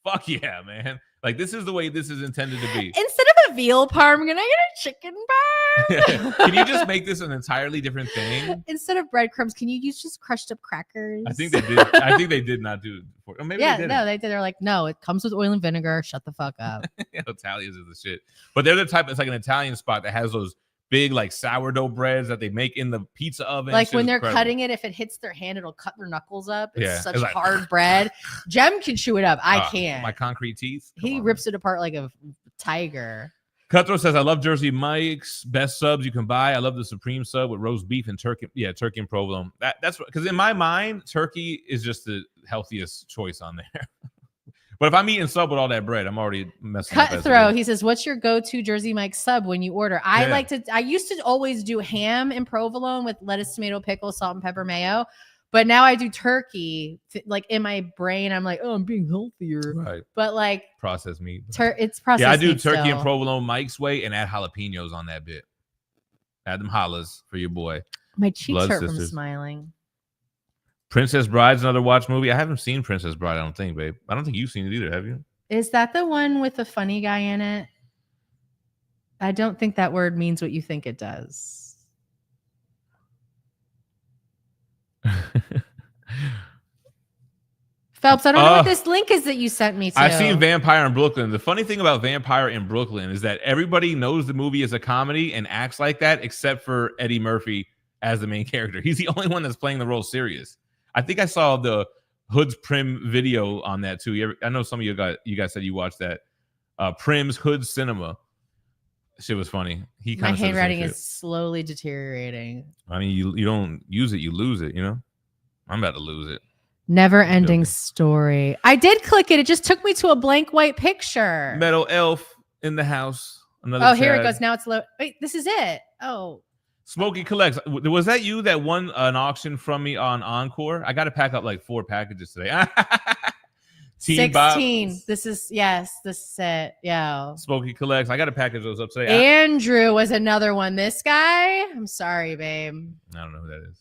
fuck yeah, man. Like, this is the way this is intended to be. Instead of a veal parm, can I get a chicken parm? Can you just make this an entirely different thing? Instead of breadcrumbs, can you use just crushed up crackers? I think they did. I think they did not do it before. Or maybe they did. No, they did. They're like, no, it comes with oil and vinegar. Shut the fuck up. Italians is the shit. But they're the type, it's like an Italian spot that has those big like sourdough breads that they make in the pizza oven. Like when they're cutting it, if it hits their hand, it'll cut their knuckles up. It's such like, hard bread. Gem can chew it up. I can't. My concrete teeth. He rips it apart like a tiger. Cutthroat says, I love Jersey Mike's. Best subs you can buy. I love the Supreme sub with roast beef and turkey. Yeah, turkey and provolone. That's because in my mind, turkey is just the healthiest choice on there. But if I'm eating sub with all that bread, I'm already messing up. Cutthroat, he says, what's your go-to Jersey Mike's sub when you order? I used to always do ham and provolone with lettuce, tomato, pickle, salt, and pepper mayo. But now I do turkey. Like in my brain, I'm like, oh, I'm being healthier. Right. But like Processed meat. it's processed. Yeah, I do meat turkey still. and provolone Mike's way and add jalapenos on that bit. Add them hollers for your boy. My cheeks Blood hurt from Sisters. smiling. Princess Bride's another watch movie. I haven't seen Princess Bride, I don't think, babe. I don't think you've seen it either, have you? Is that the one with the funny guy in it? I don't think that word means what you think it does. Phelps, I don't know what this link is that you sent me to. I've seen Vampire in Brooklyn. The funny thing about Vampire in Brooklyn is that everybody knows the movie is a comedy and acts like that, except for Eddie Murphy as the main character. He's the only one that's playing the role serious. I think I saw the Hood's Prim video on that too. I know some of you guys said you watched that. Prim's Hood Cinema. Shit was funny. My handwriting is slowly deteriorating. I mean, you don't use it, you lose it, you know? I'm about to lose it. Never ending story. I did click it. It just took me to a blank white picture. Metal Elf in the house. Another Chad. Here it Chad. goes. Now it's low. Wait, this is it. Oh. Smokey Collects. Was that you that won an auction from me on Encore? I got to pack up like 4 packages today. 16. This is it. Yeah. Smokey Collects. I got to package those up today. Andrew was another one. This guy. I'm sorry, babe. I don't know who that is.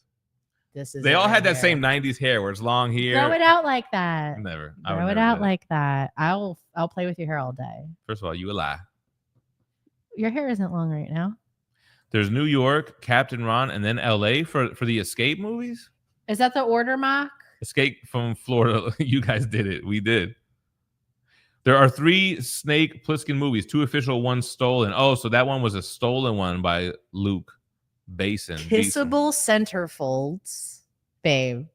This is. They all had that same 90s hair where it's long hair. Grow it out like that. Never. Grow it out like that. I'll play with your hair all day. First of all, you a lie. Your hair isn't long right now. There's New York, Captain Ron, and then LA for the Escape movies. Is that the order, Mock? Escape from Florida. You guys did it. We did. There are 3 Snake Plissken movies, 2 official, 1 stolen. Oh, so that one was a stolen one by Luke Basin. Kissable centerfolds, babe.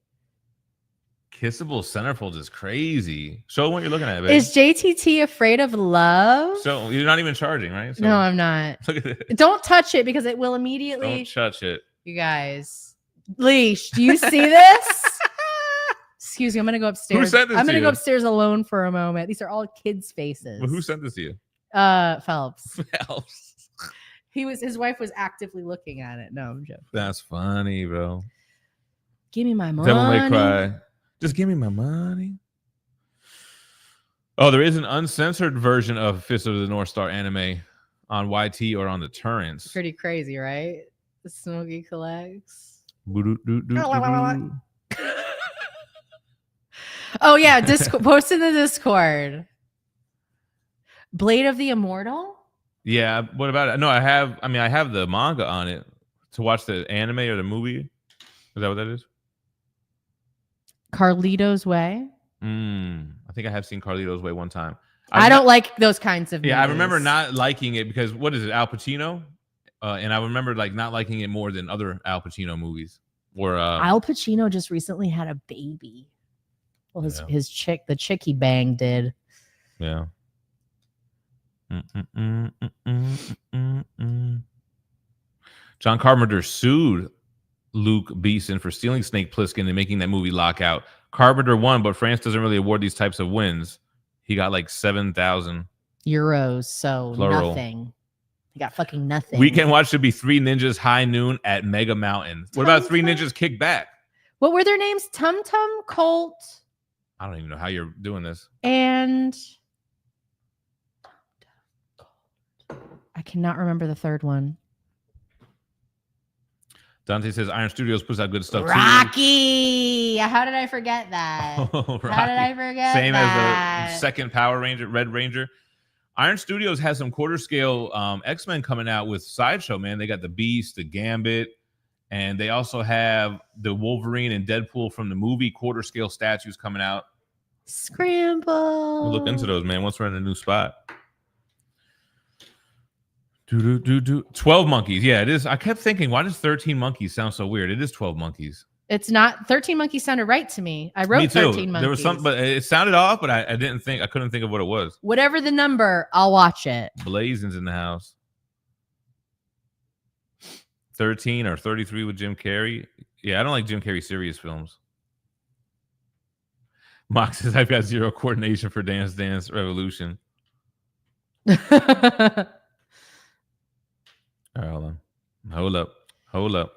Kissable centerfolds is crazy. Show what you're looking at, babe. Is JTT afraid of love? So you're not even charging, right? So, no, I'm not. Look at it. Don't touch it because it will immediately. Don't touch it. You guys. Leash, do you see this? Excuse me, I'm gonna go upstairs. Who sent this I'm gonna to go you? upstairs alone for a moment. These are all kids' faces. Well, who sent this to you? Phelps. Phelps. His wife was actively looking at it. No, I'm joking. That's funny, bro. Give me my money. Devil May Cry. Just give me my money. Oh, there is an uncensored version of Fist of the North Star anime on YT or on the torrents. Pretty crazy, right? The Smokey Collects. Oh yeah, post in the Discord. Blade of the Immortal. Yeah, what about it? No, I have the manga on it to watch the anime or the movie. Is that what that is? Carlito's Way. I think I have seen Carlito's Way one time. I don't like those kinds of movies. Yeah, I remember not liking it because what is it, Al Pacino? And I remember like not liking it more than other Al Pacino movies. Or Al Pacino just recently had a baby. Well, the chick he banged did. Yeah. John Carpenter sued Luke Beeson for stealing Snake Plissken and making that movie Lockout. Carpenter won, but France doesn't really award these types of wins. He got like 7,000 euros, so plural. Nothing. He got fucking nothing. Weekend watch should be 3 Ninjas High Noon at Mega Mountain. What about 3 Ninjas Kick Back? What were their names? Tum Tum, Colt. I don't even know how you're doing this. And I cannot remember the third one. Dante says Iron Studios puts out good stuff Rocky. How did I forget that? Oh, How did I forget Same that? as the second Power Ranger, Red Ranger. Iron Studios has some quarter scale X-Men coming out with Sideshow, man. They got the Beast, the Gambit, and they also have the Wolverine and Deadpool from the movie quarter scale statues coming out. Scramble. We'll look into those, man, once we're in a new spot. 12 Monkeys. Yeah, it is. I kept thinking, why does 13 Monkeys sound so weird? It is 12 Monkeys. It's not. 13 Monkeys sounded right to me. I wrote 13 Monkeys. There was some, but it sounded off, but I couldn't think of what it was. Whatever the number, I'll watch it. Blazing's in the house. 13 or 33 with Jim Carrey. Yeah, I don't like Jim Carrey serious films. Mox says, I've got zero coordination for Dance Dance Revolution. All right, hold on. Hold up.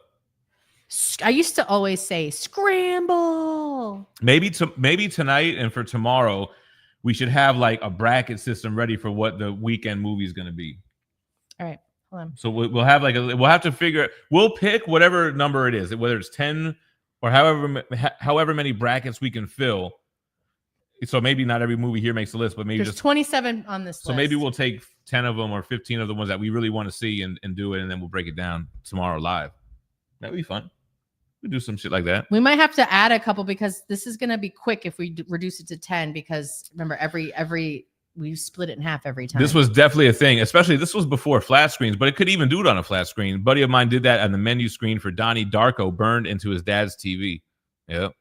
I used to always say scramble. Maybe tonight and for tomorrow, we should have like a bracket system ready for what the weekend movie is going to be. All right, hold on. So we'll have we'll have to figure. We'll pick whatever number it is, whether it's 10 or however many brackets we can fill. So maybe not every movie here makes the list, but maybe there's 27 on this list. So maybe we'll take 10 of them or 15 of the ones that we really want to see and do it, and then we'll break it down tomorrow live. That'd be fun. We'll do some shit like that. We might have to add a couple because this is going to be quick if we reduce it to 10 because remember we split it in half every time. This was definitely a thing, especially this was before flat screens, but it could even do it on a flat screen. A buddy of mine did that on the menu screen for Donnie Darko burned into his dad's TV. Yep.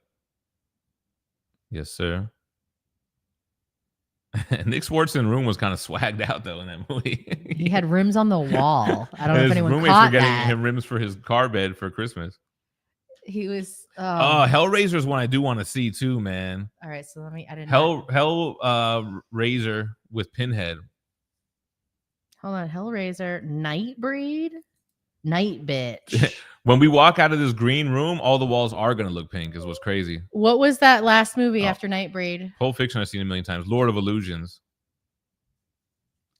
Yes, sir. Nick Swartzen room was kind of swagged out though in that movie. He had rims on the wall. I don't know if anyone roommates caught were getting that. him rims for his car bed for Christmas. He was. Hellraiser's one I do want to see too, man. All right, so let me. I didn't. Hellraiser with Pinhead. Hold on, Hellraiser, Nightbreed, Night Bitch. When we walk out of this green room, all the walls are gonna look pink. Is what's crazy. What was that last movie after Nightbreed? Pulp Fiction I've seen a million times. Lord of Illusions.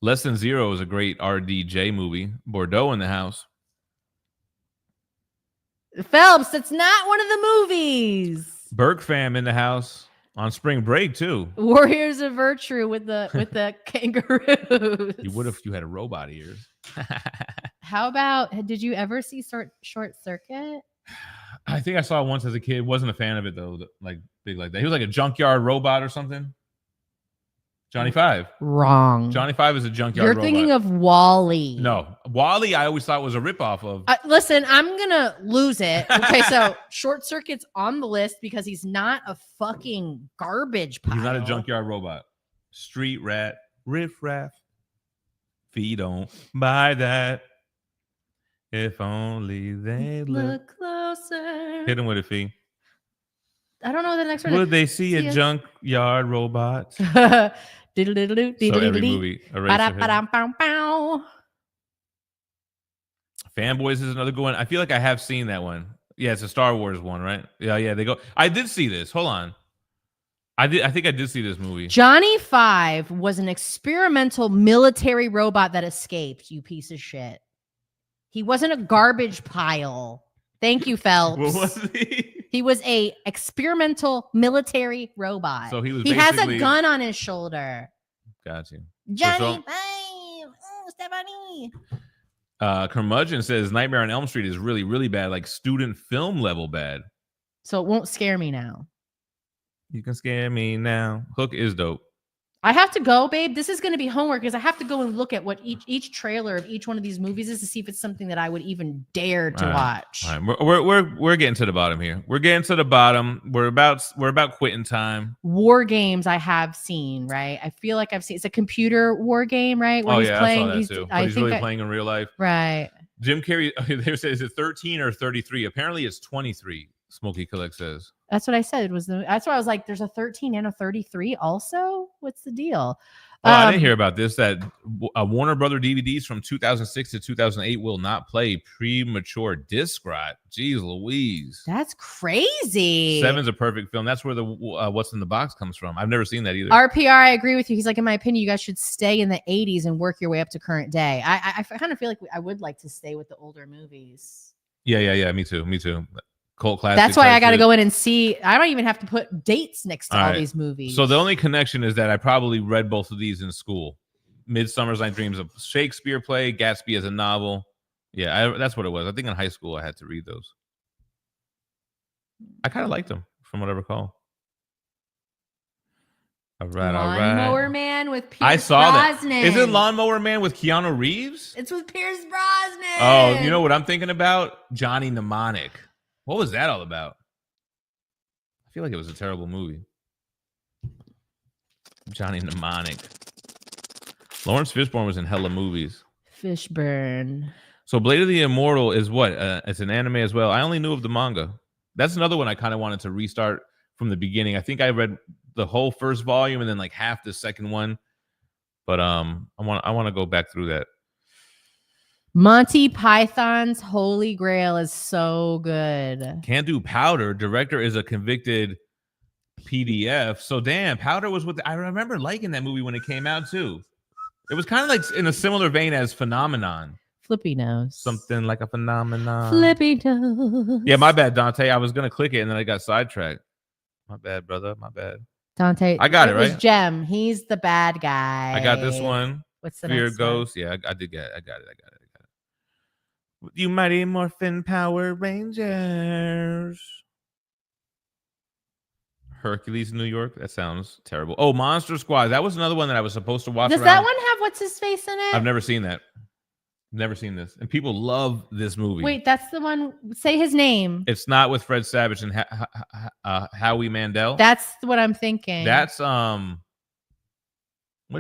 Less Than Zero is a great RDJ movie. Bordeaux in the house. Phelps, that's not one of the movies. Burke fam in the house on spring break too. Warriors of Virtue with the kangaroos. You would if you had a robot ears. How about? Did you ever see Short Circuit? I think I saw it once as a kid. Wasn't a fan of it though. Like big like that. He was like a junkyard robot or something. Johnny Five. Wrong. Johnny Five is a junkyard You're robot. thinking of Wally. No. Wally I always thought was a ripoff of. Listen, I'm going to lose it. Okay, so Short Circuit's on the list because he's not a fucking garbage pile. He's not a junkyard robot. Street rat. Riff raff. Phie don't buy that. If only they look closer. Hit him with it, Phie. I don't know the next one. Would they see a junkyard robot? Diddle diddle doo. So every movie. Fanboys is another good one. I feel like I have seen that one. Yeah, it's a Star Wars one, right? Yeah. They go. I did see this. Hold on. I think I did see this movie. Johnny Five was an experimental military robot that escaped. You piece of shit. He wasn't a garbage pile. Thank you, Phelps. What was he? He was a experimental military robot. So he has a gun on his shoulder. Got you. Johnny Five. Oh, Stephanie. Curmudgeon says Nightmare on Elm Street is really, really bad, like student film level bad. So it won't scare me now. You can scare me now. Hook is dope. I have to go, babe. This is going to be homework because I have to go and look at what each trailer of each one of these movies is to see if it's something that I would even dare to watch. All right. We're getting to the bottom here. We're getting to the bottom. We're about quitting time. War games I have seen, right? I feel like I've seen. It's a computer war game, right? Where he's playing, I saw that too. But he's really playing in real life, right? Jim Carrey. There says is it 13 or 33? Apparently, it's 23. Smokey Collect says. That's what I said. That's why I was like, "There's a 13 and a 33 also. What's the deal?" Oh, I didn't hear about this. That Warner Brother DVDs from 2006 to 2008 will not play premature disc rot. Jeez Louise. That's crazy. 7's a perfect film. That's where the What's in the Box comes from. I've never seen that either. RPR, I agree with you. He's like, in my opinion, you guys should stay in the 80s and work your way up to current day. I kind of feel like I would like to stay with the older movies. Yeah. Me too. Cult classic. That's why I got to go in and see. I don't even have to put dates next to all these movies. So the only connection is that I probably read both of these in school. Midsummer's Night Dreams, a Shakespeare play, Gatsby as a novel. Yeah, that's what it was. I think in high school I had to read those. I kind of liked them from what I recall. All right. Lawnmower Man with Pierce I saw Brosnan. That. Is it Lawnmower Man with Keanu Reeves? It's with Pierce Brosnan. Oh, you know what I'm thinking about? Johnny Mnemonic. What was that all about? I feel like it was a terrible movie. Johnny Mnemonic. Lawrence Fishburne was in hella movies. Fishburne. So Blade of the Immortal is what? It's an anime as well. I only knew of the manga. That's another one I kind of wanted to restart from the beginning. I think I read the whole first volume and then like half the second one. But I want to go back through that. Monty Python's Holy Grail is so good. Can't do Powder. Director is a convicted PDF. So damn, Powder was I remember liking that movie when it came out too. It was kind of like in a similar vein as Phenomenon. Flippy nose. Something like a phenomenon. Flippy nose. Yeah, my bad, Dante. I was gonna click it and then I got sidetracked. My bad, brother. My bad. Dante. I got it right. Was Gem. He's the bad guy. I got this one. What's the Fear next Ghost. Yeah, I did get it. I got it. You Mighty Morphin Power Rangers. Hercules, New York. That sounds terrible. Oh, Monster Squad. That was another one that I was supposed to watch. Does that one have what's his face in it? I've never seen that. Never seen this. And people love this movie. Wait, that's the one. Say his name. It's not with Fred Savage and Howie Mandel. That's what I'm thinking. That's what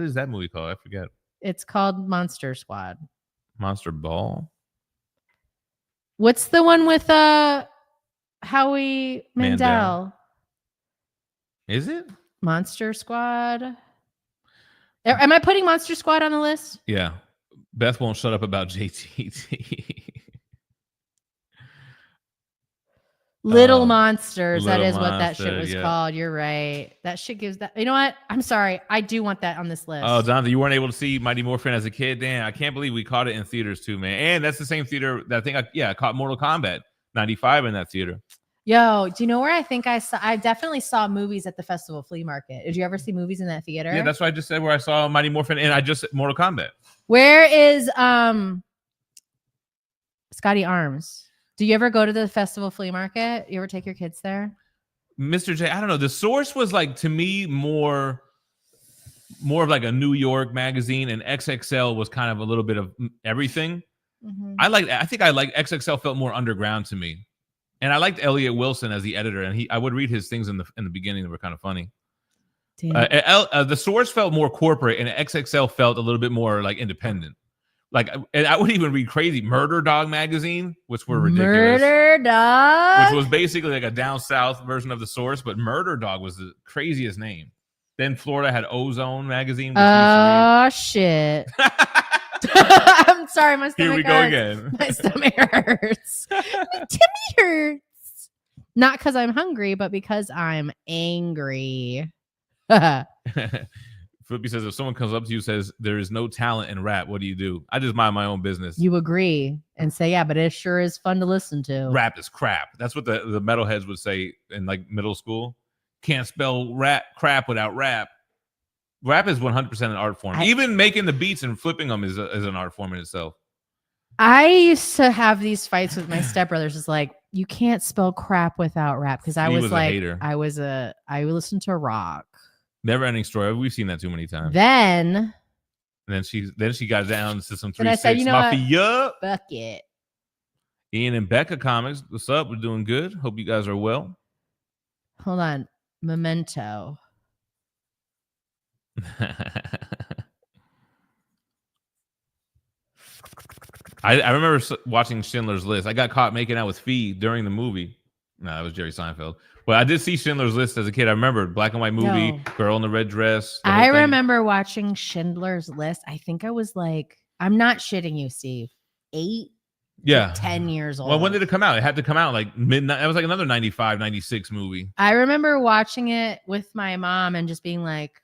is that movie called? I forget. It's called Monster Squad. Monster Ball. What's the one with Howie Mandel? Is it Monster Squad? Am I putting Monster Squad on the list? Yeah. Beth won't shut up about JTT. Little Monsters. Little that is what that Monster, shit was yeah. called. You're right. That shit gives that. You know what? I'm sorry. I do want that on this list. Oh, Dante, you weren't able to see Mighty Morphin as a kid? Damn, I can't believe we caught it in theaters too, man. And that's the same theater that I think I caught Mortal Kombat 95 in that theater. Yo, do you know where I think I saw? I definitely saw movies at the Festival Flea Market. Did you ever see movies in that theater? Yeah, that's what I just said, where I saw Mighty Morphin and I just Mortal Kombat. Where is Scotty Arms? Do you ever go to the Festival Flea Market? You ever take your kids there? Mr. J, I don't know. The Source was like, to me, more of like a New York magazine, and XXL was kind of a little bit of everything. Mm-hmm. I think XXL felt more underground to me. And I liked Elliot Wilson as the editor, and I would read his things in the beginning that were kind of funny. The Source felt more corporate, and XXL felt a little bit more like independent. Like, and I would even read crazy Murder Dog magazine, which were ridiculous. Murder Dog, which was basically like a down south version of The Source, but Murder Dog was the craziest name. Then Florida had Ozone magazine. Oh shit! I'm sorry, my stomach Here we hurts. go again. My stomach hurts. My tummy hurts. Not because I'm hungry, but because I'm angry. Flippy says, if someone comes up to you and says there is no talent in rap, what do? I just mind my own business. You agree and say, yeah, but it sure is fun to listen to. Rap is crap. That's what the metalheads would say in like middle school. Can't spell crap without rap. Rap is 100% an art form. Even making the beats and flipping them is an art form in itself. I used to have these fights with my stepbrothers. It's like, you can't spell crap without rap. Because I was like, I listened to rock. Never ending story. We've seen that too many times. Then she got down to some 3-6 I said, you know Mafia. Fuck it. Ian and Becca Comics. What's up? We're doing good. Hope you guys are well. Hold on. Memento. I remember watching Schindler's List. I got caught making out with Phie during the movie. No, that was Jerry Seinfeld. But I did see Schindler's List as a kid. I remember black and white movie, girl in the red dress. I remember watching Schindler's List. I think I was like, I'm not shitting you, Steve. 8 Yeah. 10 years old. Well, when did it come out? It had to come out like midnight. That was like another 95, 96 movie. I remember watching it with my mom and just being like.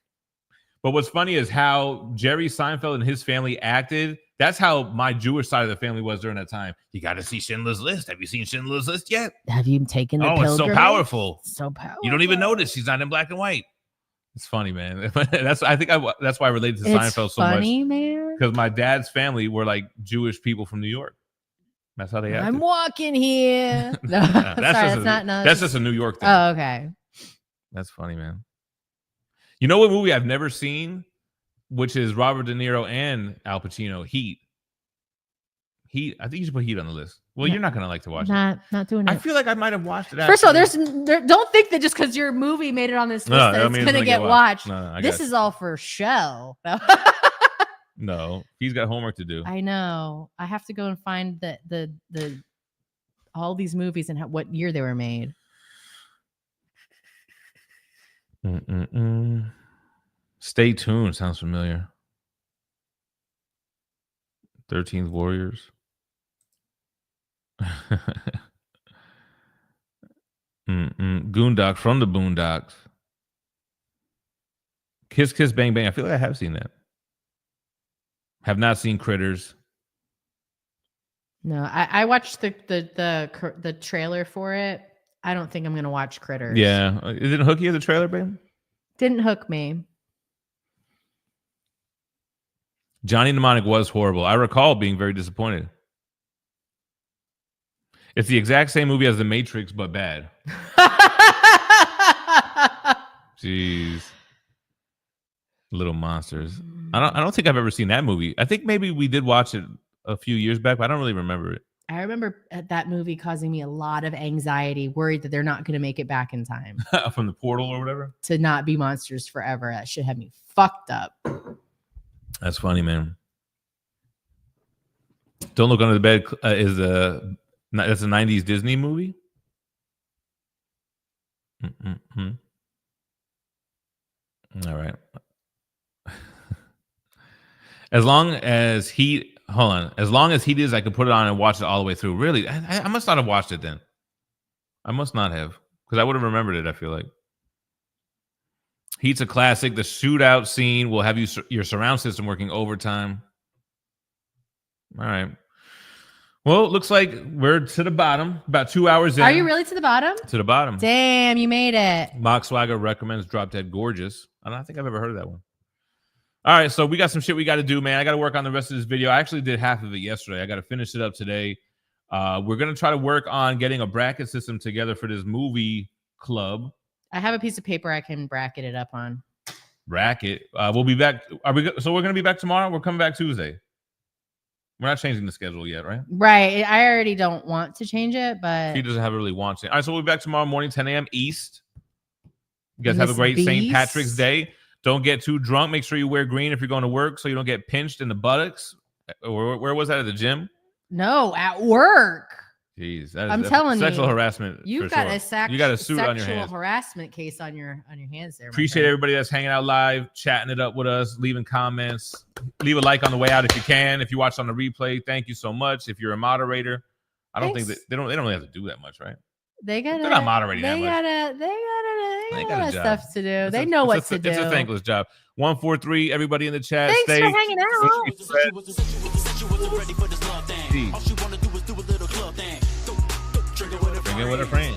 But what's funny is how Jerry Seinfeld and his family acted. That's how my Jewish side of the family was during that time. You got to see Schindler's List. Have you seen Schindler's List yet? Have you taken the pilgrimage? It's so powerful. So powerful. You don't even notice she's not in black and white. It's funny, man. That's why I related to Seinfeld so much. Funny, man. Because my dad's family were like Jewish people from New York. That's how they acted. I'm walking here. No, that's just a New York thing. Oh, okay. That's funny, man. You know what movie I've never seen, which is Robert De Niro and Al Pacino, Heat. Heat. I think you should put Heat on the list. Well, you're not gonna like to watch it. Not doing it. I feel like I might have watched it. First of all, don't think that just because your movie made it on this list that it's gonna get watched. This is all for show. No, he's got homework to do. I know. I have to go and find the all these movies and what year they were made. Stay tuned. Sounds familiar. 13th Warriors. Goondocks from the Boondocks. Kiss Kiss Bang Bang. I feel like I have seen that. Have not seen Critters. No, I watched the trailer for it. I don't think I'm gonna watch Critters. Yeah, isn't it hooky as the trailer, babe? Didn't hook me. Johnny Mnemonic was horrible. I recall being very disappointed. It's the exact same movie as The Matrix, but bad. Jeez. Little Monsters. I don't think I've ever seen that movie. I think maybe we did watch it a few years back, but I don't really remember it. I remember that movie causing me a lot of anxiety, worried that they're not going to make it back in time. From the portal or whatever? To not be monsters forever. That should have me fucked up. That's funny, man. Don't Look Under the Bed that's a 90s Disney movie? All right. As long as Heat is, I could put it on and watch it all the way through. Really? I must not have watched it then. I must not have, because I would have remembered it, I feel like. Heat's a classic. The shootout scene will have your surround system working overtime. All right. Well, it looks like we're to the bottom. About 2 hours in. Are you really to the bottom? To the bottom. Damn, you made it. Mock Swagger recommends Drop Dead Gorgeous. I don't think I've ever heard of that one. All right, so we got some shit we got to do, man. I got to work on the rest of this video. I actually did half of it yesterday. I got to finish it up today. We're going to try to work on getting a bracket system together for this movie club. I have a piece of paper I can bracket it up on. Bracket. We'll be back. So we're going to be back tomorrow? We're coming back Tuesday. We're not changing the schedule yet, right? Right. I already don't want to change it, but... He doesn't have really want to. All right, so we'll be back tomorrow morning, 10 a.m. East. You guys have a great St. Patrick's Day. Don't get too drunk. Make sure you wear green if you're going to work so you don't get pinched in the buttocks. Where was that, at the gym? No, at work. Jeez, I'm telling you, sexual harassment. You've got sure. you got a suit on your hands. Sexual harassment case on your hands there. Appreciate everybody that's hanging out live, chatting it up with us, leaving comments. Leave a like on the way out if you can. If you watch on the replay, thank you so much. If you're a moderator, I don't think that they don't really have to do that much, right? They're not moderating that much. They got stuff to do. They know what to do. It's a thankless job. 143, everybody in the chat. Thanks for hanging out. Bring it with a friend.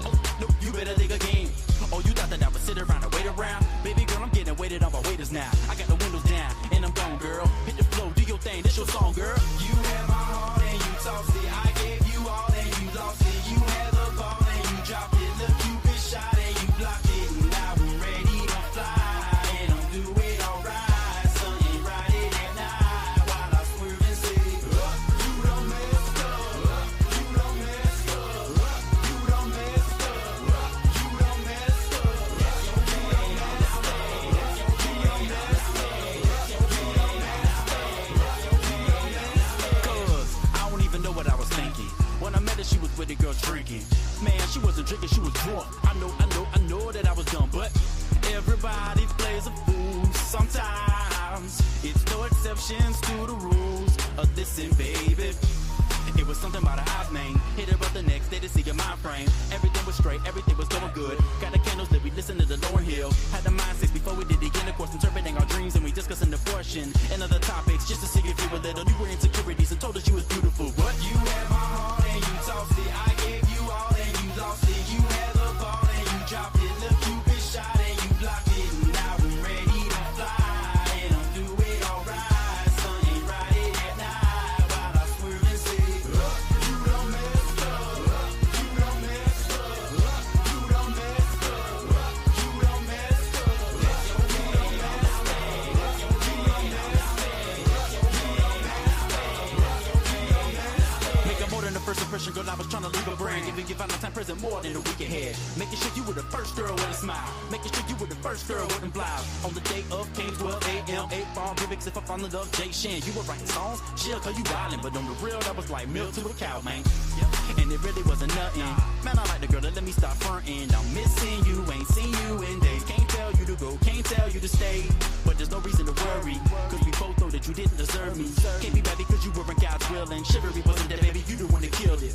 You better dig again. Oh, you thought that I would sit around and wait around? Baby girl, I'm getting waited on by waiters now. I got the windows down and I'm gone, girl. Hit the flow, do your thing, this your song, girl. You had my heart and you tossed it. I gave you all and you lost it. You had the ball and you dropped it. Look, you been shot and you blocked it. Now I'm ready to fly and I'm doing alright. Sun ain't riding at night while I swerve and say, you done messed up. You done messed up. You done messed up. You done messed up. Cause I don't even know what I was thinking. When I met her, she was with the girl drinking. Man, she wasn't drinking, she was drunk. I know that I was dumb, but everybody plays a fool sometimes. It's no exceptions to the rules of this, and baby. It was something about her eyes, man. Hit her up the next day to see your mind frame. Everything was straight, everything was going good. Got the candles that we listened to the Lauren Hill. Had the mindsets before we did the intercourse, interpreting our dreams, and we discussing the portion and other topics just to see if you were little. You were insecurities and told us you was beautiful. But you had my heart and you tossed it. I gave you all and you lost it. You had the ball and you dropped it. Look, you been shot and you blocked it. Now I'm ready to fly and I'm doing alright. Sun ain't riding at night while I swerve and say, you done messed up. You done messed up. You done messed up. You done messed up. Make it more than the first impression, girl. I was trying to leave a brand. Giving you Valentine present more than a week ahead. Making sure you were the first girl with a smile. Making sure you were the first girl with a blouse. On the day of came 12 a.m. 8 bar lyrics. If I fall in love, Jay Shan. You were writing songs, she'll call you wildin'. But on the real, that was like milk to a cow, man. And it really wasn't nothing. Man, I like the girl that let me stop frontin'. I'm missing you, ain't seen you in days. Can't tell you to go, can't tell you to stay. But there's no reason to worry, cause we both know that you didn't deserve me. Can't be bad because you weren't God's will, and chivalry wasn't that, baby, you the one that killed it.